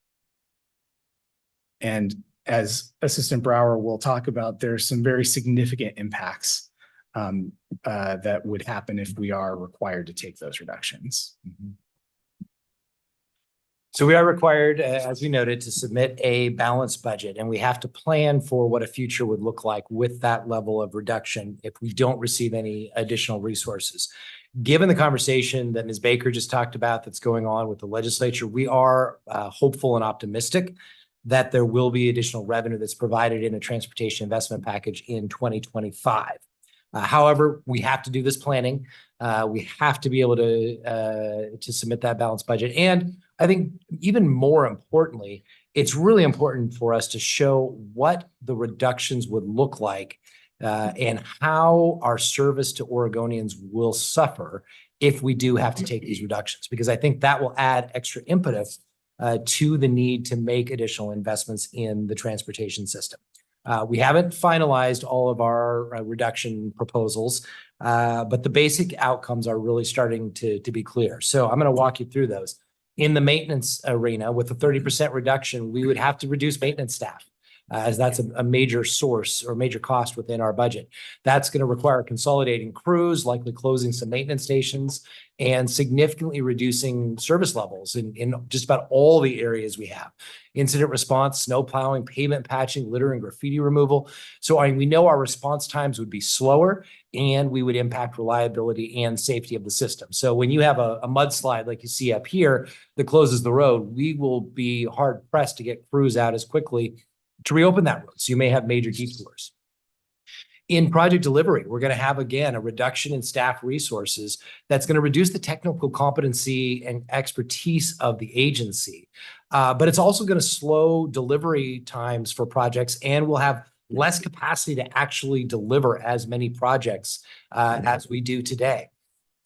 And as Assistant Brower will talk about, there's some very significant impacts that would happen if we are required to take those reductions. So we are required, as we noted, to submit a balanced budget, and we have to plan for what a future would look like with that level of reduction if we don't receive any additional resources. Given the conversation that Ms. Baker just talked about that's going on with the legislature, we are hopeful and optimistic that there will be additional revenue that's provided in a transportation investment package in 2025. However, we have to do this planning. We have to be able to submit that balanced budget. And I think even more importantly, it's really important for us to show what the reductions would look like and how our service to Oregonians will suffer if we do have to take these reductions, because I think that will add extra impetus to the need to make additional investments in the transportation system. We haven't finalized all of our reduction proposals, but the basic outcomes are really starting to be clear. So I'm going to walk you through those. In the maintenance arena, with a 30% reduction, we would have to reduce maintenance staff, as that's a major source or major cost within our budget. That's going to require consolidating crews, likely closing some maintenance stations, and significantly reducing service levels in just about all the areas we have. Incident response, snow plowing, pavement patching, litter and graffiti removal. So we know our response times would be slower, and we would impact reliability and safety of the system. So when you have a mudslide like you see up here that closes the road, we will be hard pressed to get crews out as quickly to reopen that road. So you may have major detours. In project delivery, we're going to have, again, a reduction in staff resources that's going to reduce the technical competency and expertise of the agency. But it's also going to slow delivery times for projects, and we'll have less capacity to actually deliver as many projects as we do today.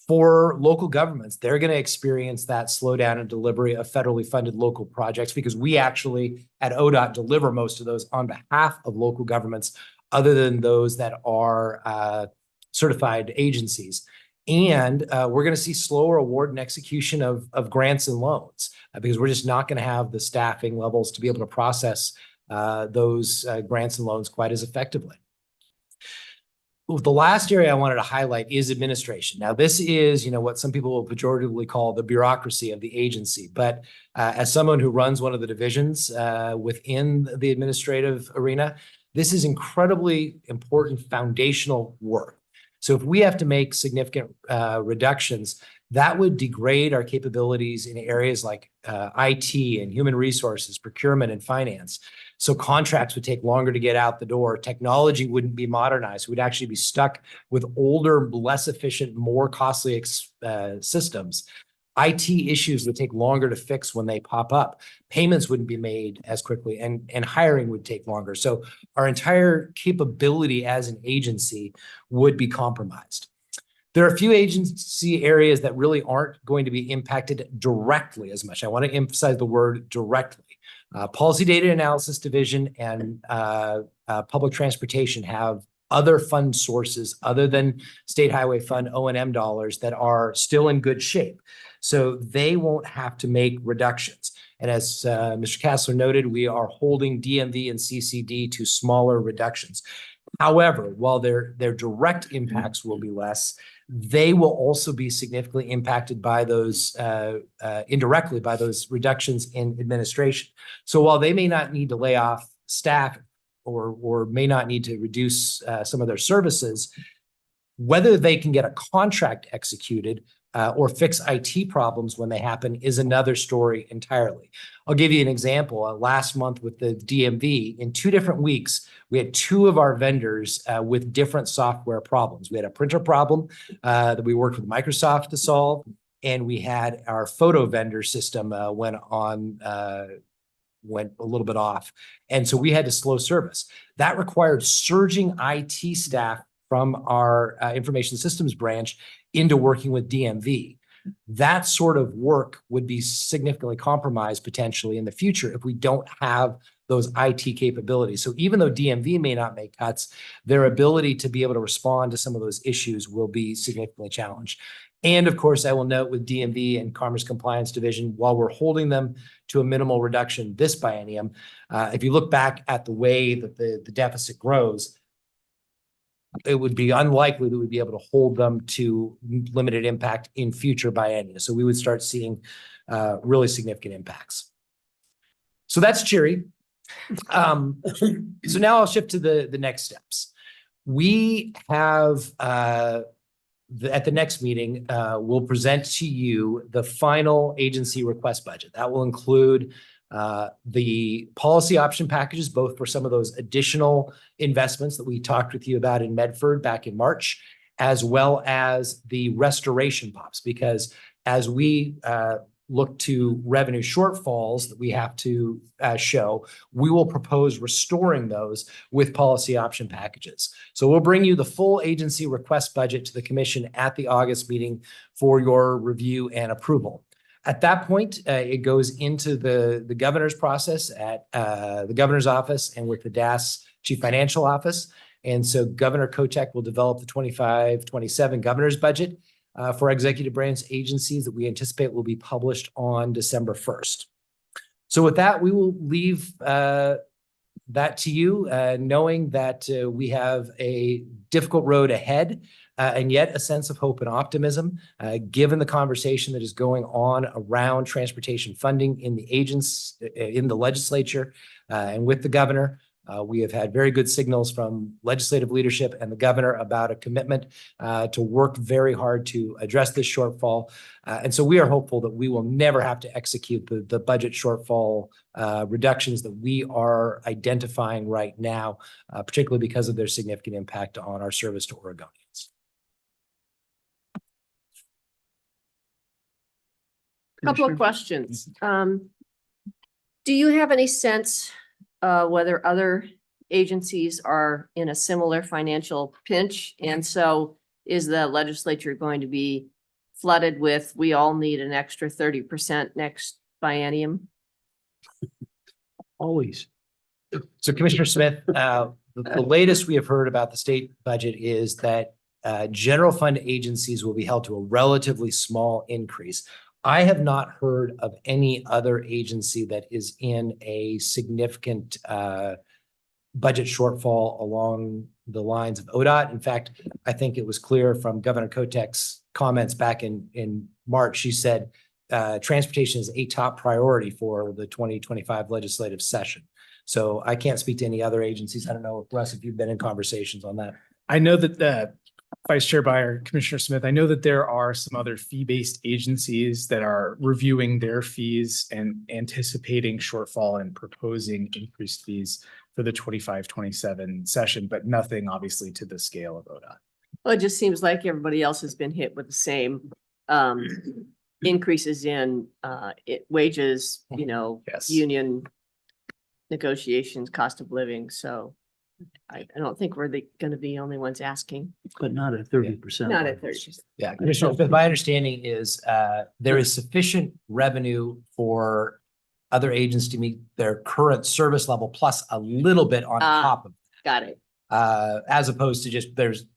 For local governments, they're going to experience that slowdown in delivery of federally funded local projects, because we actually at ODOT deliver most of those on behalf of local governments, other than those that are certified agencies. And we're going to see slower award and execution of grants and loans, because we're just not going to have the staffing levels to be able to process those grants and loans quite as effectively. The last area I wanted to highlight is administration. Now, this is, what some people will pejoratively call the bureaucracy of the agency. But as someone who runs one of the divisions within the administrative arena, this is incredibly important foundational work. So if we have to make significant reductions, that would degrade our capabilities in areas like IT and human resources, procurement and finance. So contracts would take longer to get out the door. Technology wouldn't be modernized. We'd actually be stuck with older, less efficient, more costly systems. IT issues would take longer to fix when they pop up. Payments wouldn't be made as quickly, and hiring would take longer. So our entire capability as an agency would be compromised. There are a few agency areas that really aren't going to be impacted directly as much. I want to emphasize the word directly. Policy Data Analysis Division and Public Transportation have other fund sources other than State Highway Fund O&M dollars that are still in good shape. So they won't have to make reductions. And as Mr. Kassler noted, we are holding DMV and CCD to smaller reductions. However, while their direct impacts will be less, they will also be significantly impacted by those indirectly by those reductions in administration. So while they may not need to lay off staff or may not need to reduce some of their services, whether they can get a contract executed or fix IT problems when they happen is another story entirely. I'll give you an example. Last month with the DMV, in 2 different weeks, we had 2 of our vendors with different software problems. We had a printer problem that we worked with Microsoft to solve, and we had our photo vendor system went a little bit off. And so we had to slow service. That required surging IT staff from our information systems branch into working with DMV. That sort of work would be significantly compromised potentially in the future if we don't have those IT capabilities. So even though DMV may not make cuts, their ability to be able to respond to some of those issues will be significantly challenged. And of course, I will note with DMV and Commerce Compliance Division, while we're holding them to a minimal reduction this biennium, if you look back at the way that the deficit grows, it would be unlikely that we'd be able to hold them to limited impact in future biennia. So we would start seeing really significant impacts. So that's cheery. So now I'll shift to the next steps. We have, at the next meeting, we'll present to you the final agency request budget. That will include the policy option packages, both for some of those additional investments that we talked with you about in Medford back in March, as well as the restoration pops, because as we look to revenue shortfalls that we have to show, we will propose restoring those with policy option packages. So we'll bring you the full agency request budget to the commission at the August meeting for your review and approval. At that point, it goes into the governor's process at the governor's office and with the DAS Chief Financial Office. And so Governor Kotek will develop the 25-27 governor's budget. for executive branch agencies that we anticipate will be published on December 1st. So with that, we will leave that to you, knowing that we have a difficult road ahead, and yet a sense of hope and optimism, given the conversation that is going on around transportation funding in the in the legislature, and with the governor. We have had very good signals from legislative leadership and the governor about a commitment to work very hard to address this shortfall. And so we are hopeful that we will never have to execute the budget shortfall reductions that we are identifying right now, particularly because of their significant impact on our service to Oregonians. Couple of questions. Do you have any sense whether other agencies are in a similar financial pinch? And so is the legislature going to be flooded with, we all need an extra 30% next biennium? Always. So Commissioner Smith, the latest we have heard about the state budget is that general fund agencies will be held to a relatively small increase. I have not heard of any other agency that is in a significant budget shortfall along the lines of ODOT. In fact, I think it was clear from Governor Kotek's comments back in March. She said transportation is a top priority for the 2025 legislative session. So I can't speak to any other agencies. I don't know, Russ, if you've been in conversations on that. I know that the Vice Chair Byer, Commissioner Smith, I know that there are some other fee-based agencies that are reviewing their fees and anticipating shortfall and proposing increased fees for the 25-27 session, but nothing obviously to the scale of ODOT. Well, it just seems like everybody else has been hit with the same increases in wages, Yes. union negotiations, cost of living. So I don't think we're going to be the only ones asking. But not at 30%. Not at 30%. Yeah, Commissioner, but my understanding is there is sufficient revenue for other agents to meet their current service level plus a little bit on top of Got it. as opposed to just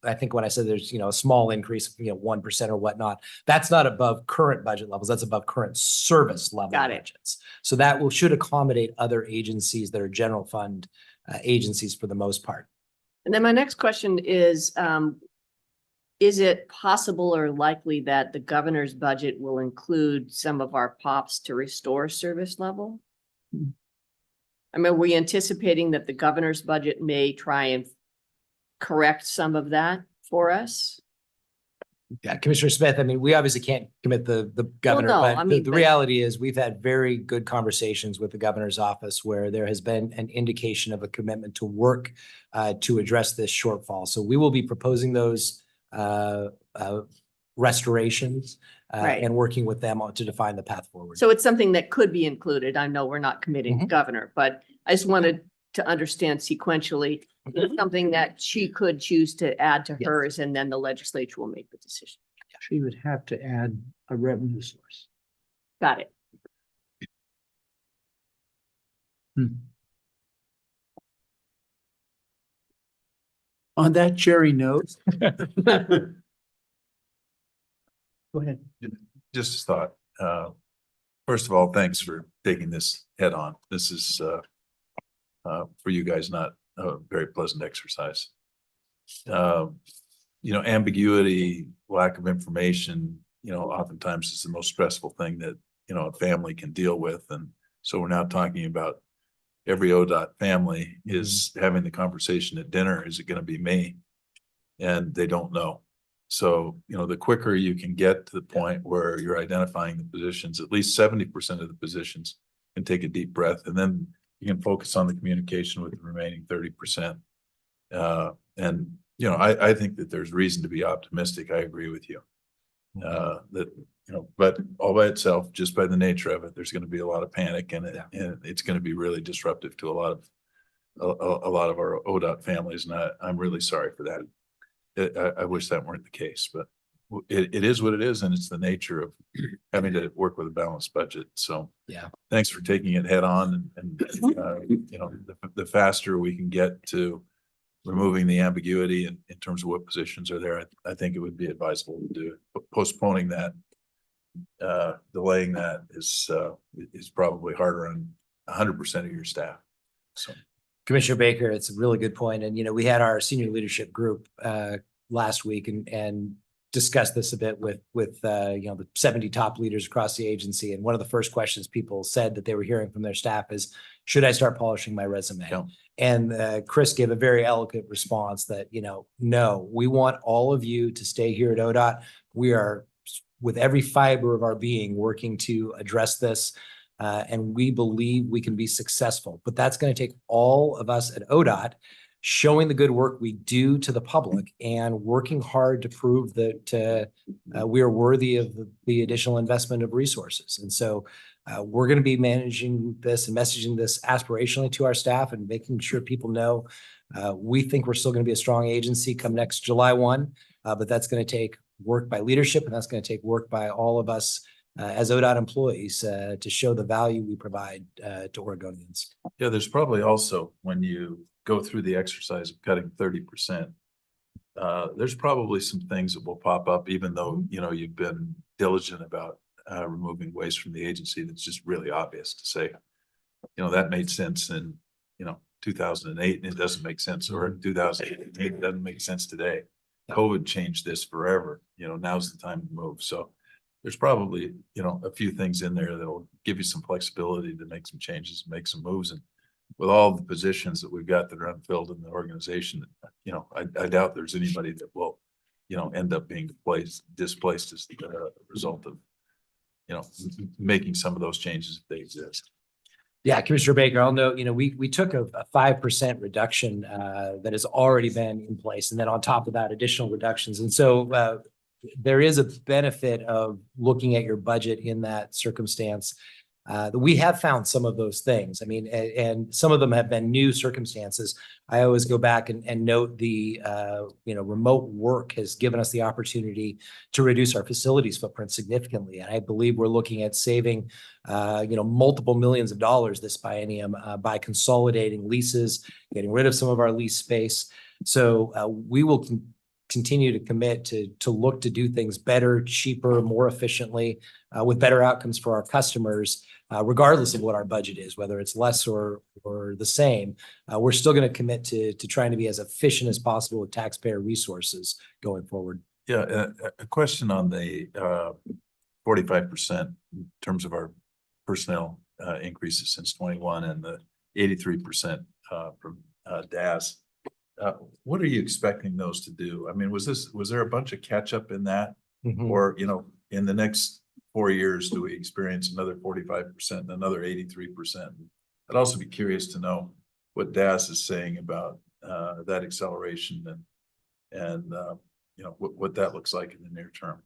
I think when I said there's, a small increase, 1% or whatnot, that's not above current budget levels. That's above current service level Got it. budgets. So that should accommodate other agencies that are general fund agencies for the most part. And then my next question is it possible or likely that the governor's budget will include some of our POPs to restore service level? I mean, are we anticipating that the governor's budget may try and correct some of that for us? Yeah, Commissioner Smith, I mean, we obviously can't commit the governor, no, but I mean, the but- reality is we've had very good conversations with the governor's office where there has been an indication of a commitment to work to address this shortfall. So we will be proposing those restorations Right. and working with them to define the path forward. So it's something that could be included. I know we're not committing to governor, but I just wanted to understand sequentially something that she could choose to add to hers, and then the legislature will make the decision. She would have to add a revenue source. Got it. On that cherry note. Go ahead. Just a thought. First of all, thanks for taking this head on. This is for you guys not a very pleasant exercise. Ambiguity, lack of information, oftentimes is the most stressful thing that, a family can deal with. And so we're now talking about every ODOT family is having the conversation at dinner. Is it going to be me? And they don't know. So, the quicker you can get to the point where you're identifying the positions, at least 70% of the positions, can take a deep breath, and then you can focus on the communication with the remaining 30%. I think that there's reason to be optimistic. I agree with you. But all by itself, just by the nature of it, there's going to be a lot of panic, and it's going to be really disruptive to a lot of our ODOT families. And I'm really sorry for that. I wish that weren't the case, but it is what it is, and it's the nature of having to work with a balanced budget. So yeah, thanks for taking it head on, and the faster we can get to removing the ambiguity in terms of what positions are there, I think it would be advisable to do it. But postponing that, delaying that is probably harder on 100% of your staff. So. Commissioner Baker, it's a really good point. And, we had our senior leadership group last week and discussed this a bit with the 70 top leaders across the agency. And one of the first questions people said that they were hearing from their staff is, should I start polishing my resume? Yeah. And Chris gave a very eloquent response that, no, we want all of you to stay here at ODOT. We are, with every fiber of our being, working to address this. And we believe we can be successful, but that's going to take all of us at ODOT showing the good work we do to the public and working hard to prove that we are worthy of the additional investment of resources. And so we're going to be managing this and messaging this aspirationally to our staff and making sure people know we think we're still going to be a strong agency come next July 1, but that's going to take work by leadership, and that's going to take work by all of us as ODOT employees to show the value we provide to Oregonians. Yeah, there's probably also, when you go through the exercise of cutting 30%, there's probably some things that will pop up, even though, you've been diligent about removing waste from the agency. That's just really obvious to say, that made sense in, 2008 and it doesn't make sense, or in 2008 it doesn't make sense today. COVID changed this forever. Now's the time to move. So there's probably, a few things in there that'll give you some flexibility to make some changes, make some moves. And with all the positions that we've got that are unfilled in the organization, I doubt there's anybody that will, end up being displaced as a result of, making some of those changes if they exist. Yeah, Commissioner Baker, I'll note, we took a 5% reduction that has already been in place. And then on top of that, additional reductions. And so there is a benefit of looking at your budget in that circumstance. We have found some of those things. I mean, and some of them have been new circumstances. I always go back and note the, remote work has given us the opportunity to reduce our facilities footprint significantly. And I believe we're looking at saving, multiple millions of dollars this biennium by consolidating leases, getting rid of some of our lease space. So we will continue to commit to look to do things better, cheaper, more efficiently, with better outcomes for our customers, regardless of what our budget is, whether it's less or the same. We're still going to commit to trying to be as efficient as possible with taxpayer resources going forward. Yeah, a question on the 45% in terms of our personnel increases since 21 and the 83% from DAS. What are you expecting those to do? I mean, was there a bunch of catch up in that? Mm-hmm. Or, in the next 4 years, do we experience another 45% and another 83%? I'd also be curious to know what DAS is saying about that acceleration and what that looks like in the near term.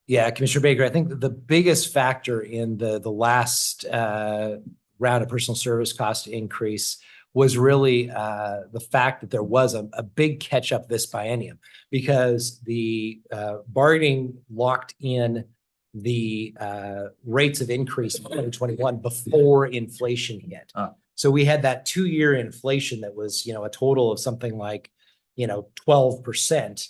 Yeah, Commissioner Baker, I think the biggest factor in the last round of personal service cost increase was really the fact that there was a big catch up this biennium, because the bargaining locked in the rates of increase in 2021 before inflation hit. So we had that 2-year inflation that was, a total of something like, 12%.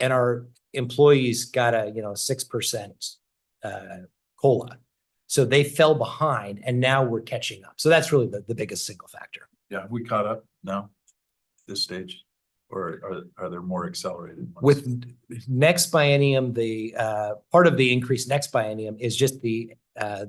And our employees got a, 6% COLA. So they fell behind and now we're catching up. So that's really the biggest single factor. Yeah, we caught up now at this stage, or are there more accelerated ones? With next biennium, the part of the increase next biennium is just the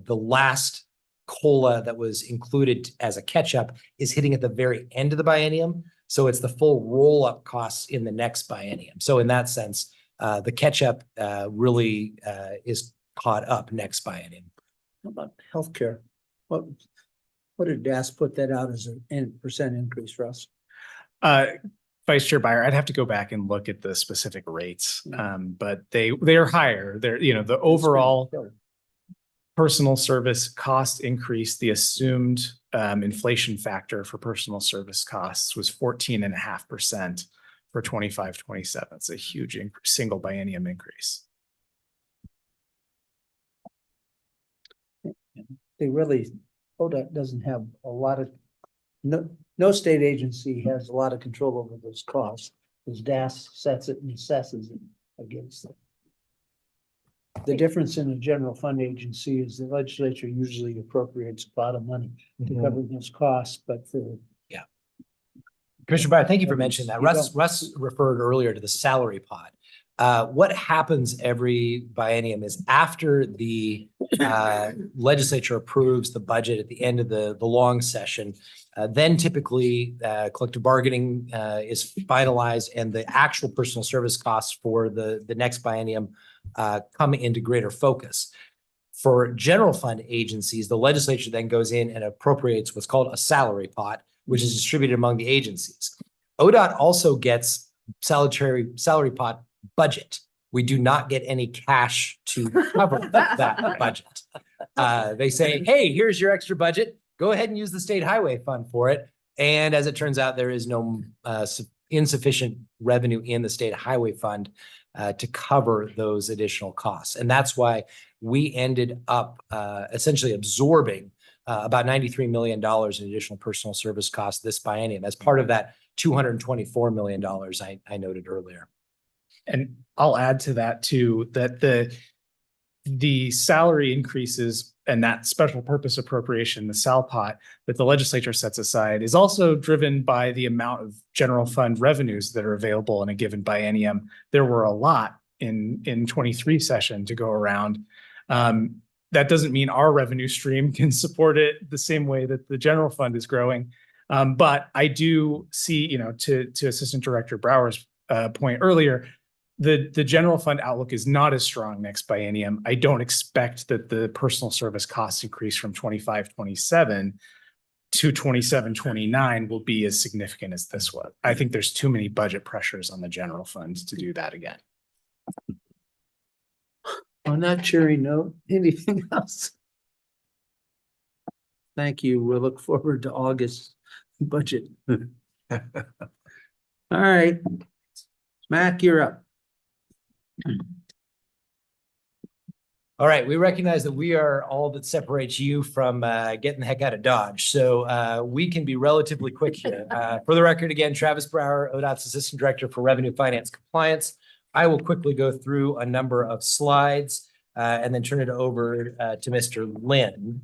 last COLA that was included as a catch up is hitting at the very end of the biennium. So it's the full roll up costs in the next biennium. So in that sense, the catch up really is caught up next biennium. How about healthcare? What did DAS put that out as a percent increase for us? Vice Chair Byer, I'd have to go back and look at the specific rates, but they are higher. They're, the overall personal service cost increase, the assumed inflation factor for personal service costs was 14.5% for 25-27. It's a huge single biennium increase. They really, ODOT doesn't have a lot of no state agency has a lot of control over those costs, because DAS sets it and assesses it against them. The difference in a general fund agency is the legislature usually appropriates a lot of money to cover those costs, but for. Commissioner Byer, thank you for mentioning that. You Russ referred earlier to the salary pot. What happens every biennium is after the legislature approves the budget at the end of the long session, then typically collective bargaining is finalized and the actual personal service costs for the next biennium come into greater focus. For general fund agencies, the legislature then goes in and appropriates what's called a salary pot, which is distributed among the agencies. ODOT also gets salary pot budget. We do not get any cash to cover that budget. They say, hey, here's your extra budget. Go ahead and use the state highway fund for it. And as it turns out, there is no insufficient revenue in the state highway fund to cover those additional costs. And that's why we ended up essentially absorbing about $93 million in additional personal service costs this biennium as part of that $224 million I noted earlier. And I'll add to that too, that the salary increases and that special purpose appropriation, the SAL pot that the legislature sets aside, is also driven by the amount of general fund revenues that are available in a given biennium. There were a lot in 23 session to go around. That doesn't mean our revenue stream can support it the same way that the general fund is growing. But I do see, to Assistant Director Brower's point earlier, the general fund outlook is not as strong next biennium. I don't expect that the personal service costs increase from 25-27 to 27-29 will be as significant as this was. I think there's too many budget pressures on the general fund to do that again. On that cheery note, anything else? Thank you. We'll look forward to August budget. All right. Mac, you're up. All right, we recognize that we are all that separates you from getting the heck out of Dodge. So we can be relatively quick here. For the record, again, Travis Brower, ODOT's Assistant Director for Revenue Finance Compliance. I will quickly go through a number of slides and then turn it over to Mr. Lynn.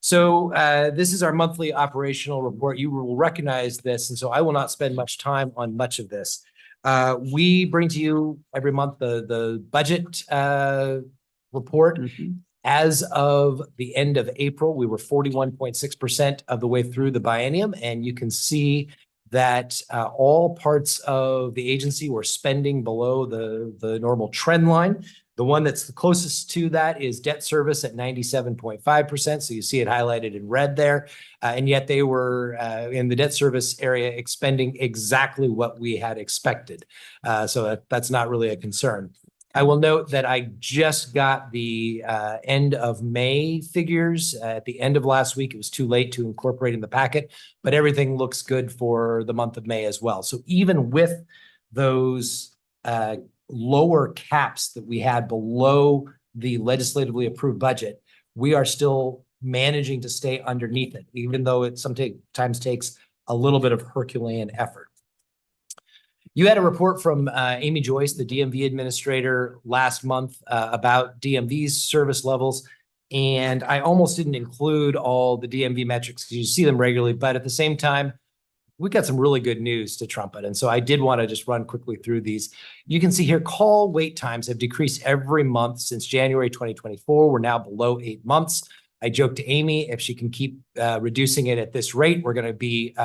So this is our monthly operational report. You will recognize this, and so I will not spend much time on much of this. We bring to you every month the budget report. As of the end of April, we were 41.6% of the way through the biennium, and you can see that all parts of the agency were spending below the normal trend line. The one that's the closest to that is debt service at 97.5%. So you see it highlighted in red there. And yet they were in the debt service area expending exactly what we had expected. So that's not really a concern. I will note that I just got the end of May figures at the end of last week. It was too late to incorporate in the packet, but everything looks good for the month of May as well. So even with those lower caps that we had below the legislatively approved budget, we are still managing to stay underneath it, even though it sometimes takes a little bit of Herculean effort. You had a report from Amy Joyce, the DMV administrator, last month about DMV's service levels. And I almost didn't include all the DMV metrics because you see them regularly, but at the same time, we got some really good news to trumpet. And so I did want to just run quickly through these. You can see here, call wait times have decreased every month since January 2024. We're now below 8 months. I joked to Amy, if she can keep reducing it at this rate, we're going to be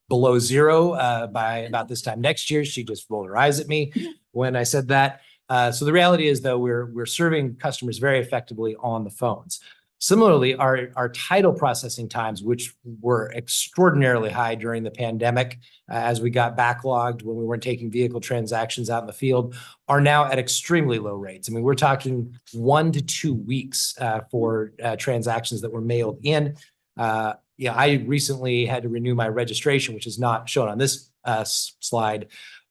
below zero by about this time next year. She just rolled her eyes at me when I said that. So the reality is, though, we're serving customers very effectively on the phones. Similarly, our title processing times, which were extraordinarily high during the pandemic, as we got backlogged when we weren't taking vehicle transactions out in the field, are now at extremely low rates. I mean, we're talking 1 to 2 weeks for transactions that were mailed in. I recently had to renew my registration, which is not shown on this slide.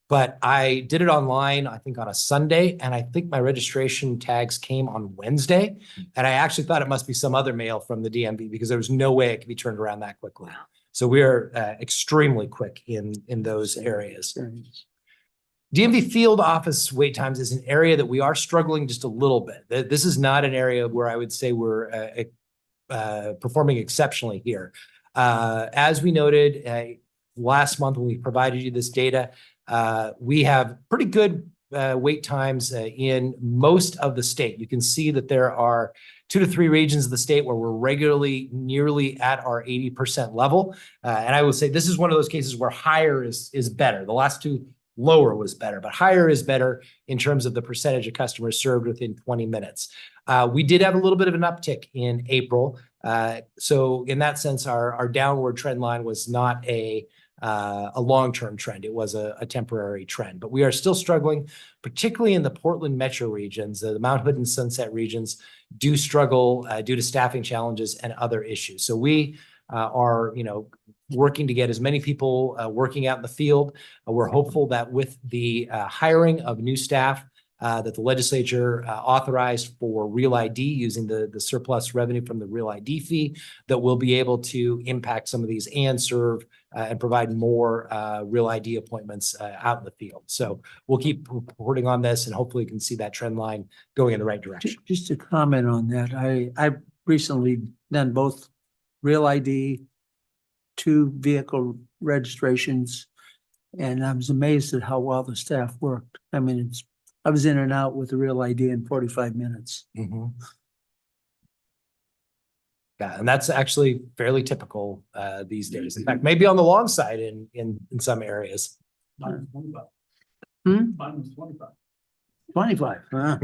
But I did it online, I think on a Sunday, and I think my registration tags came on Wednesday. And I actually thought it must be some other mail from the DMV because there was no way it could be turned around that quickly. So we are extremely quick in those areas. DMV field office wait times is an area that we are struggling just a little bit. This is not an area where I would say we're performing exceptionally here. As we noted last month when we provided you this data, we have pretty good wait times in most of the state. You can see that there are 2 to 3 regions of the state where we're regularly nearly at our 80% level. And I will say this is one of those cases where higher is better. The last 2 lower was better, but higher is better in terms of the percentage of customers served within 20 minutes. We did have a little bit of an uptick in April. So in that sense, our downward trend line was not a long-term trend. It was a temporary trend, but we are still struggling, particularly in the Portland metro regions. The Mount Hood and Sunset regions do struggle due to staffing challenges and other issues. So we are, working to get as many people working out in the field. We're hopeful that with the hiring of new staff that the legislature authorized for Real ID using the surplus revenue from the Real ID fee, that we'll be able to impact some of these and serve and provide more Real ID appointments out in the field. So we'll keep reporting on this and hopefully can see that trend line going in the right direction. Just to comment on that, I've recently done both Real ID, 2 vehicle registrations, and I was amazed at how well the staff worked. I mean, I was in and out with the Real ID in 45 minutes. Mm-hmm. Yeah, and that's actually fairly typical these days. In fact, maybe on the long side in some areas. 25. Huh?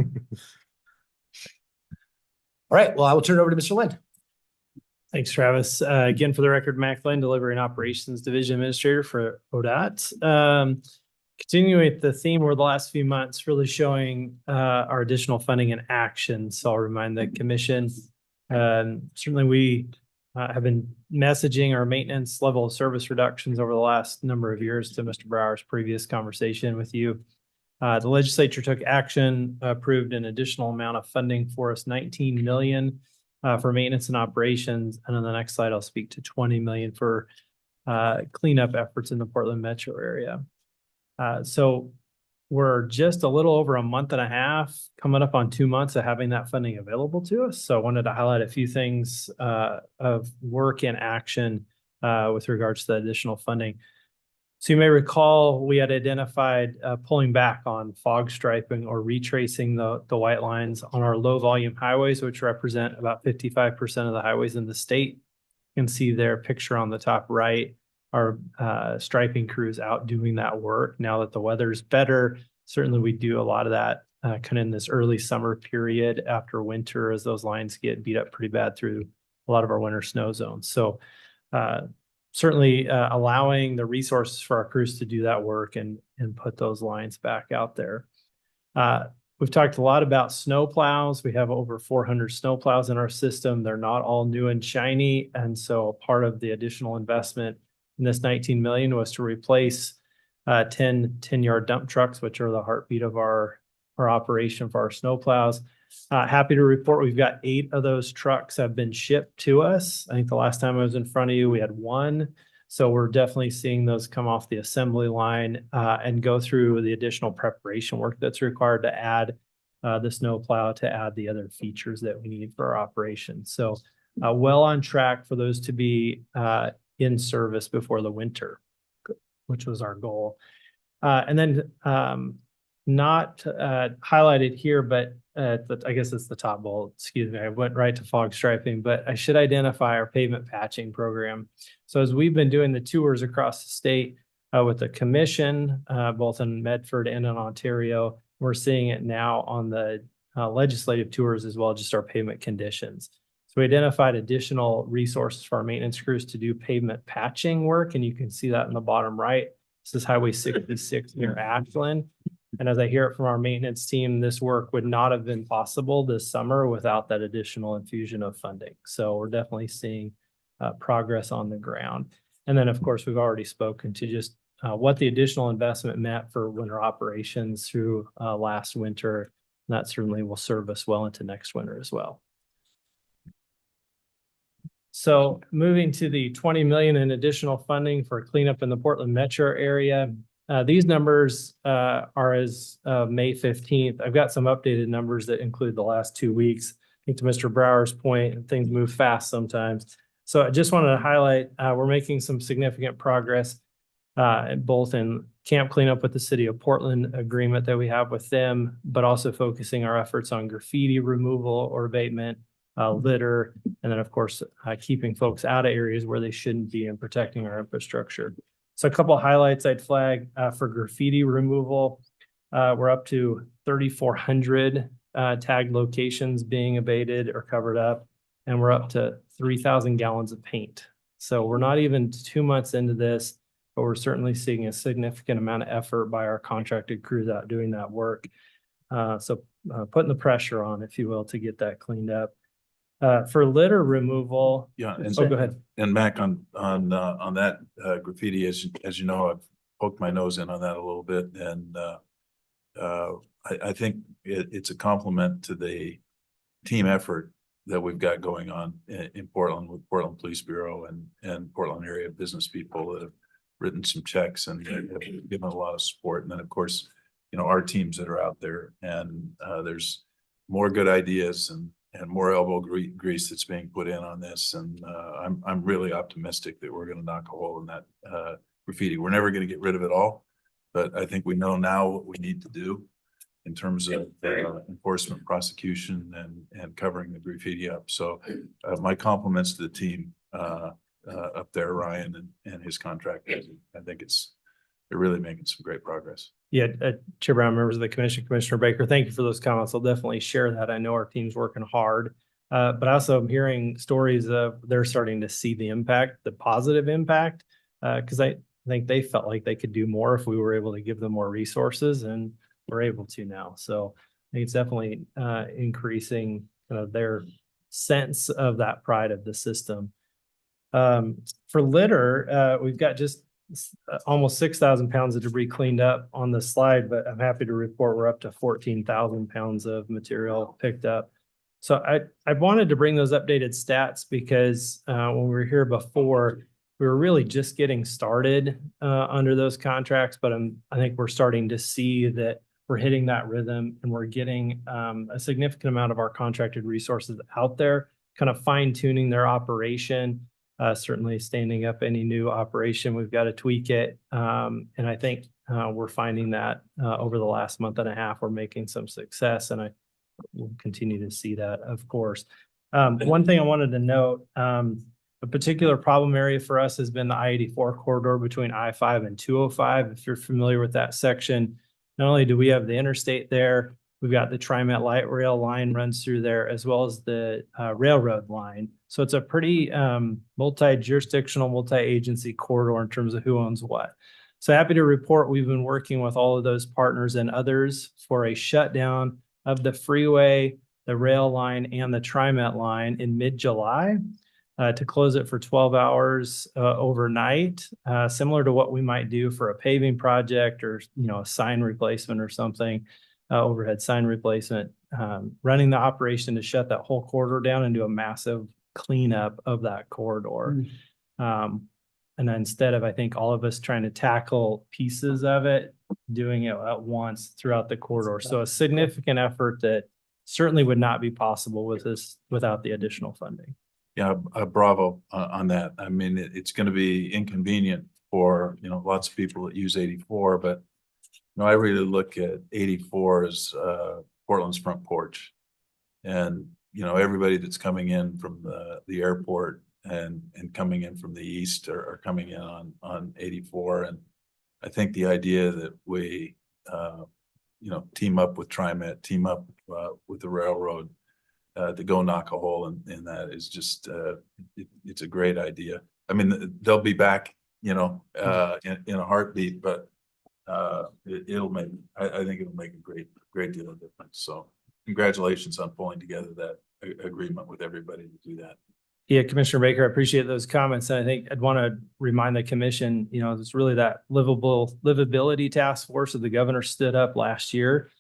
All right, well, I will turn it over to Mr. Lind. Thanks, Travis. Again, for the record, Mac Lynn, Delivery and Operations Division Administrator for ODOT. Continuing with the theme over the last few months, really showing our additional funding in action. So I'll remind the commission, certainly we have been messaging our maintenance level of service reductions over the last number of years to Mr. Brower's previous conversation with you. The legislature took action, approved an additional amount of funding for us, $19 million for maintenance and operations. And on the next slide, I'll speak to $20 million for cleanup efforts in the Portland metro area. So we're just a little over a month and a half, coming up on 2 months of having that funding available to us. So I wanted to highlight a few things of work in action with regards to the additional funding. So you may recall we had identified pulling back on fog striping or retracing the white lines on our low volume highways, which represent about 55% of the highways in the state. You can see their picture on the top right. Our striping crews out doing that work. Now that the weather's better, certainly we do a lot of that kind of in this early summer period after winter, as those lines get beat up pretty bad through a lot of our winter snow zones. So certainly allowing the resources for our crews to do that work and put those lines back out there. We've talked a lot about snow plows. We have over 400 snow plows in our system. They're not all new and shiny. And so part of the additional investment in this 19 million was to replace 10-yard dump trucks, which are the heartbeat of our operation for our snow plows. Happy to report we've got 8 of those trucks have been shipped to us. I think the last time I was in front of you, we had 1. So we're definitely seeing those come off the assembly line and go through the additional preparation work that's required to add the snow plow, to add the other features that we need for our operation. So well on track for those to be in service before the winter, which was our goal. And then not highlighted here, but I guess it's the top bullet. Excuse me, I went right to fog striping, but I should identify our pavement patching program. So as we've been doing the tours across the state with the commission, both in Medford and in Ontario, we're seeing it now on the legislative tours as well, just our pavement conditions. So we identified additional resources for our maintenance crews to do pavement patching work, and you can see that in the bottom right. This is Highway 66 near Ashland. And as I hear it from our maintenance team, this work would not have been possible this summer without that additional infusion of funding. So we're definitely seeing progress on the ground. And then, of course, we've already spoken to just what the additional investment meant for winter operations through last winter. And that certainly will serve us well into next winter as well. So moving to the 20 million in additional funding for cleanup in the Portland metro area. These numbers are as of May 15th. I've got some updated numbers that include the last 2 weeks. I think to Mr. Brower's point, things move fast sometimes. So I just wanted to highlight, we're making some significant progress both in camp cleanup with the city of Portland agreement that we have with them, but also focusing our efforts on graffiti removal or abatement, litter, and then of course, keeping folks out of areas where they shouldn't be and protecting our infrastructure. So a couple of highlights I'd flag for graffiti removal. We're up to 3,400 tagged locations being abated or covered up, and we're up to 3,000 gallons of paint. So we're not even 2 months into this, but we're certainly seeing a significant amount of effort by our contracted crews out doing that work. So putting the pressure on, if you will, to get that cleaned up. For litter removal. Yeah. And go ahead. And Mac, on that graffiti, as you know, I've poked my nose in on that a little bit, and I think it's a compliment to the team effort that we've got going on in Portland with Portland Police Bureau and Portland area business people that have written some checks and have given a lot of support. And then of course, our teams that are out there, and there's more good ideas and more elbow grease that's being put in on this. And I'm really optimistic that we're going to knock a hole in that graffiti. We're never going to get rid of it all, but I think we know now what we need to do in terms of enforcement, prosecution, and covering the graffiti up. So my compliments to the team up there, Ryan and his contractors. I think they're really making some great progress. Yeah, Chair Brown, members of the commission, Commissioner Baker, thank you for those comments. I'll definitely share that. I know our team's working hard, but also I'm hearing stories of they're starting to see the impact, the positive impact, because I think they felt like they could do more if we were able to give them more resources, and we're able to now. So I think it's definitely increasing their sense of that pride of the system. For litter, we've got just almost 6,000 pounds of debris cleaned up on the slide, but I'm happy to report we're up to 14,000 pounds of material picked up. So I wanted to bring those updated stats because when we were here before, we were really just getting started under those contracts, but I think we're starting to see that we're hitting that rhythm, and we're getting a significant amount of our contracted resources out there, kind of fine tuning their operation. Certainly standing up any new operation, we've got to tweak it. And I think we're finding that over the last month and a half, we're making some success, and I will continue to see that, of course. One thing I wanted to note, a particular problem area for us has been the I-84 corridor between I-5 and 205. If you're familiar with that section, not only do we have the interstate there, we've got the TriMet light rail line runs through there, as well as the railroad line. So it's a pretty multi-jurisdictional, multi-agency corridor in terms of who owns what. So happy to report we've been working with all of those partners and others for a shutdown of the freeway, the rail line, and the TriMet line in mid-July to close it for 12 hours overnight, similar to what we might do for a paving project or a sign replacement or something. Overhead sign replacement, running the operation to shut that whole corridor down and do a massive cleanup of that corridor. And then instead of, I think, all of us trying to tackle pieces of it, doing it at once throughout the corridor. So a significant effort that certainly would not be possible with this without the additional funding. Yeah, bravo on that. I mean, it's going to be inconvenient for, lots of people that use 84, but I really look at 84 as Portland's front porch. And, everybody that's coming in from the airport and coming in from the east are coming in on 84. And I think the idea that we, team up with TriMet, team up with the railroad to go knock a hole in that is just, it's a great idea. I mean, they'll be back, in a heartbeat, but it'll make, I think it'll make a great deal of difference. So congratulations on pulling together that agreement with everybody to do that. Yeah, Commissioner Baker, I appreciate those comments. And I think I'd want to remind the commission, it's really that livability task force that the governor stood up last year.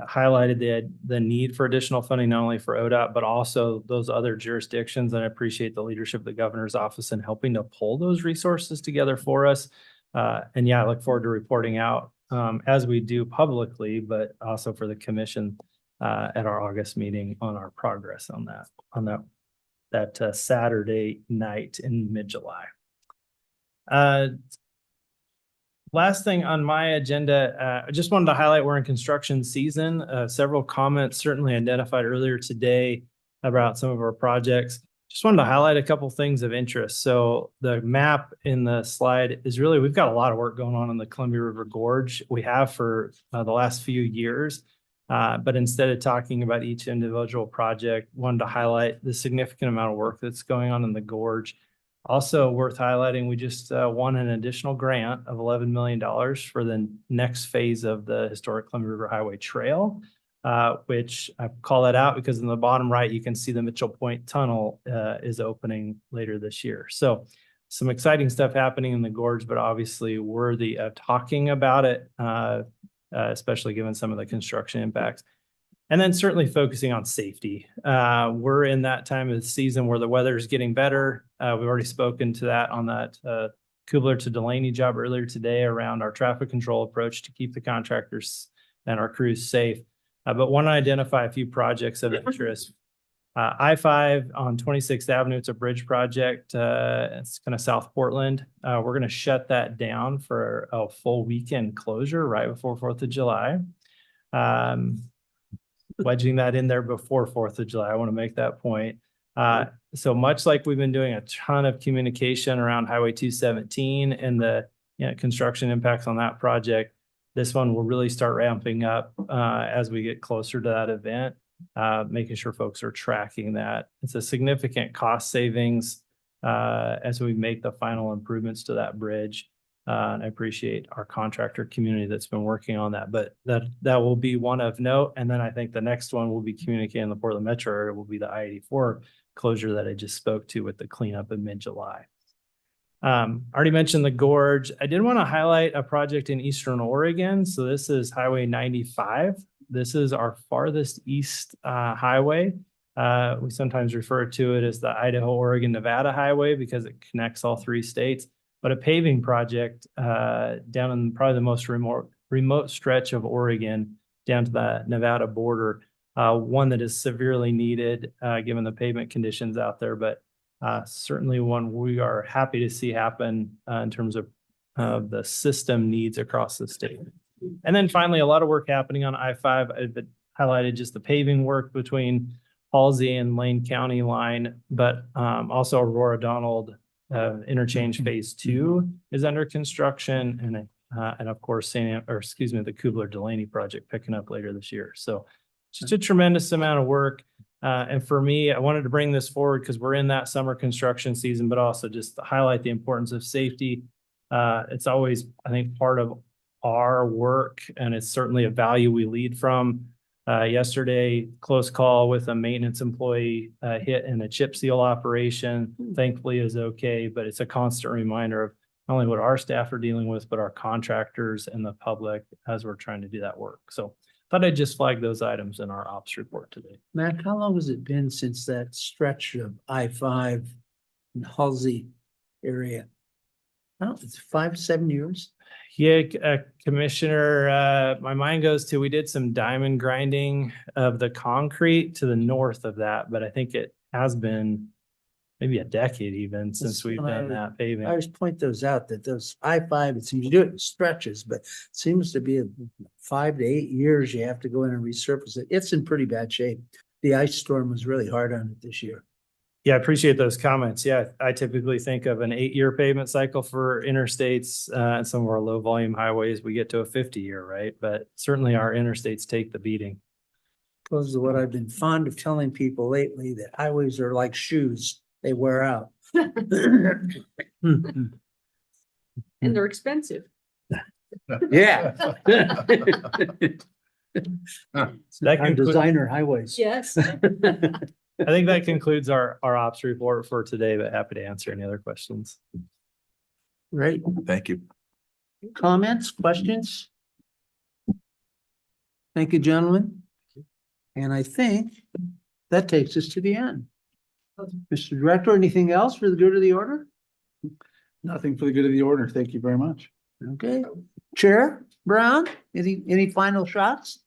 highlighted the need for additional funding, not only for ODOT, but also those other jurisdictions. And I appreciate the leadership of the governor's office in helping to pull those resources together for us. And yeah, I look forward to reporting out as we do publicly, but also for the commission at our August meeting on our progress on that Saturday night in mid-July. Last thing on my agenda, I just wanted to highlight we're in construction season. Several comments certainly identified earlier today about some of our projects. Just wanted to highlight a couple things of interest. So the map in the slide is really, we've got a lot of work going on in the Columbia River Gorge. We have for the last few years. But instead of talking about each individual project, wanted to highlight the significant amount of work that's going on in the gorge. Also worth highlighting, we just won an additional grant of $11 million for the next phase of the historic Columbia River Highway Trail, which I call that out because in the bottom right, you can see the Mitchell Point Tunnel is opening later this year. So some exciting stuff happening in the gorge, but obviously worthy of talking about it, especially given some of the construction impacts. And then certainly focusing on safety. We're in that time of the season where the weather is getting better. We've already spoken to that on that Kubler to Delaney job earlier today around our traffic control approach to keep the contractors and our crews safe. But want to identify a few projects of interest. I-5 on 26th Avenue, it's a bridge project. It's kind of South Portland. We're going to shut that down for a full weekend closure right before 4th of July. Wedging that in there before 4th of July. I want to make that point. So much like we've been doing a ton of communication around Highway 217 and the construction impacts on that project, this one will really start ramping up as we get closer to that event, making sure folks are tracking that. It's a significant cost savings as we make the final improvements to that bridge. And I appreciate our contractor community that's been working on that, but that will be one of note. And then I think the next one will be communicating in the Portland metro area will be the I-84 closure that I just spoke to with the cleanup in mid-July. Already mentioned the gorge. I did want to highlight a project in Eastern Oregon. So this is Highway 95. This is our farthest east highway. We sometimes refer to it as the Idaho, Oregon, Nevada highway because it connects all three states. But a paving project down in probably the most remote stretch of Oregon down to the Nevada border, one that is severely needed given the pavement conditions out there, but certainly one we are happy to see happen in terms of the system needs across the state. And then finally, a lot of work happening on I-5. I've highlighted just the paving work between Halsey and Lane County line, but also Aurora Donald interchange phase 2 is under construction, and of course the Kubler Delaney project picking up later this year. So just a tremendous amount of work. And for me, I wanted to bring this forward because we're in that summer construction season, but also just to highlight the importance of safety. It's always, I think, part of our work, and it's certainly a value we lead from. Yesterday, close call with a maintenance employee hit in a chip seal operation. Thankfully is okay, but it's a constant reminder of not only what our staff are dealing with, but our contractors and the public as we're trying to do that work. So thought I'd just flag those items in our ops report today. Matt, how long has it been since that stretch of I-5 in Halsey area? I don't know, it's 5 to 7 years. Yeah, Commissioner, my mind goes to, we did some diamond grinding of the concrete to the north of that, but I think it has been maybe a decade even since we've done that paving. I always point those out that those I-5, it seems you do it in stretches, but it seems to be 5 to 8 years you have to go in and resurface it. It's in pretty bad shape. The ice storm was really hard on it this year. Yeah, I appreciate those comments. Yeah, I typically think of an 8-year pavement cycle for interstates and some of our low volume highways. We get to a 50-year, right? But certainly our interstates take the beating. Goes to what I've been fond of telling people lately, that highways are like shoes. They wear out. And they're expensive. Yeah. That can designer highways. Yes. I think that concludes our ops report for today, but happy to answer any other questions. Great. Thank you. Comments, questions? Thank you, gentlemen. And I think that takes us to the end. Mr. Director, anything else for the good of the order? Nothing for the good of the order. Thank you very much. Okay. Chair Brown, any final shots?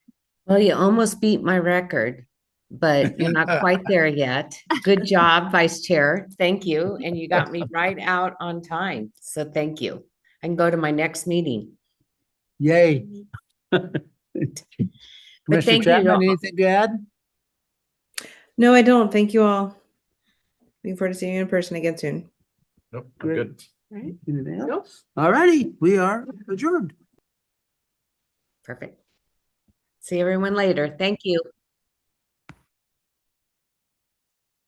Well, you almost beat my record, but you're not quite there yet. Good job, Vice Chair. Thank you. And you got me right out on time. So thank you. I can go to my next meeting. Yay. Commissioner thank you Chapman, all. anything to add? No, I don't. Thank you all. Looking forward to seeing you in person again soon. Nope, I'm good. Anything else? All righty, we are adjourned. Perfect. See everyone later. Thank you.